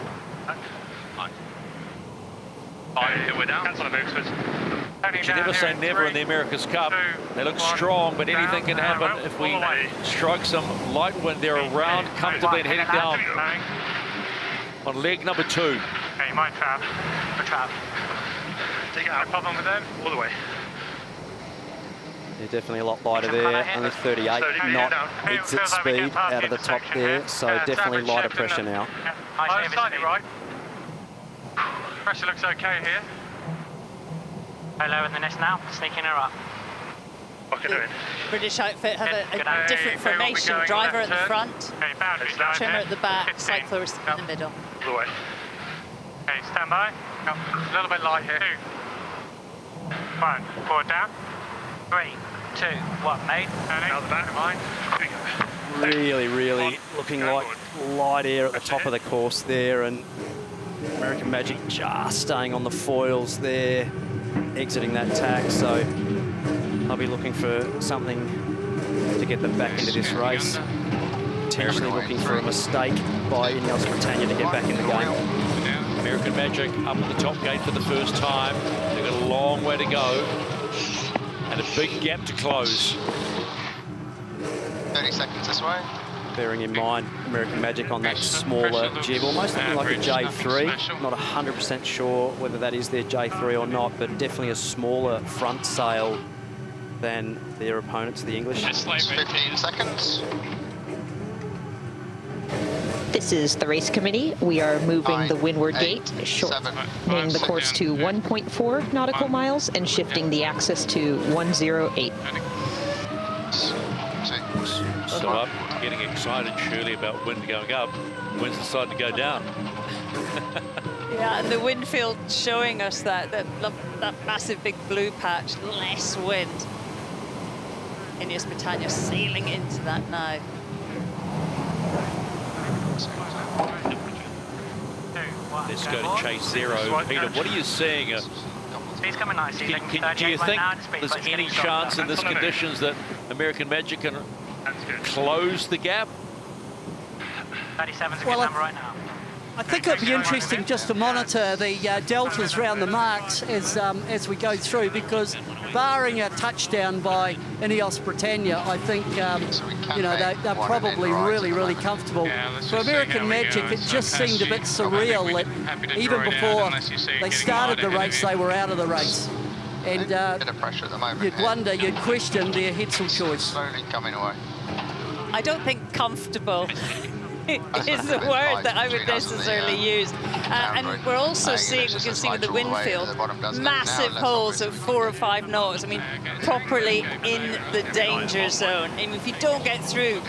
You never say never in the America's Cup. They look strong, but anything can happen if we strike some light wind. They're around comfortably and heading down on leg number 2. Okay, my trap. The trap. Take it out. No problem with them? All the way. They're definitely a lot lighter there. Only 38 knot exit speed out of the top there, so definitely lighter pressure now. Slightly right. Pressure looks okay here. Go lower than this now, sneaking her up. The British outfit have a different formation. Driver at the front, trimmer at the back, cyclers in the middle. All the way. Okay, stand by. A little bit light here. 2. 1, forward down. 3, 2, 1, made. Out the back of mine. Really, really looking like light air at the top of the course there, and American Magic just staying on the foils there, exiting that tack, so I'll be looking for something to get them back into this race. Potentially looking for a mistake by Ineos Britannia to get back in the game. American Magic up at the top gate for the first time. They've got a long way to go and a big gap to close. 30 seconds this way. Bearing in mind American Magic on that smaller jib, almost looking like a J3. Not 100% sure whether that is their J3 or not, but definitely a smaller front sail than their opponents, the English. 15 seconds. This is the race committee. We are moving the windward gate, shortening the course to 1.4 nautical miles and shifting the axis to 108. So I'm getting excited, Shirley, about wind going up. Wind's decided to go down. Yeah, and the wind field showing us that massive big blue patch, less wind. Ineos Britannia sailing into that now. Let's go to chase zero. Peter, what are you seeing? He's coming nice. Do you think there's any chance in these conditions that American Magic can close the gap? 37's a Well, good number right now. I think it'd be interesting just to monitor the deltas around the marks as we go through, because barring a touchdown by Ineos Britannia, I think you know they're probably really comfortable. For American Magic, it just seemed a bit surreal that even before they started the race, they were out of the race, and bit of pressure at the moment. you'd wonder, you'd question their Hetzel choice. Slowly coming away. I don't think comfortable is the word that I would necessarily use. And we're also seeing, we can see with the wind field, massive holes of 4 or 5 knots. I mean, properly in the danger zone. I mean, if you don't get through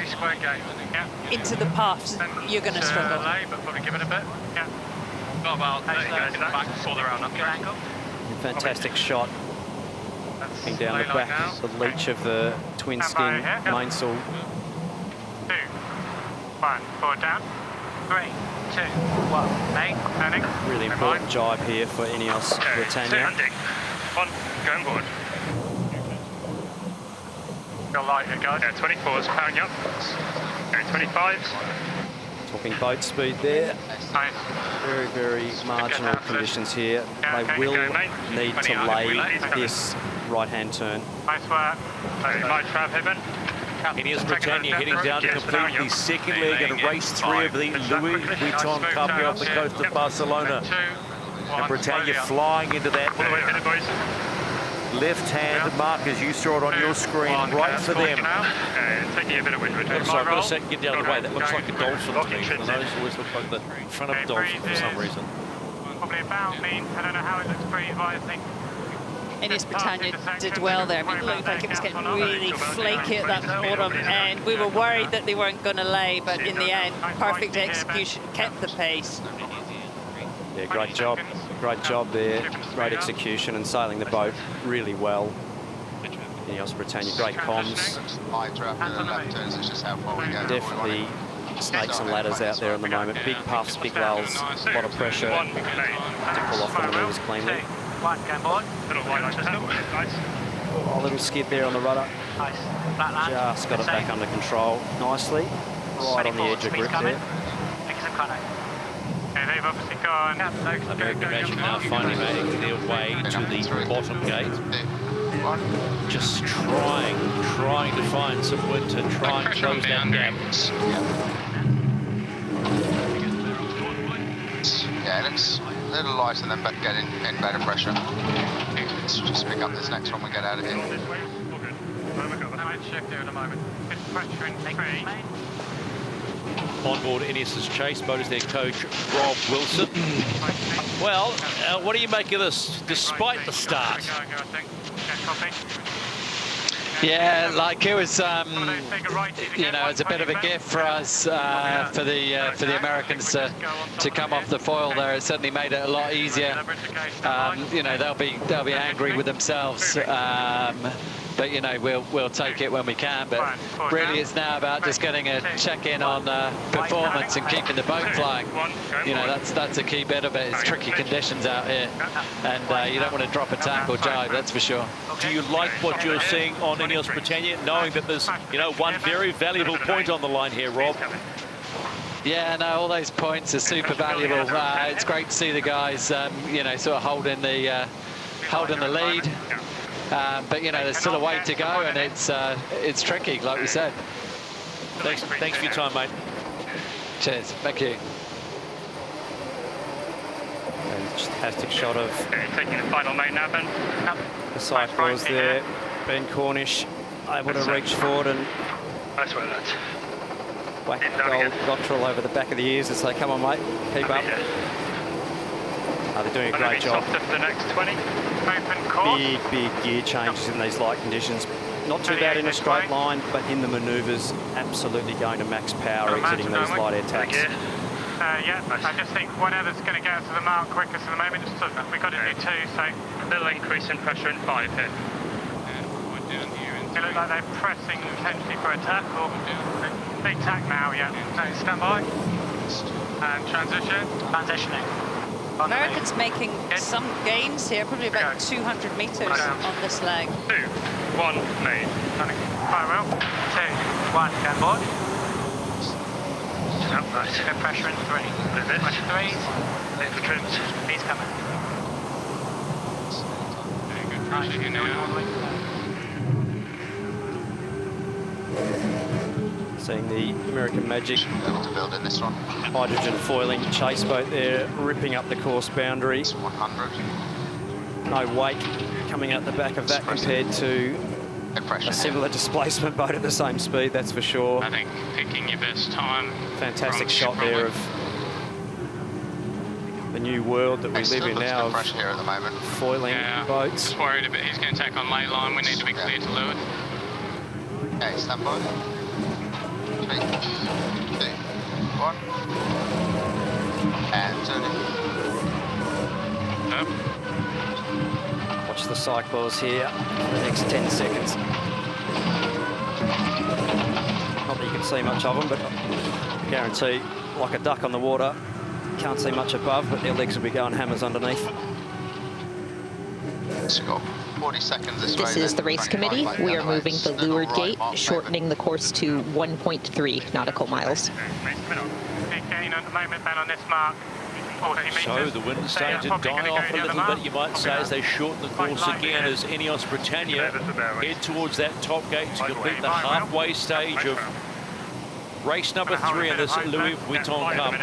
into the path, you're going to struggle. Probably give it a bit. Yeah. Got about back before the round up. Fantastic shot. Looking down the back, the leech of the twin skin mainsail. 2, 1, forward down. 3, 2, 1, make, turning. Really important jibe here for Ineos Britannia. 1, going forward. Go light here, guys. Yeah, 24's powering up. Going 25's. Talking boat speed there. Nice. Very marginal conditions here. They will need to lay this right-hand turn. Nice work. Nice trap, Hibben. Ineos Britannia heading down to complete the second leg in race 3 of the Louis Vuitton Cup here off the coast of Barcelona. And Britannia flying into that left-hand mark as you saw it on your screen, right for them. Taking a bit of wind. Sorry, I've got a second, get down of the way. That looks like a dolphin to me. The nose always looks like the front of a dolphin for some reason. Probably about mean. I don't know how it looks pretty, but I think Ineos Britannia did well there. I mean, it looked like it was getting really flaky at that bottom end. We were worried that they weren't going to lay, but in the end, perfect execution, kept the pace. Yeah, great job there. Great execution and sailing the boat really well. Ineos Britannia, great comms. Definitely snakes and ladders out there at the moment. Big puffs, big lulls, a lot of pressure to pull off the manoeuvres cleanly. Going board. A little skid there on the rudder. Just got it back under control nicely. Right on the edge of grip there. American Magic now finally making their way to the bottom gate. Just trying to find some wind to try and close that gap. Yeah, it looks a little lighter than getting in better pressure. Let's just pick up this next one we get out of here. On board Ineos' chase boat is their coach, Rob Wilson. Well, what do you make of this, despite the start? Yeah, like it was, you know, it's a bit of a gift for us, for the Americans to come off the foil there. It certainly made it a lot easier. You know, they'll be angry with themselves, but you know, we'll take it when we can. But really, it's now about just getting a check-in on performance and keeping the boat flying. You know, that's a key bit of it. It's tricky conditions out here, and you don't want to drop a tack or jibe, that's for sure. Do you like what you're seeing on Ineos Britannia, knowing that there's, you know, one very valuable point on the line here, Rob? Yeah, no, all those points are super valuable. It's great to see the guys, you know, sort of holding the lead. But you know, there's still a way to go, and it's tricky, like we said. Thanks for your time, mate. Cheers. Thank you. Fantastic shot of taking the final main now, Ben. the cyclers there. Ben Cornish able to reach forward and nice work, lads. whack the gold doctoral over the back of the ears and say, come on, mate, keep up. They're doing a great job. For the next 20. Open course. Big gear changes in these light conditions. Not too bad in a straight line, but in the manoeuvres, absolutely going to max power exiting these light air tacks. Yeah, I just think whatever's going to get us to the mark quickest at the moment, we've got to do 2, so a little increase in pressure in 5 here. They look like they're pressing potentially for attack, or big tack now, yeah. No, stand by. And transition. Transitioning. Americans making some gains here, probably about 200 metres on this leg. 2, 1, main. Fire well. 2, 1, gun board. Oh, nice. Good pressure in 3. Pressure 3s. Lift trims. He's coming. Very good pressure here now. Seeing the American Magic able to build in this one. hydrogen foiling chase boat there, ripping up the course boundary. 100. No weight coming out the back of that compared to a similar displacement boat at the same speed, that's for sure. I think picking your best time. Fantastic shot there of the new world that we live in now of here at the moment. Foiling boats. Just worried a bit he's going to take on lay line. We need to be clear to leeward. Okay, stand by. 3, 2, 1. And turn it. Watch the cycles here for the next 10 seconds. Not that you can see much of them, but I guarantee, like a duck on the water, can't see much above, but their legs will be going hammers underneath. So you've got 40 seconds this way. This is the race committee. We are moving the leeward gate, shortening the course to 1.3 nautical miles. Big gain at the moment, then on this mark. So the wind starting to die off a little bit, you might say, as they shorten the course again as Ineos Britannia head towards that top gate to complete the halfway stage of race number 3 in this Louis Vuitton Cup.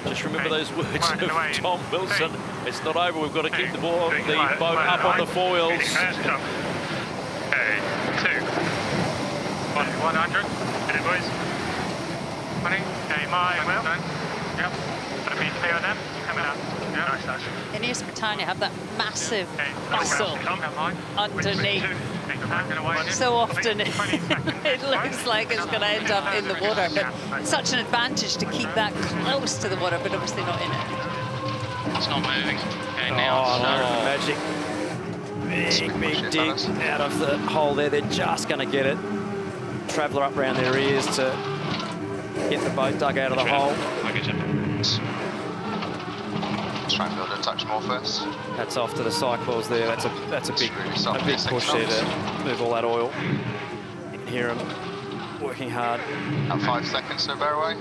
Just remember those words of Tom Wilson. It's not over. We've got to keep the boat up on the foils. Okay, 2, 100. Hit it, boys. 20. Okay, my will. Yep. Gotta be clear of them. Coming up. Yeah, nice. Ineos Britannia have that massive muscle underneath. So often it looks like it's going to end up in the water, but such an advantage to keep that close to the water, but obviously not in it. It's not moving. Okay, now Magic. Big dig out of the hole there. They're just going to get it. Traveller up around their ears to get the boat dug out of the hole. Try and build a touch more first. That's off to the cycles there. That's a big push there to move all that oil. You can hear them working hard. And 5 seconds to bear away.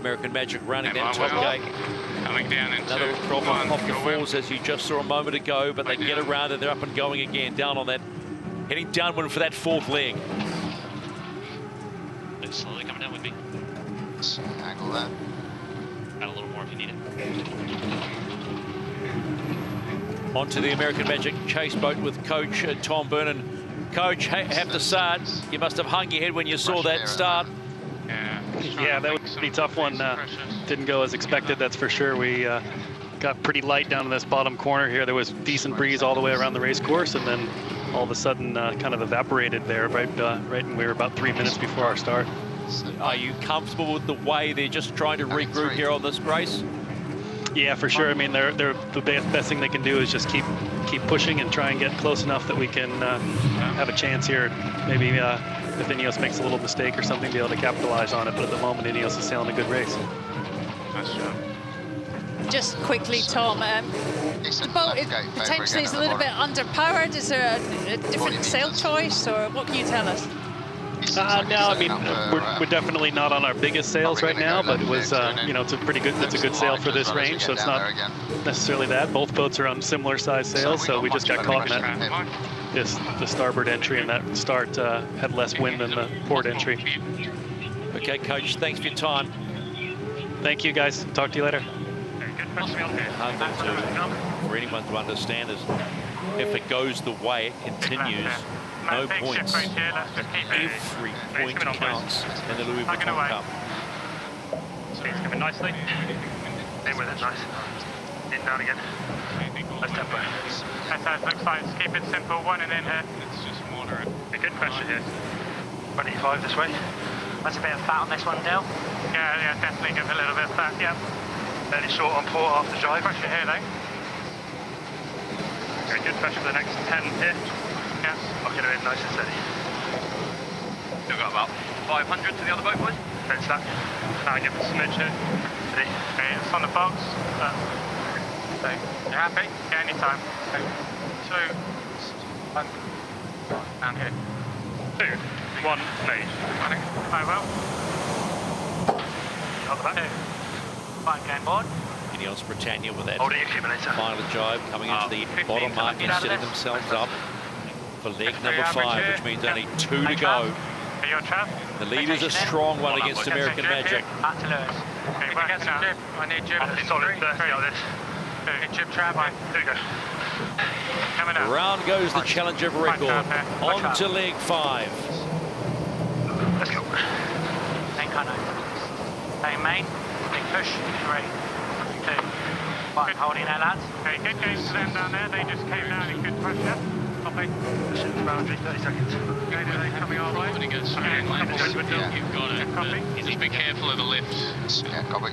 American Magic running that top gate. Coming down into another problem off the falls as you just saw a moment ago, but they get around and they're up and going again. Down on that, heading downwind for that 4th leg. It's slowly coming down with me. Angle that. Add a little more if you need it. Onto the American Magic chase boat with Coach Tom Byrne. Coach, have to start. You must have hung your head when you saw that start. Yeah, that was a pretty tough one. Didn't go as expected, that's for sure. We got pretty light down in this bottom corner here. There was decent breeze all the way around the race course, and then all of a sudden kind of evaporated there right when we were about 3 minutes before our start. Are you comfortable with the way they're just trying to regroup here on this race? Yeah, for sure. I mean, they're the best thing they can do is just keep pushing and try and get close enough that we can have a chance here. Maybe if Ineos makes a little mistake or something, be able to capitalize on it. But at the moment, Ineos is sailing a good race. Nice job. Just quickly, Tom, the boat potentially is a little bit underpowered. Is there a different sail choice, or what can you tell us? No, I mean we're definitely not on our biggest sails right now, but it was you know, it's a good sail for this range, so it's not necessarily that. Both boats are on similar size sails, so we just got caught in that. The starboard entry and that start had less wind than the port entry. Okay, Coach, thanks for your time. Thank you, guys. Talk to you later. For anyone to understand is if it goes the way it continues, no points. Every point counts in the Louis Vuitton Cup. Speed's coming nicely. In with it, nice. In, down again. Nice tempo. SS looks like it's keep it simple, one and in here. It's just moderate. A good pressure here. 25 this way. That's a bit of fat on this one, Dale. Yeah, definitely give it a little bit of fat, yeah. Fairly short on port after drive. Pressure here, though. Okay, good pressure for the next 10 here. Yeah. Locking it in nice and steady. Still got about 500 to the other boat, boys. Fence that. Now I give it a smidge here. Ready? Okay, it's on the box. So, you happy? Yeah, anytime. Okay. 2, 1. Down here. 2, 1, made. I will. Got the back. 2. Fine, game board. Ineos Britannia with that Hold the accumulator. final drive coming into the bottom market, setting themselves up for leg number 5, which means only 2 to go. The lead is a strong one against American Magic. Back to Lewis. Okay, working out. I need jib. Solid 30 on this. Jib trap. There you go. Coming out. Around goes the Challenger record. On to leg 5. Let's go. Main kind of. Hey, main. Big push. 3, 2, 1. Holding there, lads. Okay, good game to them down there. They just came down in good pressure. Copy. Pushing the boundary, 30 seconds. Okay, are they coming our way? When it goes straight in like this, you've got it. Copy. Just be careful of the lift. Yeah, copy.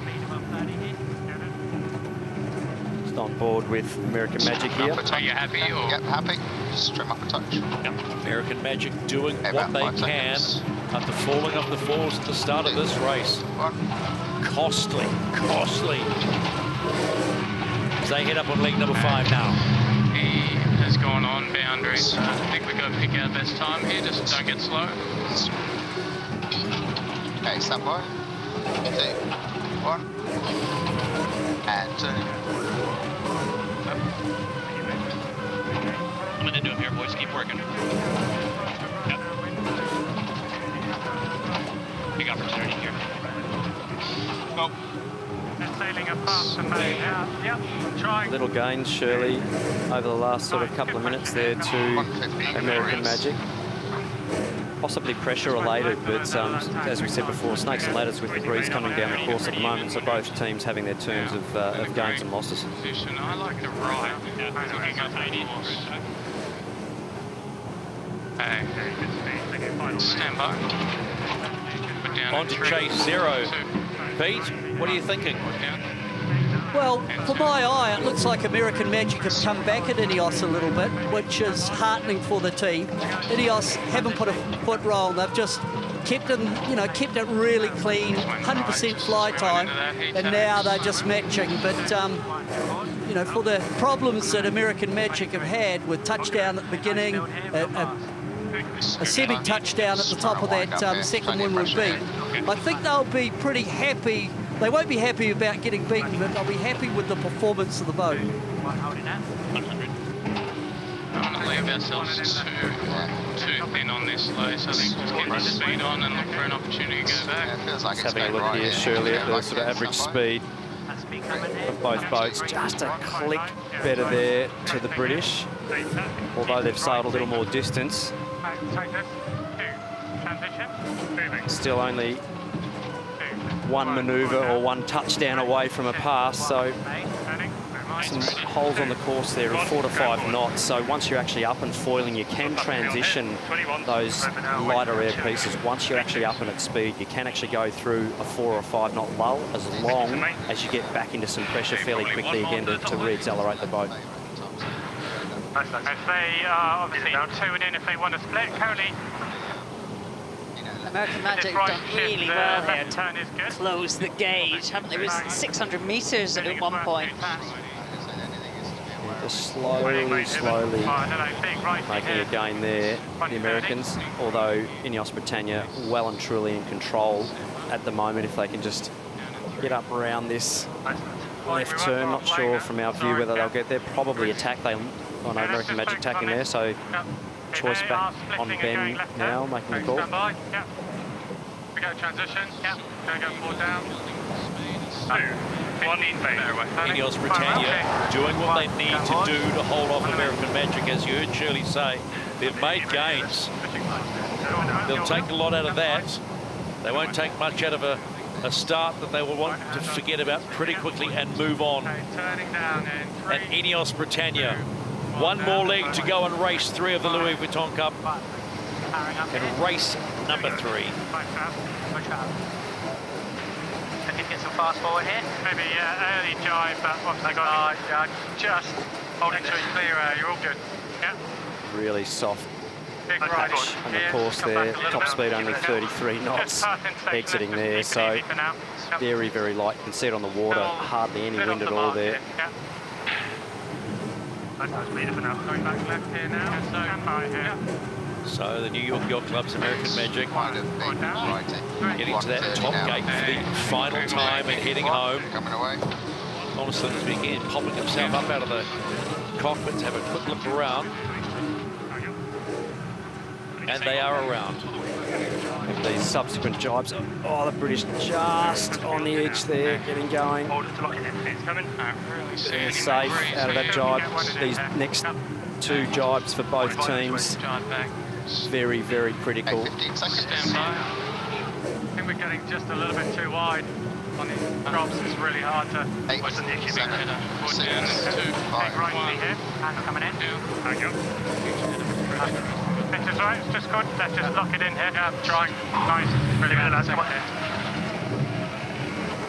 Just on board with American Magic here. Are you happy? Or? Yep, happy. Just trim up a touch. Yep. American Magic doing Yeah, what they about 5 can seconds. after falling off the falls at the start of this race. 1. Costly. As they head up on leg number 5 now. He has gone on boundaries. I think we got to pick our best time here. Just don't get slow. Okay, stand by. 2, 1. And 2. I'm going to do him here, boys. Keep working. Yep. Big opportunity here. Go. They're sailing up fast and main. Yep, trying. Little gains, Shirley, over the last sort of couple of minutes there to American Magic. Possibly pressure related, but as we said before, snakes and ladders with the breeze coming down the course at the moment, so both teams having their turns of gains and losses. I like the right. Looking up 80. Stand by. Put down On to chase 0. Pete, what are you thinking? Well, for my eye, it looks like American Magic have come back at Ineos a little bit, which is heartening for the team. Ineos haven't put a foot wrong. They've just kept it really clean, 100% fly time, and now they're just matching. But you know, for the problems that American Magic have had with touchdown at the beginning, a semi-touchdown at the top of that second one would be, I think they'll be pretty happy. They won't be happy about getting beaten, but they'll be happy with the performance of the boat. 100. I'm going to leave ourselves too thin on this low, so I think just get the speed on and look for an opportunity to go back. Yeah, it feels like Just having a look here, Shirley, at the sort of average speed of both boats. Just a click better there to the British, although they've sailed a little more distance. Still only one manoeuvre or one touchdown away from a pass, so some holes on the course there of 4 to 5 knots. So once you're actually up and foiling, you can transition those lighter air pieces. Once you're actually up and at speed, you can actually go through a 4 or 5 knot lull as long as you get back into some pressure fairly quickly again to re-accelerate the boat. If they are obviously towed in if they want to split, currently American Magic have done really well here to close the gauge, haven't they? Risen 600 metres at one point. Just slowly making a gain there, the Americans, although Ineos Britannia well and truly in control at the moment. If they can just get up around this left turn, not sure from our view whether they'll get there. Probably attack. I know American Magic attacking there, so choice back on Ben now, making the call. We go transition. Yep. Going to go 4 down. 2, 1 in Ineos Britannia doing what they need to do to hold off American Magic, as you heard Shirley say. They've made gains. They'll take a lot out of that. They won't take much out of a start that they will want to forget about pretty quickly and move on. And Ineos Britannia, one more leg to go in race 3 of the Louis Vuitton Cup. And race number 3. Looking to get some fast forward here. Maybe early jive, but once they got just holding to it clear, you're all good. Yeah. Really soft Big patch on the course there. Top speed only 33 knots exiting there, so very, very light. You can see it on the water, hardly any wind at all there. So the New York Yacht Club's American Magic getting to that top gate for the final time and heading home. Honestly speaking, popping himself up out of the cockpit to have a quick look around. And they are around. These subsequent jibes. Oh, the British just on the edge there, getting going. They're safe out of that jibe. These next 2 jibes for both teams. Very, very critical. I think we're getting just a little bit too wide on these drops. It's really hard to... 8, 7, 6, 5, right here. And coming in. This is right, it's just good. Let's just lock it in here. Yeah, trying. Nice. Brilliant.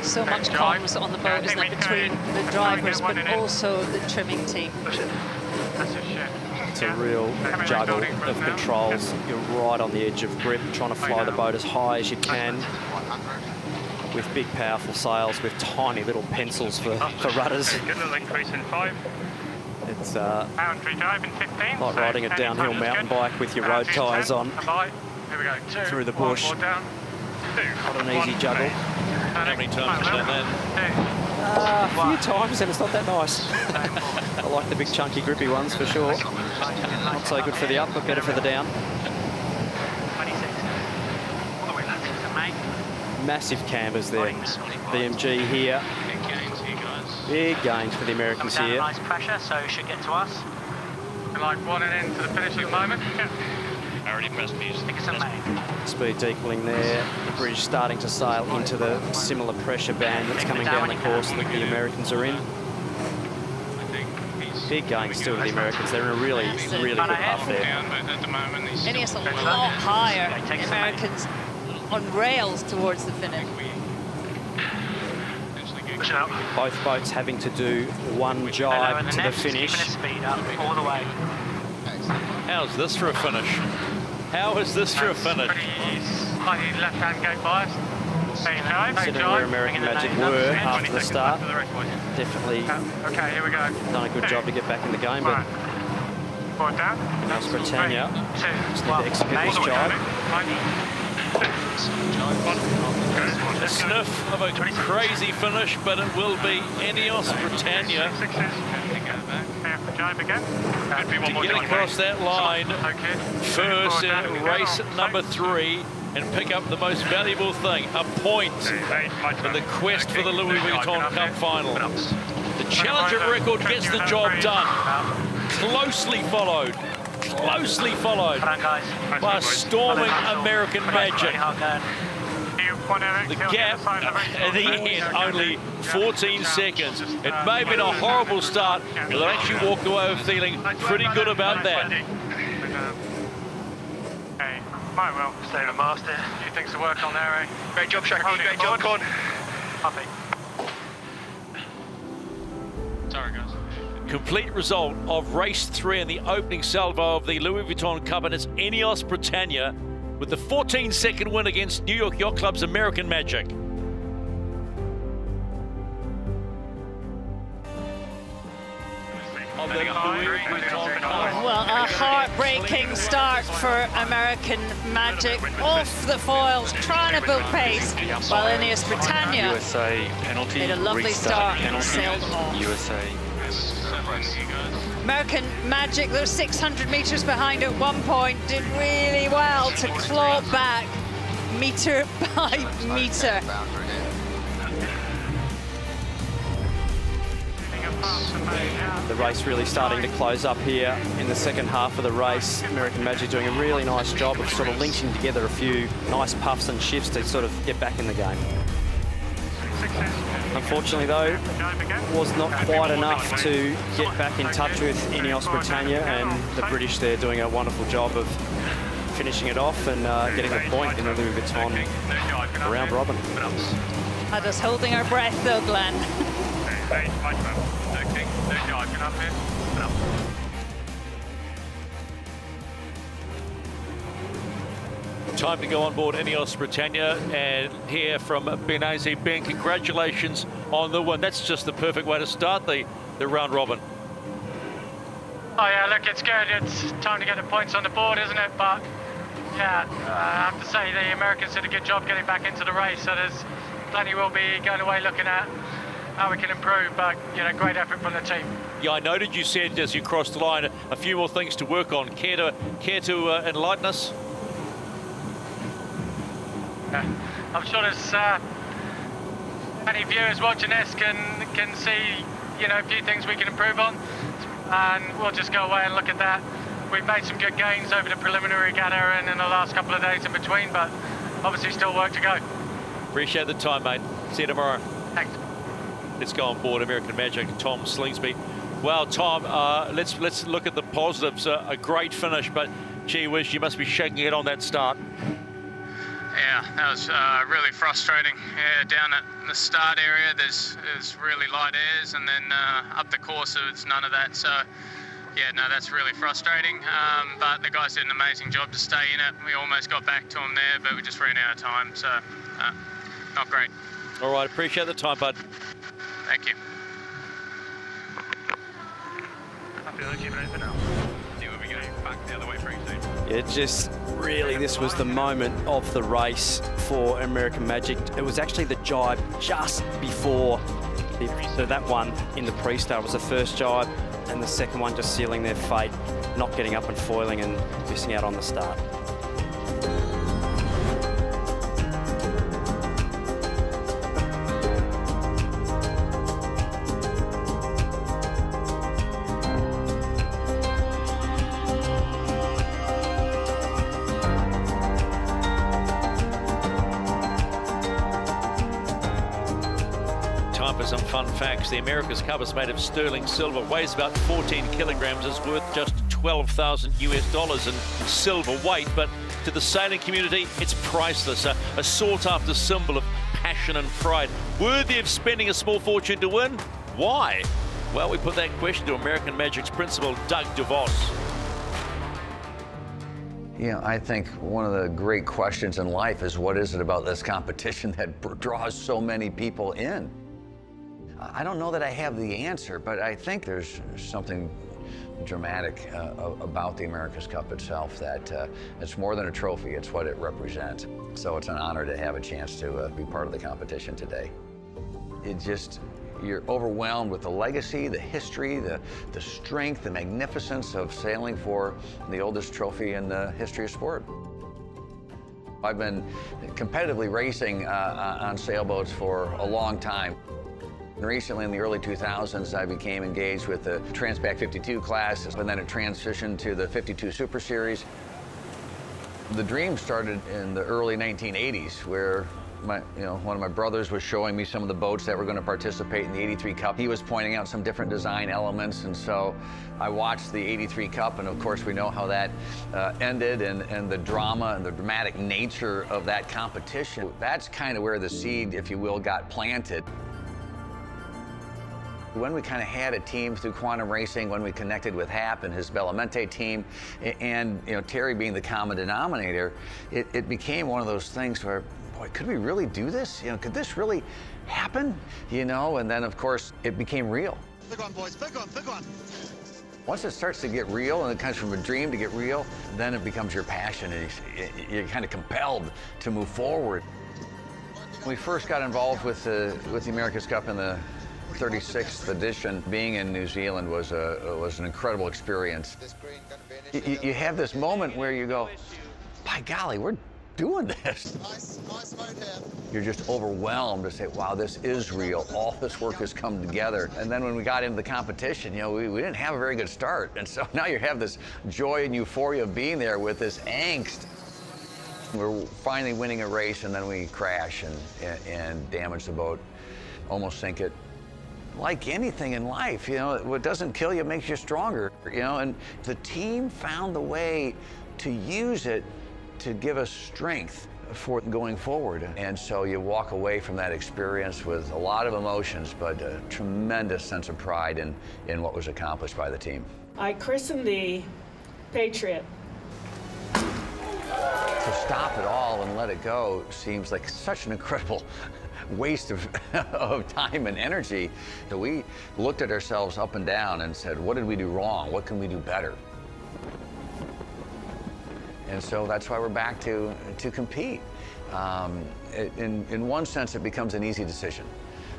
So much comms on the boat, isn't it, between the drivers, but also the trimming team. It's a real juggle of controls. You're right on the edge of grip, trying to fly the boat as high as you can with big, powerful sails, with tiny little pencils for rudders. Good little increase in 5. It's like riding a downhill mountain bike with your road tyres on through the bush. Not an easy juggle. How many times have you done that? A few times, and it's not that nice. I like the big, chunky, grippy ones for sure. Not so good for the up, but better for the down. Massive cambers there. BMG here. Big gains for the Americans here. Nice pressure, so it should get to us. Like 1 and into the finish at the moment. I already pressed me. Speed's equaling there. The British starting to sail into the similar pressure band that's coming down the course that the Americans are in. Big gains still to the Americans. They're in a really, really good path there. Ineos a lot higher. The Americans on rails towards the finish. Both boats having to do 1 jibe to the finish. How's this for a finish? How is this for a finish? Slightly left-hand gate bias. Considering where American Magic were after the start, definitely done a good job to get back in the game, but Ineos Britannia just need to execute this jibe. A sniff of a crazy finish, but it will be Ineos Britannia to get across that line first in race number 3 and pick up the most valuable thing, a point in the quest for the Louis Vuitton Cup final. The Challenger record gets the job done. Closely followed by a storming American Magic. The gap at the end, only 14 seconds. It may have been a horrible start, but they actually walked away feeling pretty good about that. Hey, might well stay the master. A few things to work on there, eh? Great job, Shaki. Great job, Con. Happy. Sorry, guys. Complete result of race 3 in the opening salvo of the Louis Vuitton Cup, and it's Ineos Britannia with the 14-second win against New York Yacht Club's American Magic. Well, a heartbreaking start for American Magic. Off the foils, trying to build pace, while Ineos Britannia made a lovely start and sailed off. American Magic, they're 600 meters behind at one point, did really well to claw back meter by meter. The race really starting to close up here in the second half of the race. American Magic doing a really nice job of sort of linking together a few nice puffs and shifts to sort of get back in the game. Unfortunately, though, was not quite enough to get back in touch with Ineos Britannia, and the British there doing a wonderful job of finishing it off and getting the point in the Louis Vuitton round robin. Had us holding our breath though, Glenn. Time to go on board Ineos Britannia and hear from Benazzi. Ben, congratulations on the win. That's just the perfect way to start the round robin. Oh yeah, look, it's good. It's time to get the points on the board, isn't it? But yeah, I have to say the Americans did a good job getting back into the race, so there's plenty we'll be going away looking at how we can improve, but you know, great effort from the team. Yeah, I noted you said as you crossed the line a few more things to work on. Care to enlighten us? Yeah, I'm sure there's many viewers watching this can see, you know, a few things we can improve on, and we'll just go away and look at that. We've made some good gains over the preliminary gather and in the last couple of days in between, but obviously still work to go. Appreciate the time, mate. See you tomorrow. Thanks. Let's go on board American Magic, Tom Slingsby. Well, Tom, let's look at the positives. A great finish, but gee whiz, you must be shaking it on that start. Yeah, that was really frustrating. Yeah, down at the start area, there's really light airs, and then up the course, it's none of that. So, yeah, no, that's really frustrating. But the guys did an amazing job to stay in it. We almost got back to them there, but we just ran out of time. So, not great. All right, appreciate the time, bud. Thank you. Yeah, just really, this was the moment of the race for American Magic. It was actually the jibe just before so that one in the pre-start was the first jibe, and the second one just sealing their fate, not getting up and foiling and missing out on the start. Some fun facts. The America's Cup is made of sterling silver, weighs about 14 kilograms, is worth just $12,000 US in silver weight, but to the sailing community, it's priceless, a sought-after symbol of passion and pride. Worthy of spending a small fortune to win? Why? Well, we put that question to American Magic's principal, Doug DeVos. You know, I think one of the great questions in life is, what is it about this competition that draws so many people in? I don't know that I have the answer, but I think there's something dramatic about the America's Cup itself, that it's more than a trophy, it's what it represents. So it's an honor to have a chance to be part of the competition today. You're overwhelmed with the legacy, the history, the strength, the magnificence of sailing for the oldest trophy in the history of sport. I've been competitively racing on sailboats for a long time. Recently, in the early 2000s, I became engaged with the Transpac 52 class, and then it transitioned to the 52 Super Series. The dream started in the early 1980s, where one of my brothers was showing me some of the boats that were going to participate in the 83 Cup. He was pointing out some different design elements, and so I watched the 83 Cup, and of course we know how that ended, and the drama and the dramatic nature of that competition. That's kind of where the seed, if you will, got planted. When we kind of had a team through quantum racing, when we connected with Hap and his Bellamente team, and Terry being the common denominator, it became one of those things where, boy, could we really do this? Could this really happen? And then of course it became real. Big one, boys, big one, big one. Once it starts to get real, and it comes from a dream to get real, then it becomes your passion, and you're kind of compelled to move forward. When we first got involved with the America's Cup in the 36th edition, being in New Zealand was an incredible experience. You have this moment where you go, by golly, we're doing this. Nice mode here. You're just overwhelmed to say, wow, this is real. All this work has come together. And then when we got into the competition, you know, we didn't have a very good start. And so now you have this joy and euphoria of being there with this angst. We're finally winning a race, and then we crash and damage the boat, almost sink it. Like anything in life, you know, what doesn't kill you makes you stronger, you know, and the team found the way to use it to give us strength for going forward. And so you walk away from that experience with a lot of emotions, but a tremendous sense of pride in what was accomplished by the team. I christened the Patriot. To stop it all and let it go seems like such an incredible waste of time and energy. So we looked at ourselves up and down and said, what did we do wrong? What can we do better? And so that's why we're back to compete. In one sense, it becomes an easy decision.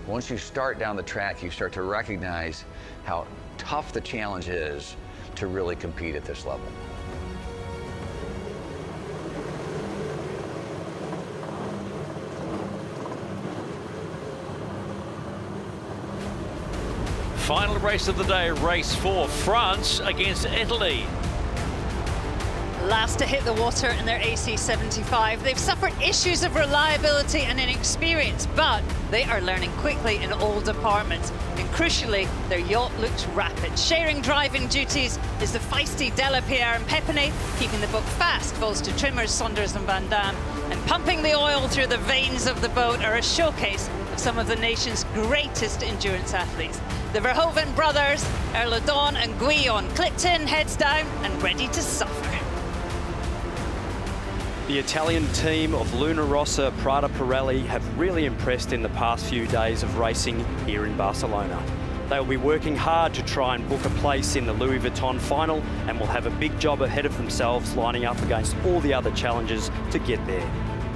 Once you start down the track, you start to recognize how tough the challenge is to really compete at this level. Final race of the day, race 4, France against Italy. Last to hit the water in their AC-75. They've suffered issues of reliability and inexperience, but they are learning quickly in all departments. And crucially, their yacht looks rapid. Sharing driving duties is the feisty Delapierre and Pepiney. Keeping the boat fast falls to trimmers Saunders and Van Damme. And pumping the oil through the veins of the boat are a showcase of some of the nation's greatest endurance athletes. The Verhoeven brothers, Erledon and Guillon, clipped in, heads down, and ready to suffer. The Italian team of Luna Rossa Prada Pirelli have really impressed in the past few days of racing here in Barcelona. They will be working hard to try and book a place in the Louis Vuitton final, and will have a big job ahead of themselves lining up against all the other challenges to get there.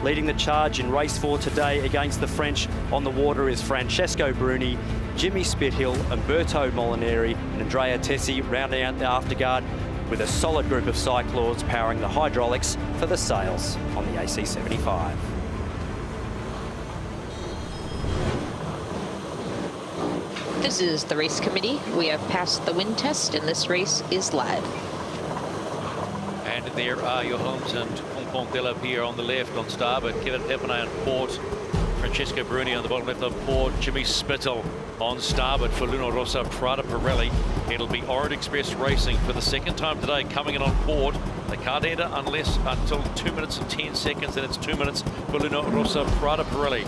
Leading the charge in race 4 today against the French on the water is Francesco Bruni, Jimmy Spithill, Umberto Molinari and Andrea Tessi rounding out the afterguard, with a solid group of cyclords powering the hydraulics for the sails on the AC-75. This is the race committee. We have passed the wind test and this race is live. And there are your homes and Pompon Delapierre on the left, on starboard, Kevin Pepiney on port, Francesco Bruni on the bottom left on port, Jimmy Spithill on starboard for Luna Rossa Prada Pirelli. It'll be Orient Express Racing for the second time today coming in on board. They can't enter until 2 minutes and 10 seconds, and it's 2 minutes for Luna Rossa Prada Pirelli.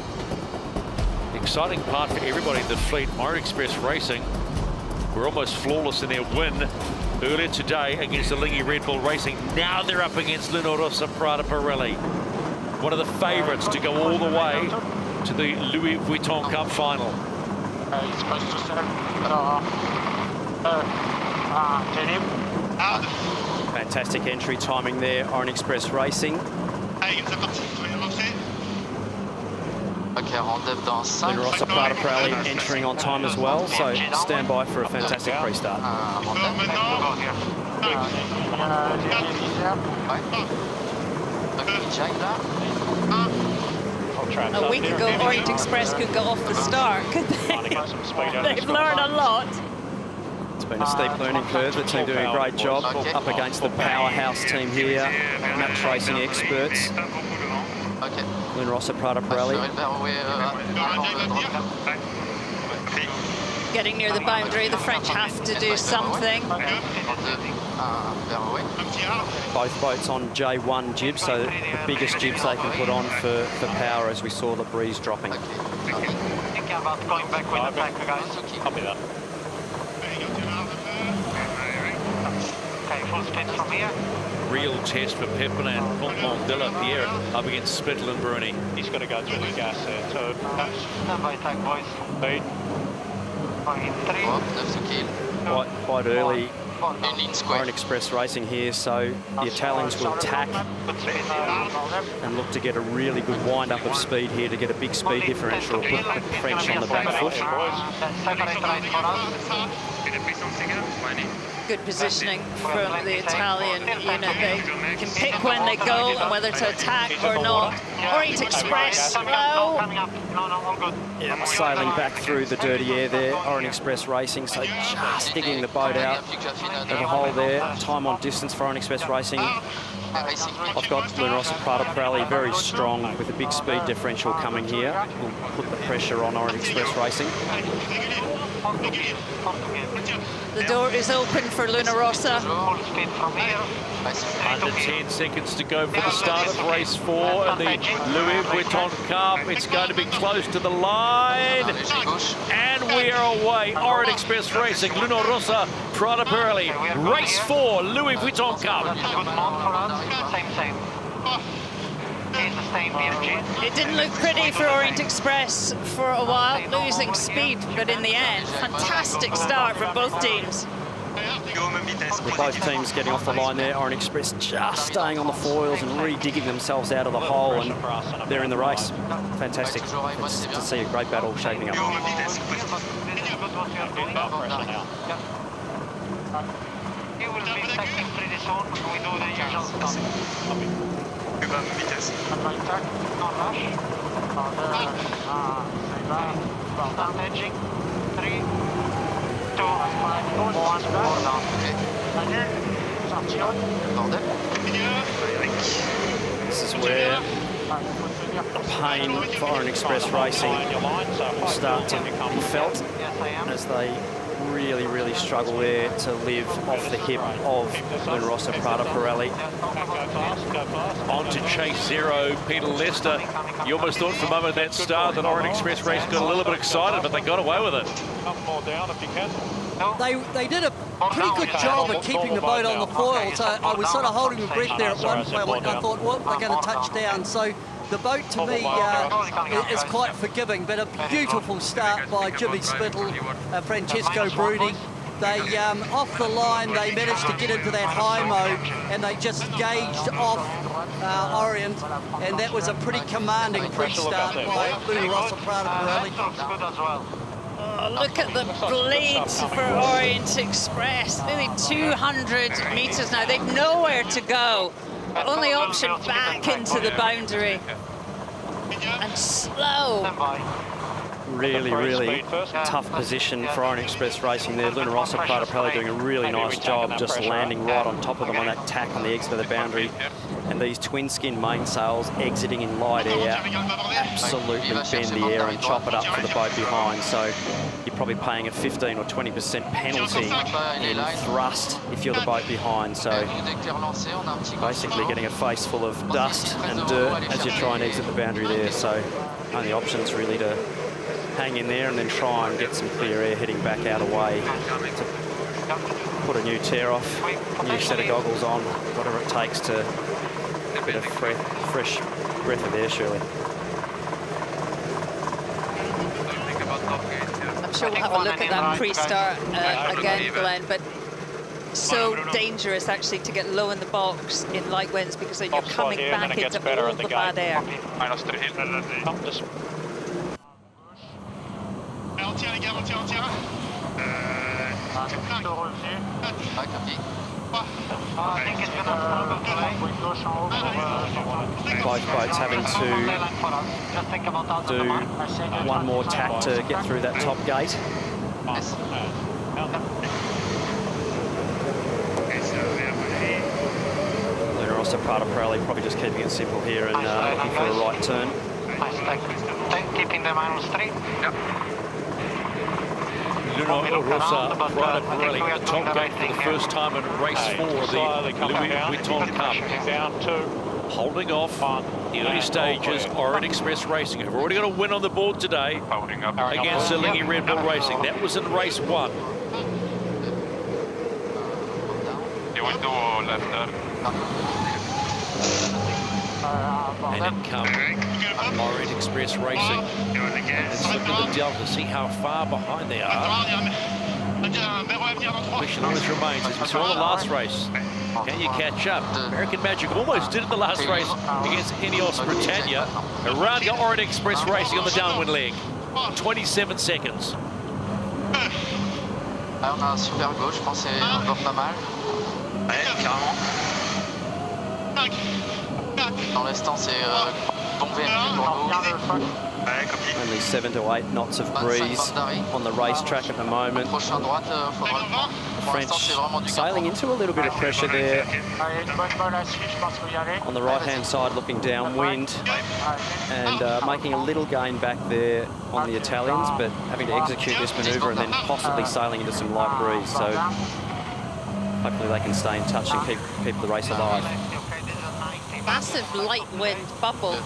Exciting part for everybody in the fleet. Orient Express Racing were almost flawless in their win earlier today against the Lingy Red Bull Racing. Now they're up against Luna Rossa Prada Pirelli, one of the favourites to go all the way to the Louis Vuitton Cup final. It's supposed to set Fantastic entry timing there, Orient Express Racing. Luna Rossa Prada Pirelli entering on time as well, so stand by for a fantastic pre-start. A week ago, Orient Express could go off the start, could they? They've learned a lot. It's been a steep learning curve. The team doing a great job up against the powerhouse team here, match racing experts. Luna Rossa Prada Pirelli. Getting near the boundary, the French have to do something. Both boats on J1 jibs, so the biggest jibs they can put on for power, as we saw the breeze dropping. Thinking about going back with the pack, guys. Copy that. Okay, full speed from here. Real test for Pepin and Pompon Delapierre up against Spithill and Bruni. He's got to go through the gas there, so... Stand by tag, boys. Speed. Quite early, Orient Express Racing here, so the Italians will tack and look to get a really good wind-up of speed here to get a big speed differential, put the French on the back foot. good positioning from the Italian unit. They can pick when they go and whether to attack or not. Orient Express slow. Yeah, sailing back through the dirty air there. Orient Express Racing, so just digging the boat out of the hole there. Time on distance for Orient Express Racing. I've got Luna Rossa Prada Pirelli very strong with a big speed differential coming here. We'll put the pressure on Orient Express Racing. The door is open for Luna Rossa. Under 10 seconds to go for the start of race 4 and the Louis Vuitton Cup. It's going to be close to the line. And we are away. Orient Express Racing, Luna Rossa Prada Pirelli. Race 4, Louis Vuitton Cup. It didn't look pretty for Orient Express for a while, losing speed, but in the end, fantastic start from both teams. With both teams getting off the line there, Orient Express just staying on the foils and re-digging themselves out of the hole, and they're in the race. Fantastic. It's to see a great battle shaping up. You will be taking pretty soon. We do the usual stuff. Start edging. 3, 2, 1, This is where the pain for Orient Express Racing will start to be felt as they really struggle there to live off the hip of Luna Rossa Prada Pirelli. On to chase 0, Peter Lester. You almost thought for a moment that start that Orient Express Racing got a little bit excited, but they got away with it. They did a pretty good job of keeping the boat on the foils. I was sort of holding my breath there at one point. I thought, well, they're going to touch down. So the boat, to me, is quite forgiving, but a beautiful start by Jimmy Spittle, Francesco Bruni. They, off the line, they managed to get into that high mode, and they just gauged off Orient, and that was a pretty commanding pre-start by Luna Rossa Prada Pirelli. Oh, look at the blades for Orient Express. Nearly 200 metres now. They've nowhere to go. Only option back into the boundary. And slow. Really tough position for Orient Express Racing there. Luna Rossa Prada Pirelli doing a really nice job just landing right on top of them on that tack on the exit of the boundary. And these twin skin mainsails exiting in light air absolutely bend the air and chop it up for the boat behind. So you're probably paying a 15 or 20% penalty in thrust if you're the boat behind. So basically getting a face full of dust and dirt as you try and exit the boundary there. So only options really to hang in there and then try and get some clear air heading back out away to put a new tear off, a new set of goggles on, whatever it takes to a bit of fresh breath of air, surely. I'm sure we'll have a look at that pre-start again, Glenn, but so dangerous actually to get low in the box in light winds, because then you're coming back into all the bad air. Both boats having to do one more tack to get through that top gate. Luna Rossa Prada Pirelli probably just keeping it simple here and looking for a right turn. Keeping the -3. Yep. Luna Rossa Prada Pirelli at the top gate for the first time in race 4 of the Louis Vuitton Cup. Holding off the early stages, Orient Express Racing have already got a win on the board today against Lingy Red Bull Racing. That was in race 1. And in come Orient Express Racing. Let's look at the Delta, see how far behind they are. The question always remains, as we saw in the last race, can you catch up? American Magic almost did it in the last race against Ineos Britannia. Around got Orient Express Racing on the downwind leg. 27 seconds. On a un super go, je pense, et on dort pas mal. Ouais, carrément. Dans l'instant, c'est bon VMG pour nous. Only 7 to 8 knots of breeze on the racetrack at the moment. The French sailing into a little bit of pressure there. On the right-hand side, looking downwind, and making a little gain back there on the Italians, but having to execute this manoeuvre and then possibly sailing into some light breeze. So hopefully they can stay in touch and keep the race alive. Massive light wind bubble,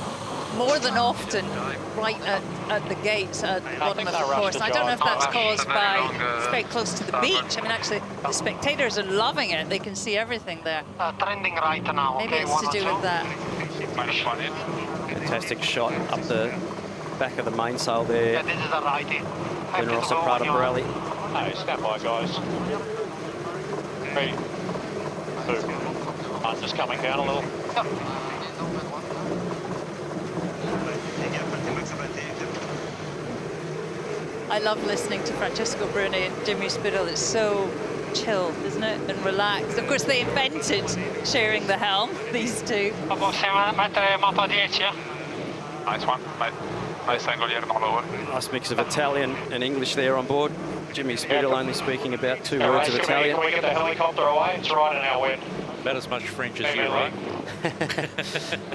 more than often, right at the gates at the bottom of the course. I don't know if that's caused by it's very close to the beach. I mean, actually, the spectators are loving it. They can see everything there. Trending right now. Maybe it's to do with that. Fantastic shot up the back of the mainsail there. This is a righty. Generosa Prada Pirelli. Hey, stand by, guys. 3, 2, 1, just coming down a little. I love listening to Francesco Bruni and Jimmy Spittle. It's so chilled, isn't it? And relaxed. Of course, they invented sharing the helm, these two. Nice one, nice angolier dans l'eau. Nice mix of Italian and English there on board. Jimmy Spittle only speaking about 2 words of Italian. Can we get the helicopter away? It's right in our wind. About as much French as you, right?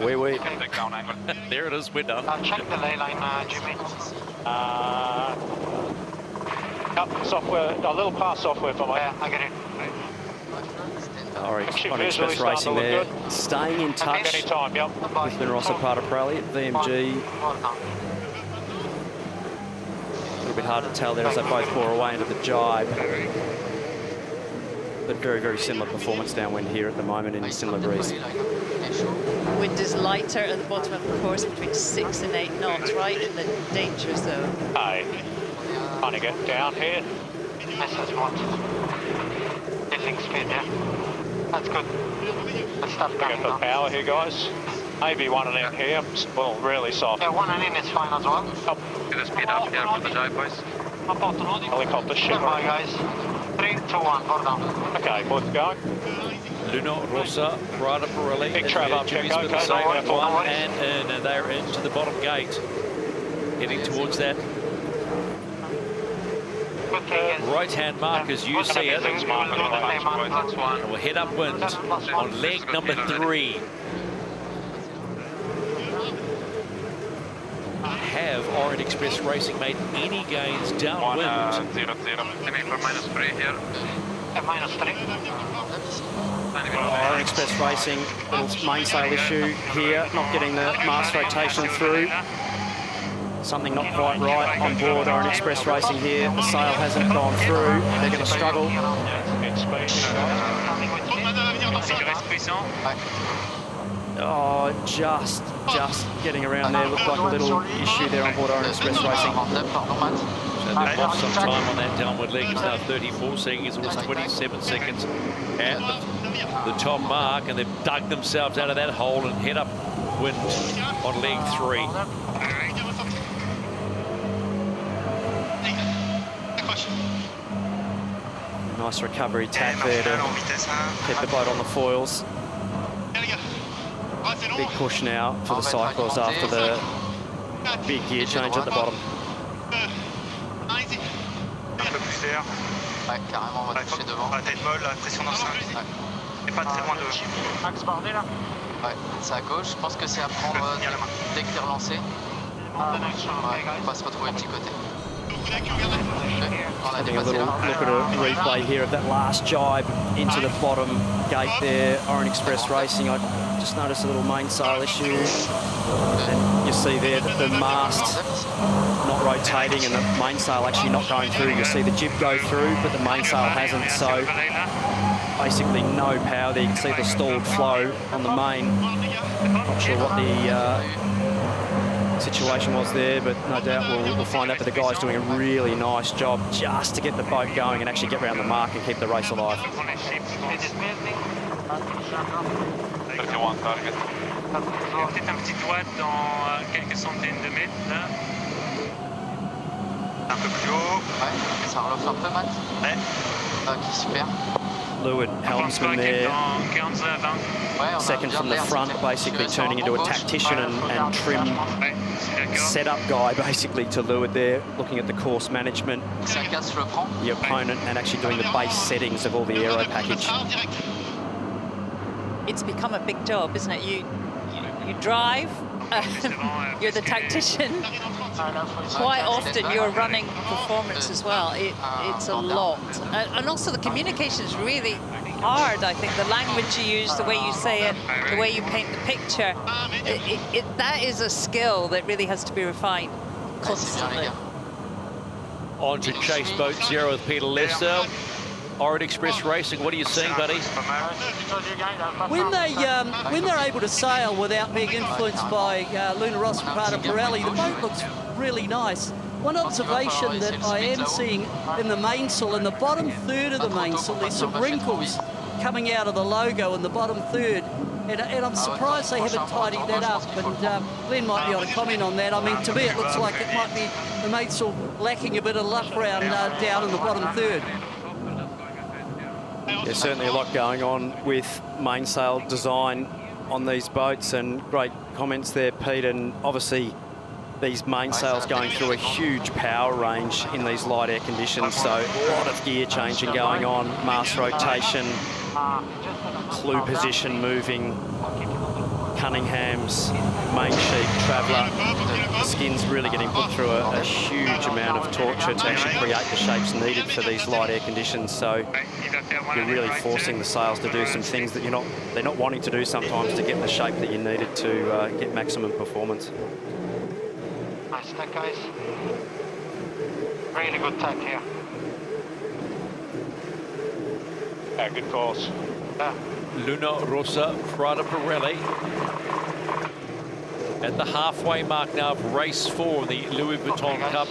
Oui, oui. There it is, we're done. I'll check the ley line, Jimmy. Up software, a little past software for me. Yeah, I get it. Orient Express Racing there, staying in touch with Generosa Prada Pirelli at VMG. A little bit hard to tell there as they both bore away into the jibe. But very, very similar performance downwind here at the moment in a similar breeze. Wind is lighter at the bottom of the course, between 6 and 8 knots, right in the danger zone. Hey, trying to get down here. This is what. Getting speed, yeah. That's good. Let's start Get the power here, guys. Maybe one and in here. Well, really soft. Yeah, one and in is fine as well. Up. Get the speed up here for the jibe, boys. Helicopter ship. Goodbye, guys. 3, 2, 1, board down. Okay, boys going. Luna Rossa, Prada Pirelli, Big trap up, Jimmy's go, with go, the same go, one, and they're into the bottom gate. Heading towards that right-hand mark as you see it. And we'll head upwind on leg number 3. Have Orient Express Racing made any gains downwind? -3 here. -3. Orient Express Racing, little mainsail issue here, not getting the mast rotation through. Something not quite right on board Orient Express Racing here. The sail hasn't gone through. They're going to struggle. Oh, just getting around there. Looked like a little issue there on board Orient Express Racing. So they've lost some time on that downward leg. It's now 34 seconds. It was 27 seconds at the top mark, and they've dug themselves out of that hole and head upwind on leg 3. Nice recovery tack there to keep the boat on the foils. Big push now for the cyclists after the big gear change at the bottom. Un peu plus d'air. Ouais, carrément, on va toucher devant. La tête molle, la pression d'enceinte. Et pas très loin de... Ouais, c'est à gauche. Je pense que c'est à prendre dès que t'es relancé. Ouais, on va se retrouver petit côté. Having a little look at a replay here of that last jibe into the bottom gate there. Orient Express Racing, I just noticed a little mainsail issue. And you see there that the mast not rotating and the mainsail actually not going through. You see the jib go through, but the mainsail hasn't. So basically no power there. You can see the stalled flow on the main. Not sure what the situation was there, but no doubt we'll find out. But the guy's doing a really nice job just to get the boat going and actually get around the mark and keep the race alive. 31 target. Peut-être un petit doigt dans quelques centaines de mètres là. Un peu plus haut. Ouais, ça relance un peu, Matt. Ouais. Ok, super. Leeward helmsman there, second from the front, basically turning into a tactician and trim setup guy, basically, to leeward there, looking at the course management, the opponent, and actually doing the base settings of all the aero package. It's become a big job, isn't it? You drive, you're the tactician. Quite often you're running performance as well. It's a lot. And also the communication is really hard, I think. The language you use, the way you say it, the way you paint the picture, that is a skill that really has to be refined constantly. On to Chase Boat Zero with Peter Lester. Orient Express Racing, what are you seeing, buddy? When they're able to sail without being influenced by Luna Rossa Prada Pirelli, the boat looks really nice. One observation that I am seeing in the mainsail, in the bottom third of the mainsail, there's some wrinkles coming out of the logo in the bottom third. And I'm surprised they haven't tidied that up. And Glenn might be able to comment on that. I mean, to me, it looks like it might be the mainsail lacking a bit of luck round down in the bottom third. There's certainly a lot going on with mainsail design on these boats, and great comments there, Pete. And obviously these mainsails going through a huge power range in these light air conditions, so a lot of gear changing going on, mast rotation, clue position moving, Cunningham's, main sheet, Traveller. The skin's really getting put through a huge amount of torture to actually create the shapes needed for these light air conditions. So you're really forcing the sails to do some things that they're not wanting to do sometimes to get the shape that you needed to get maximum performance. Nice tack, guys. Really good tack here. Yeah, good course. Luna Rossa Prada Pirelli at the halfway mark now of race 4 of the Louis Vuitton Cup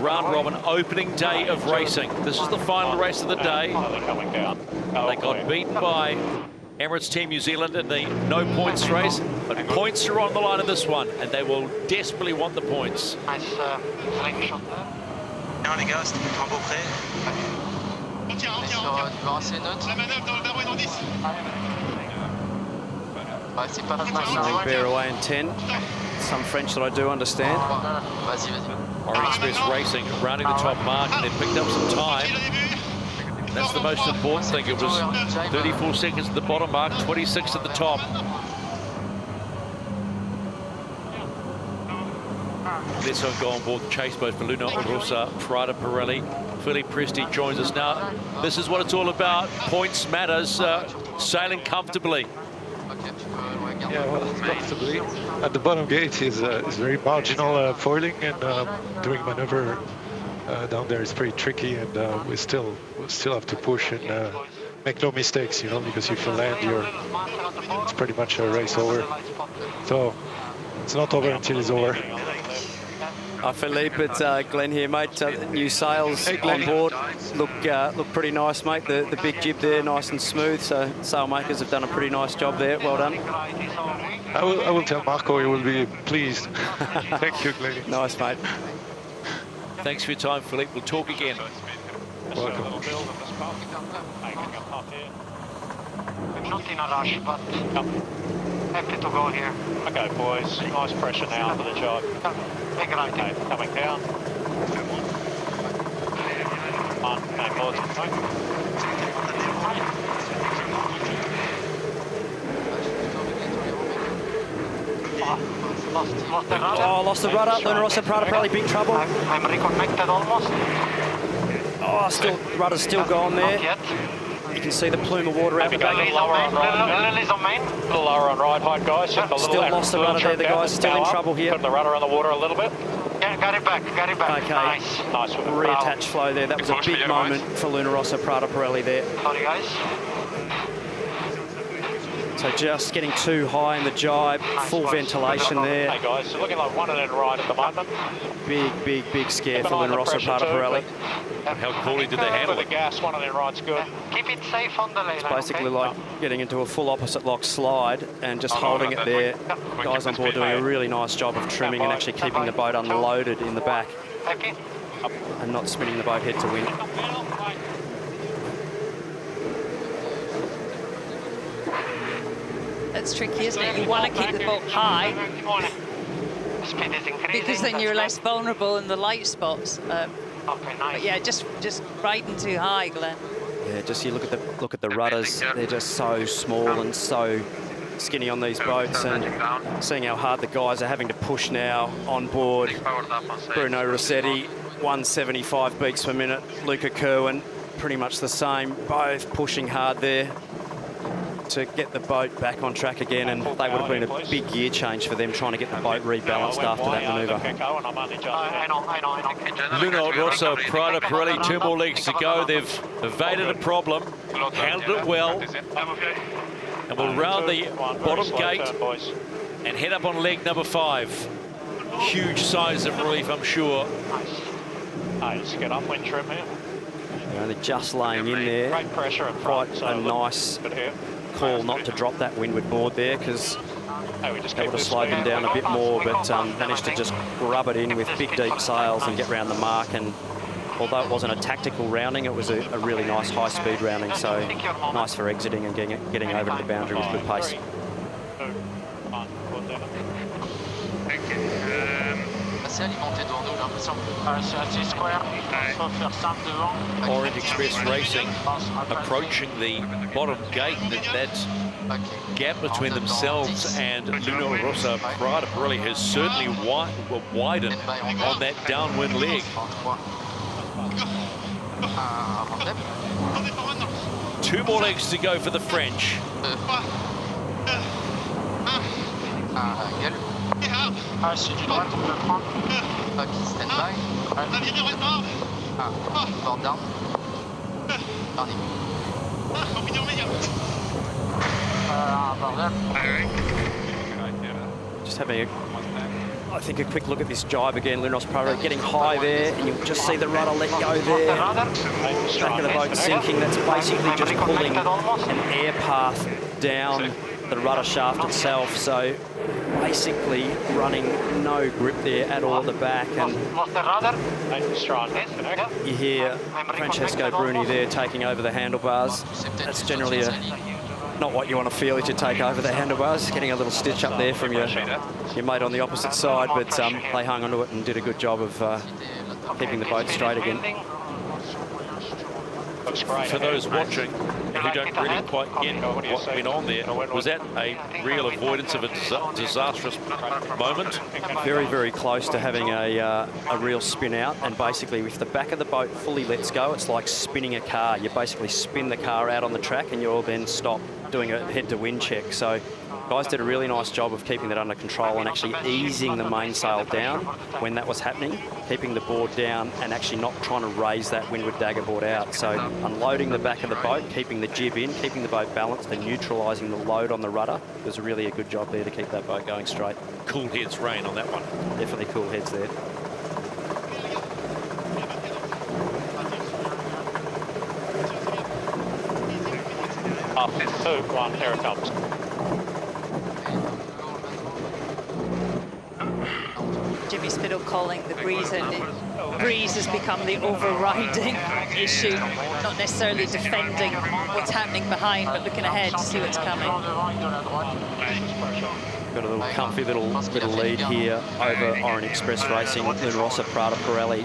round robin opening day of racing. This is the final race of the day. They got beaten by Emirates Team New Zealand in the no points race, but points are on the line in this one, and they will desperately want the points. Nice flank shot there. Bien les gars, c'était un beau prêt. Bear away in 10. Some French that I do understand. Orient Express Racing rounding the top mark, and they picked up some time. And that's the most important thing. It was 34 seconds at the bottom mark, 26 at the top. Let's go on board the chase boat for Luna Rossa Prada Pirelli. Philippe Presti joins us now. This is what it's all about. Points matters. Sailing comfortably. Yeah, well, comfortably. At the bottom gate is very marginal foiling, and doing maneuver down there is pretty tricky, and we still have to push and make no mistakes, you know, because if you land, it's pretty much a race over. So it's not over until it's over. Philippe, it's Glenn here, mate. New sails on board look pretty nice, mate. The big jib there, nice and smooth. So sailmakers have done a pretty nice job there. Well done. I will tell Marco he will be pleased. Thank you, Glenn. Nice, mate. Thanks for your time, Philippe. We'll talk again. Welcome. Not in a rush, but happy to go here. Okay, boys. Nice pressure now for the job. Big right. Okay, coming down. On, no more. Lost the rudder. Luna Rossa Prada Pirelli, big trouble. I'm reconnected almost. Rudder's still gone there. Not yet. You can see the plume of water out the back. Lily's on main. A little lower on ride height, guys. Just a little still lost the rudder there. The guys are still in trouble here. Put the rudder on the water a little bit. Yeah, got it back. Okay. Nice. Reattach flow there. That was a big moment for Luna Rossa Prada Pirelli there. Sorry, guys. So just getting too high in the jibe, full ventilation there. Hey guys, looking like one and then right at the moment. Big scare for Luna Rossa Prada Pirelli. How coolly did they handle it? The gas, one and then right's good. Keep it safe on the lane. It's basically like getting into a full opposite lock slide and just holding it there. Guys on board doing a really nice job of trimming and actually keeping the boat unloaded in the back. Happy? and not spinning the boat head to wind. That's tricky, isn't it? You want to keep the boat high because then you're less vulnerable in the light spots. But yeah, just riding too high, Glenn. Yeah, just you look at the rudders. They're just so small and so skinny on these boats, and seeing how hard the guys are having to push now on board. Bruno Rossetti, 175 beats per minute. Luca Kerwin, pretty much the same. Both pushing hard there to get the boat back on track again, and they would have been a big gear change for them trying to get the boat rebalanced after that manoeuvre. Luno Rosso, Prada Pirelli, 2 more legs to go. They've evaded a problem, handled it well, and will round the bottom gate and head up on leg number 5. Huge size of relief, I'm sure. Let's get up wind trim here. They're only just laying in there. Great pressure in Quite front, a nice call not to drop that windward board there, because that would have slowed them down a bit more, but managed to just grub it in with big deep sails and get round the mark. And although it wasn't a tactical rounding, it was a really nice high-speed rounding, so nice for exiting and getting over to the boundary with good pace. Orient Express Racing approaching the bottom gate. That gap between themselves and Luno Rosso Prada Pirelli has certainly widened on that downwind leg. 2 more legs to go for the French. C'est du droit, on peut prendre. Ok, stand by. Board down. Just having I think a quick look at this jibe again. Lunos Prada getting high there, and you'll just see the rudder let go there. Back of the boat sinking. That's basically just pulling an air path down the rudder shaft itself. So basically running no grip there at all at the back, and you hear Francesco Bruni there taking over the handlebars. That's generally not what you want to feel as you take over the handlebars, getting a little stitch up there from your mate on the opposite side, but they hung onto it and did a good job of keeping the boat straight again. For those watching who don't really quite get what went on there, was that a real avoidance of a disastrous moment? Very, very close to having a real spin out, and basically if the back of the boat fully lets go, it's like spinning a car. You basically spin the car out on the track and you'll then stop doing a head to wind check. So guys did a really nice job of keeping that under control and actually easing the mainsail down when that was happening, keeping the board down and actually not trying to raise that windward dagger board out. So unloading the back of the boat, keeping the jib in, keeping the boat balanced and neutralising the load on the rudder was really a good job there to keep that boat going straight. Cool heads rain on that one. Definitely cool heads there. Up, 2, 1, here it comes. Jimmy Spittle calling the breeze, and breeze has become the overriding issue, not necessarily defending what's happening behind, but looking ahead to see what's coming. Got a little comfy little lead here over Orient Express Racing. Luno Rosso Prada Pirelli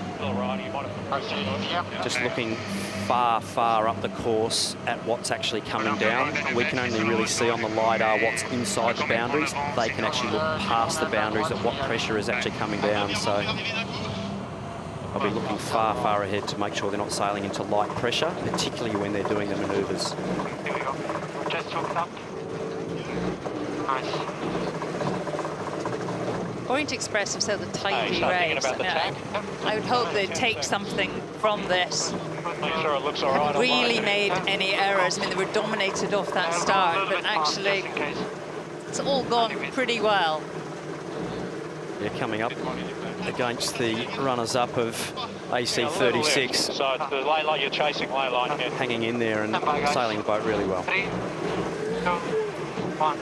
just looking far, far up the course at what's actually coming down. We can only really see on the LiDAR what's inside the boundaries. They can actually look past the boundaries at what pressure is actually coming down. So I'll be looking far, far ahead to make sure they're not sailing into light pressure, particularly when they're doing the manoeuvres. Here we go. Just hooked up. Nice. Orient Express have sailed a tidy race. I would hope they'd take something from this. Sure it looks all They right. haven't really made any errors. I mean, they were dominated off that start, but actually it's all gone pretty well. Yeah, coming up against the runners-up of AC36. So the lane line you're chasing, lane line here. Hanging in there and sailing the boat really well. 3, 2, 1.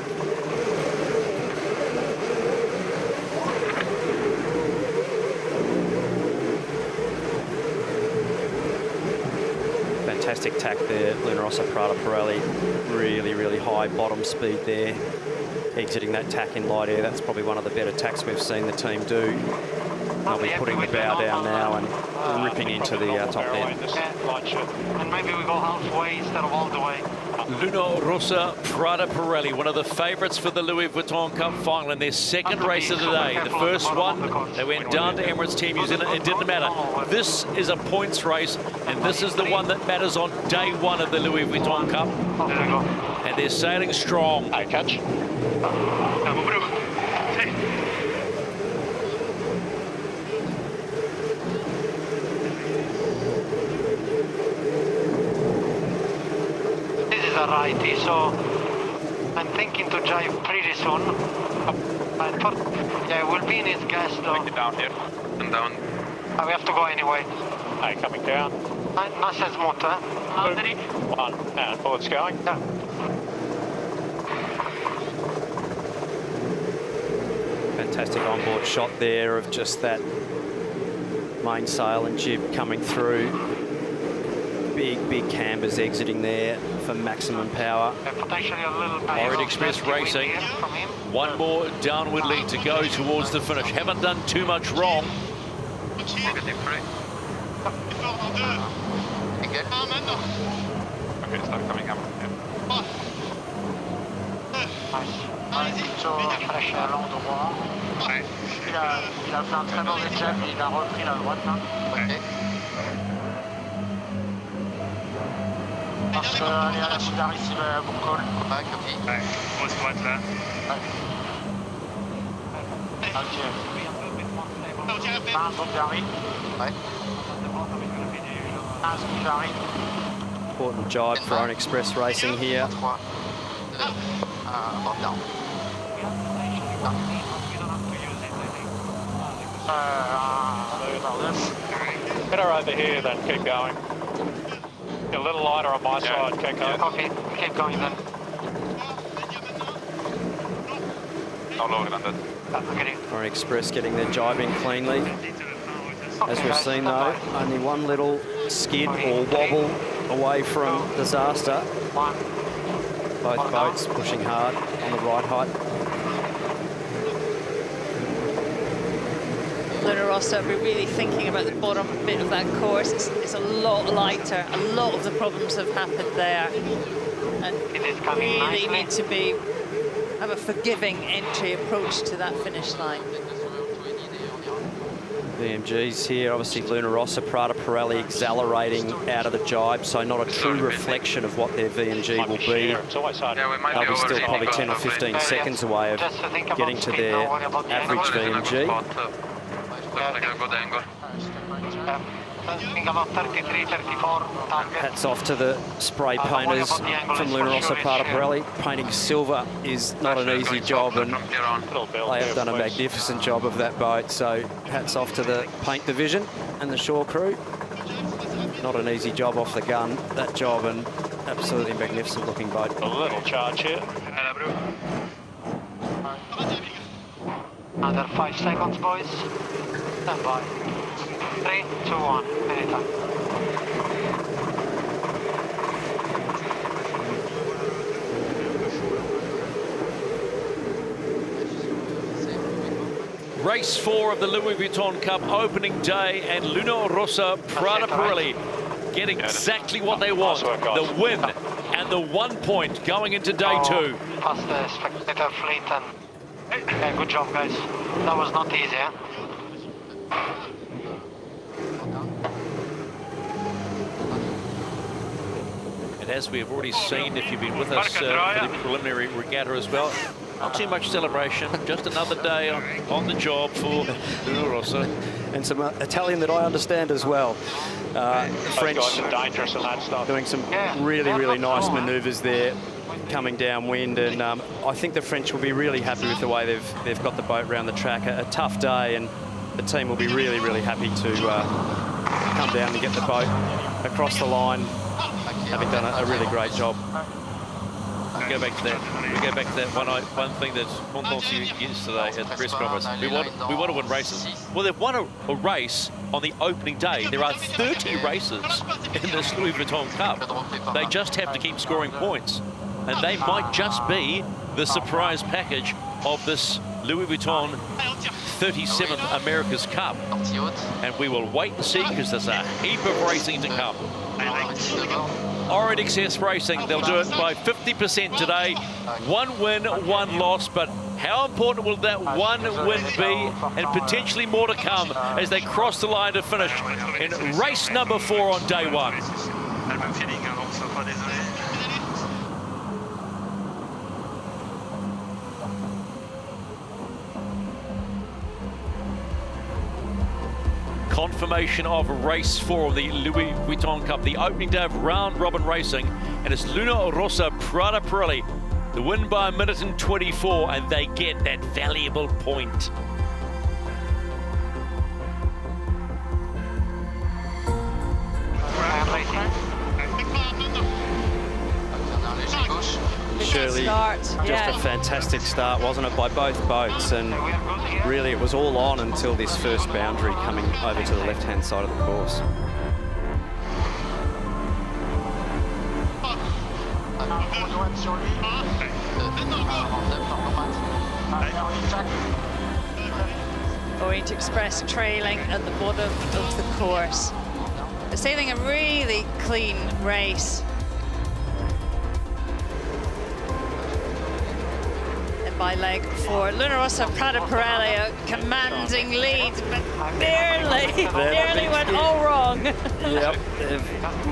fantastic tack there. Luna Rossa Prada Pirelli, really, really high bottom speed there. Exiting that tack in light air, that's probably one of the better tacks we've seen the team do. They'll be putting the bow down now and ripping into the top end. And maybe we go halfway instead of all the way. Luna Rossa Prada Pirelli, one of the favourites for the Louis Vuitton Cup final in their second race of the day. The first one, they went down to Emirates Team New Zealand. It didn't matter. This is a points race, and this is the one that matters on day one of the Louis Vuitton Cup. And they're sailing strong. Hey, catch. Righty, so I'm thinking to jive pretty soon. I thought, yeah, we'll be in his gas though. Take it down here. And down. We have to go anyway. Hey, coming down. Nasser's motor. One, and bullets going. Yeah. Fantastic onboard shot there of just that mainsail and jib coming through. Big cambers exiting there for maximum power. Orient Express racing. One more downward lead to go towards the finish. Haven't done too much wrong. Okay, start coming up. Fraîche à l'endroit. Il a fait un très mauvais jab, il a repris la droite. Parce qu'elle est à la Sudaris, il va à Bourcol. Ouais, on se voit là. Ok. Un Bulgari. Un Bulgari. Important jibe for Orient Express racing here. Better over here than keep going. A little lighter on my side, Keko. Copy, keep going then. I'll lower it under. Orient Express getting their jibing cleanly. As we've seen though, only one little skid or wobble away from disaster. Both boats pushing hard on the right height. Luna Rossa, we're really thinking about the bottom bit of that course. It's a lot lighter. A lot of the problems have happened there. And really need to have a forgiving entry approach to that finish line. VMGs here, obviously Luna Rossa, Prada Pirelli accelerating out of the jibe, so not a true reflection of what their VMG will be. They'll be still probably 10 or 15 seconds away of getting to their average VMG. Hats off to the spray painters from Luna Rossa Prada Pirelli. Painting silver is not an easy job, and they have done a magnificent job of that boat. So hats off to the paint division and the shore crew. Not an easy job off the gun, that job, and absolutely magnificent looking boat. A little charge here. Another 5 seconds, boys. Stand by. 3, 2, 1, anytime. Race 4 of the Louis Vuitton Cup opening day, and Luna Rossa Prada Pirelli get exactly what they want, the win and the 1 point going into day 2. Past the spectator fleet, and yeah, good job, guys. That was not easy, eh? And as we have already seen, if you've been with us for the preliminary regatta as well, not too much celebration, just another day on the job for Luna Rossa. And some Italian that I understand as well. French dangerous and that stuff. Doing some really nice manoeuvres there, coming downwind, and I think the French will be really happy with the way they've got the boat around the track. A tough day, and the team will be really happy to come down and get the boat across the line, having done a really great job. we go back to that one thing that Ponton said yesterday at the press conference. We want to win races. Well, they've won a race on the opening day. There are 30 races in this Louis Vuitton Cup. They just have to keep scoring points, and they might just be the surprise package of this Louis Vuitton 37th America's Cup. And we will wait and see, because there's a heap of racing to come. Orient Express Racing, they'll do it by 50% today. 1 win, 1 loss, but how important will that 1 win be, and potentially more to come as they cross the line to finish in race number 4 on day 1. Confirmation of race 4 of the Louis Vuitton Cup, the opening day of round robin racing, and it's Luna Rossa Prada Pirelli, the win by 1 minute and 24, and they get that valuable point. Shirley, just a fantastic start, wasn't it, by both boats, and really it was all on until this first boundary coming over to the left-hand side of the course. Orient Express trailing at the bottom of the course. They're sailing a really clean race. By leg 4, Luna Rossa Prada Pirelli, a commanding lead, but nearly went all wrong. Yep,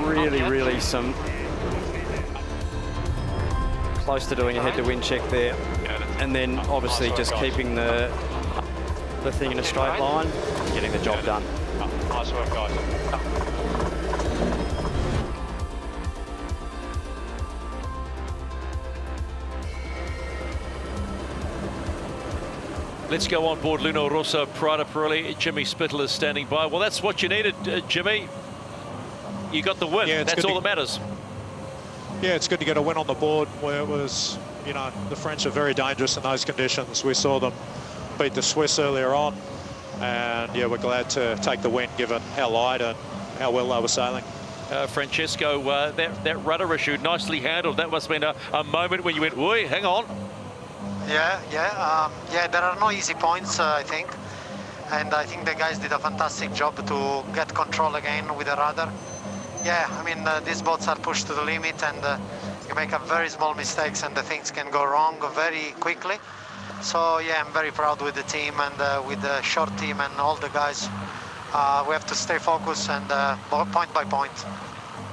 really some close to doing a head-to-wind check there, and then obviously just keeping the thing in a straight line, getting the job done. Nice work, guys. Let's go on board Luna Rossa Prada Pirelli. Jimmy Spittle is standing by. Well, that's what you needed, Jimmy. You got the win. Yeah, that's all that matters. Yeah, it's good to get a win on the board where it was, you know, the French are very dangerous in those conditions. We saw them beat the Swiss earlier on, and yeah, we're glad to take the win given how light and how well they were sailing. Francesco, that rudder issue, nicely handled. That must have been a moment when you went, oi, hang on. Yeah, there are no easy points, I think. And I think the guys did a fantastic job to get control again with the rudder. Yeah, I mean, these boats are pushed to the limit, and you make a very small mistakes and the things can go wrong very quickly. So yeah, I'm very proud with the team and with the short team and all the guys. We have to stay focused and point by point.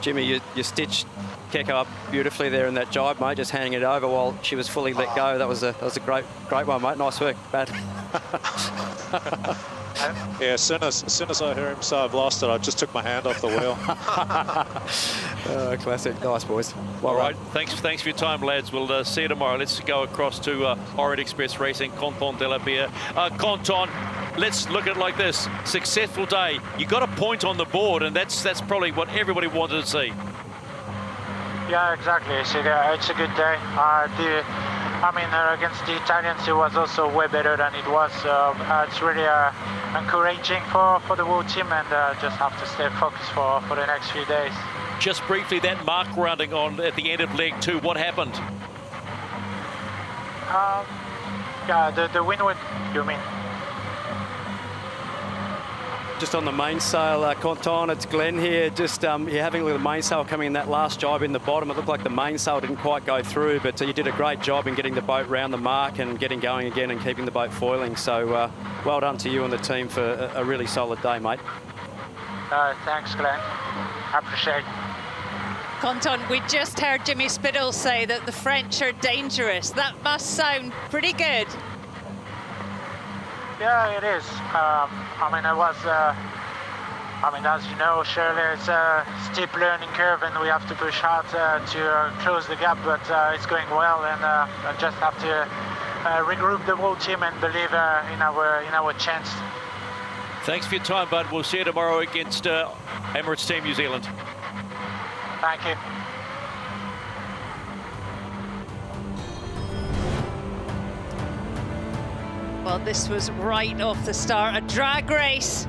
Jimmy, you stitched Keko up beautifully there in that jibe, mate, just handing it over while she was fully let go. That was a great one, mate. Nice work. Bad. Yeah, as soon as I heard him say I've lost it, I just took my hand off the wheel. Classic. Nice, boys. All right. Thanks for your time, lads. We'll see you tomorrow. Let's go across to Orient Express Racing, Canton de la Pierre. Canton, let's look at it like this. Successful day. You got a point on the board, and that's probably what everybody wanted to see. Yeah, exactly. It's a good day. I mean, against the Italians, it was also way better than it was. It's really encouraging for the whole team, and just have to stay focused for the next few days. Just briefly, that mark rounding on at the end of leg 2, what happened? Yeah, the windward, you mean? Just on the mainsail, Canton, it's Glenn here. Just you're having a look at the mainsail coming in that last jibe in the bottom. It looked like the mainsail didn't quite go through, but you did a great job in getting the boat round the mark and getting going again and keeping the boat foiling. So well done to you and the team for a really solid day, mate. Thanks, Glenn. I appreciate it. Canton, we just heard Jimmy Spittle say that the French are dangerous. That must sound pretty good. Yeah, it is. I mean, as you know, Shirley, it's a steep learning curve, and we have to push hard to close the gap. But it's going well, and I just have to regroup the whole team and believe in our chance. Thanks for your time, bud. We'll see you tomorrow against Emirates Team New Zealand. Thank you. Well, this was right off the start, a drag race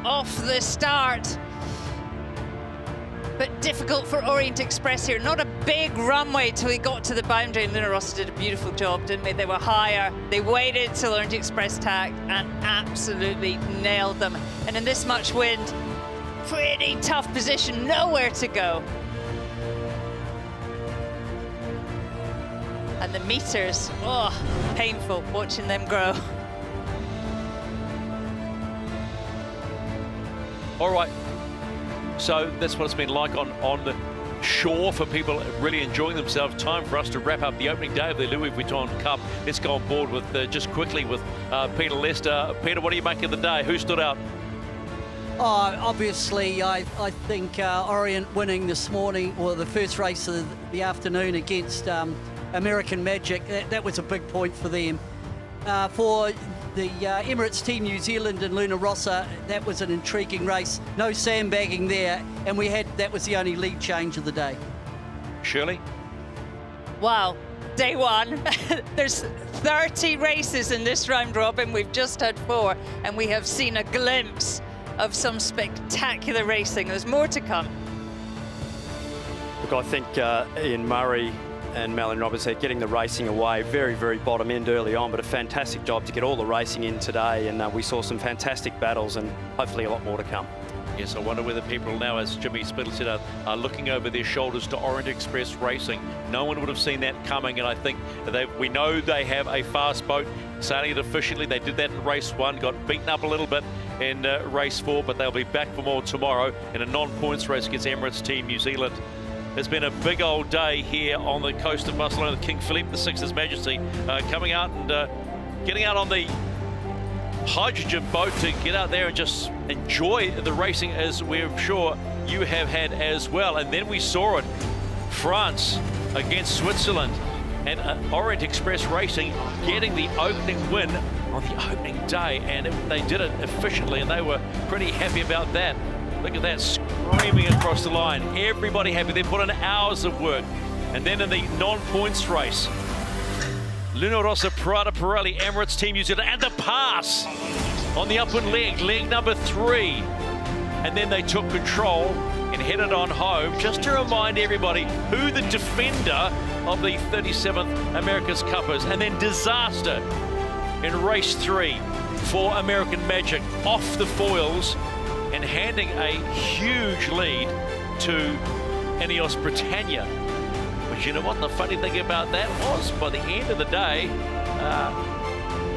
off the start. But difficult for Orient Express here. Not a big runway till he got to the boundary, and Luna Rossa did a beautiful job, didn't they? They were higher. They waited till Orient Express tacked and absolutely nailed them. And in this much wind, pretty tough position, nowhere to go. And the meters, oh, painful watching them grow. All right. So that's what it's been like on the shore for people really enjoying themselves. Time for us to wrap up the opening day of the Louis Vuitton Cup. Let's go on board with just quickly with Peter Lester. Peter, what do you make of the day? Who stood out? Oh, obviously, I think Orient winning this morning, or the first race of the afternoon against American Magic, that was a big point for them. For the Emirates Team New Zealand and Luna Rossa, that was an intriguing race. No sandbagging there, and that was the only lead change of the day. Shirley? Wow, day one. There's 30 races in this round robin. We've just had 4, and we have seen a glimpse of some spectacular racing. There's more to come. Look, I think Ian Murray and Malin Roberts here getting the racing away, very, very bottom end early on, but a fantastic job to get all the racing in today, and we saw some fantastic battles and hopefully a lot more to come. Yes, I wonder whether people now, as Jimmy Spittle said, are looking over their shoulders to Orient Express Racing. No one would have seen that coming, and I think we know they have a fast boat sailing it efficiently. They did that in race 1, got beaten up a little bit in race 4, but they'll be back for more tomorrow in a non-points race against Emirates Team New Zealand. It's been a big old day here on the coast of Barcelona. The King Philippe VI's Majesty coming out and getting out on the hydrogen boat to get out there and just enjoy the racing, as we're sure you have had as well. And then we saw it, France against Switzerland, and Orient Express Racing getting the opening win on the opening day, and they did it efficiently, and they were pretty happy about that. Look at that, screaming across the line. Everybody happy. They put in hours of work. And then in the non-points race, Luna Rossa, Prada Pirelli, Emirates Team New Zealand, and the pass on the upwind leg number 3. And then they took control and headed on home, just to remind everybody who the defender of the 37th America's Cup is. And then disaster in race 3 for American Magic, off the foils and handing a huge lead to Ineos Britannia. But you know what the funny thing about that was? By the end of the day,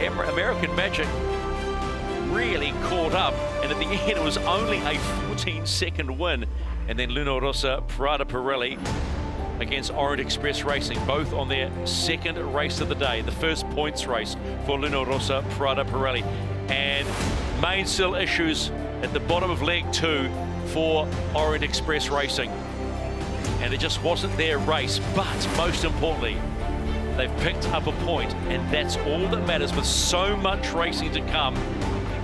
American Magic really caught up, and at the end it was only a 14-second win. And then Luna Rossa, Prada Pirelli against Orient Express Racing, both on their second race of the day, the first points race for Luna Rossa, Prada Pirelli. And main still issues at the bottom of leg 2 for Orient Express Racing. And it just wasn't their race, but most importantly, they've picked up a point, and that's all that matters with so much racing to come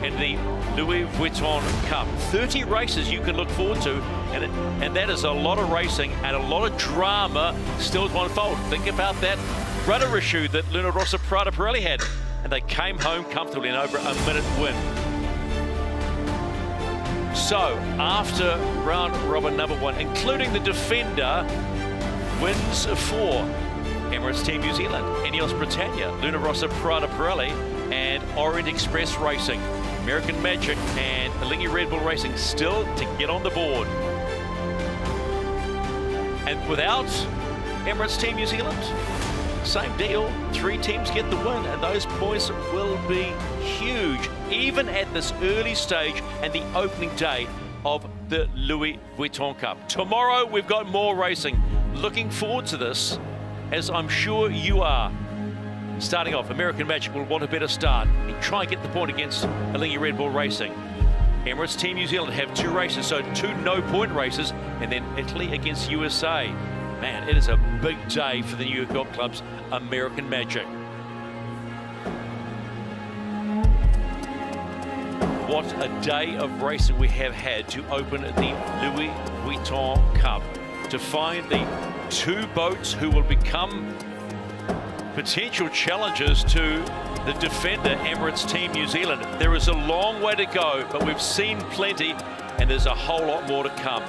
in the Louis Vuitton Cup. 30 races you can look forward to, and that is a lot of racing and a lot of drama still to unfold. Think about that rudder issue that Luna Rossa, Prada Pirelli had, and they came home comfortably in over a minute win. So, after round robin number 1, including the defender, wins for Emirates Team New Zealand, Ineos Britannia, Luna Rossa, Prada Pirelli, and Orient Express Racing. American Magic and Alinghi Red Bull Racing still to get on the board. And without Emirates Team New Zealand, same deal, 3 teams get the win, and those points will be huge, even at this early stage and the opening day of the Louis Vuitton Cup. Tomorrow, we've got more racing. Looking forward to this, as I'm sure you are. Starting off, American Magic will want a better start and try and get the point against Alinghi Red Bull Racing. Emirates Team New Zealand have 2 races, so 2 no-point races, and then Italy against USA. Man, it is a big day for the New York Yacht Club's American Magic. What a day of racing we have had to open the Louis Vuitton Cup. To find the 2 boats who will become potential challengers to the defender Emirates Team New Zealand. There is a long way to go, but we've seen plenty, and there's a whole lot more to come.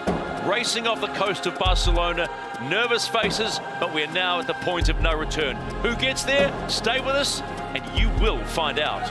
Racing off the coast of Barcelona, nervous faces, but we're now at the point of no return. Who gets there? Stay with us, and you will find out.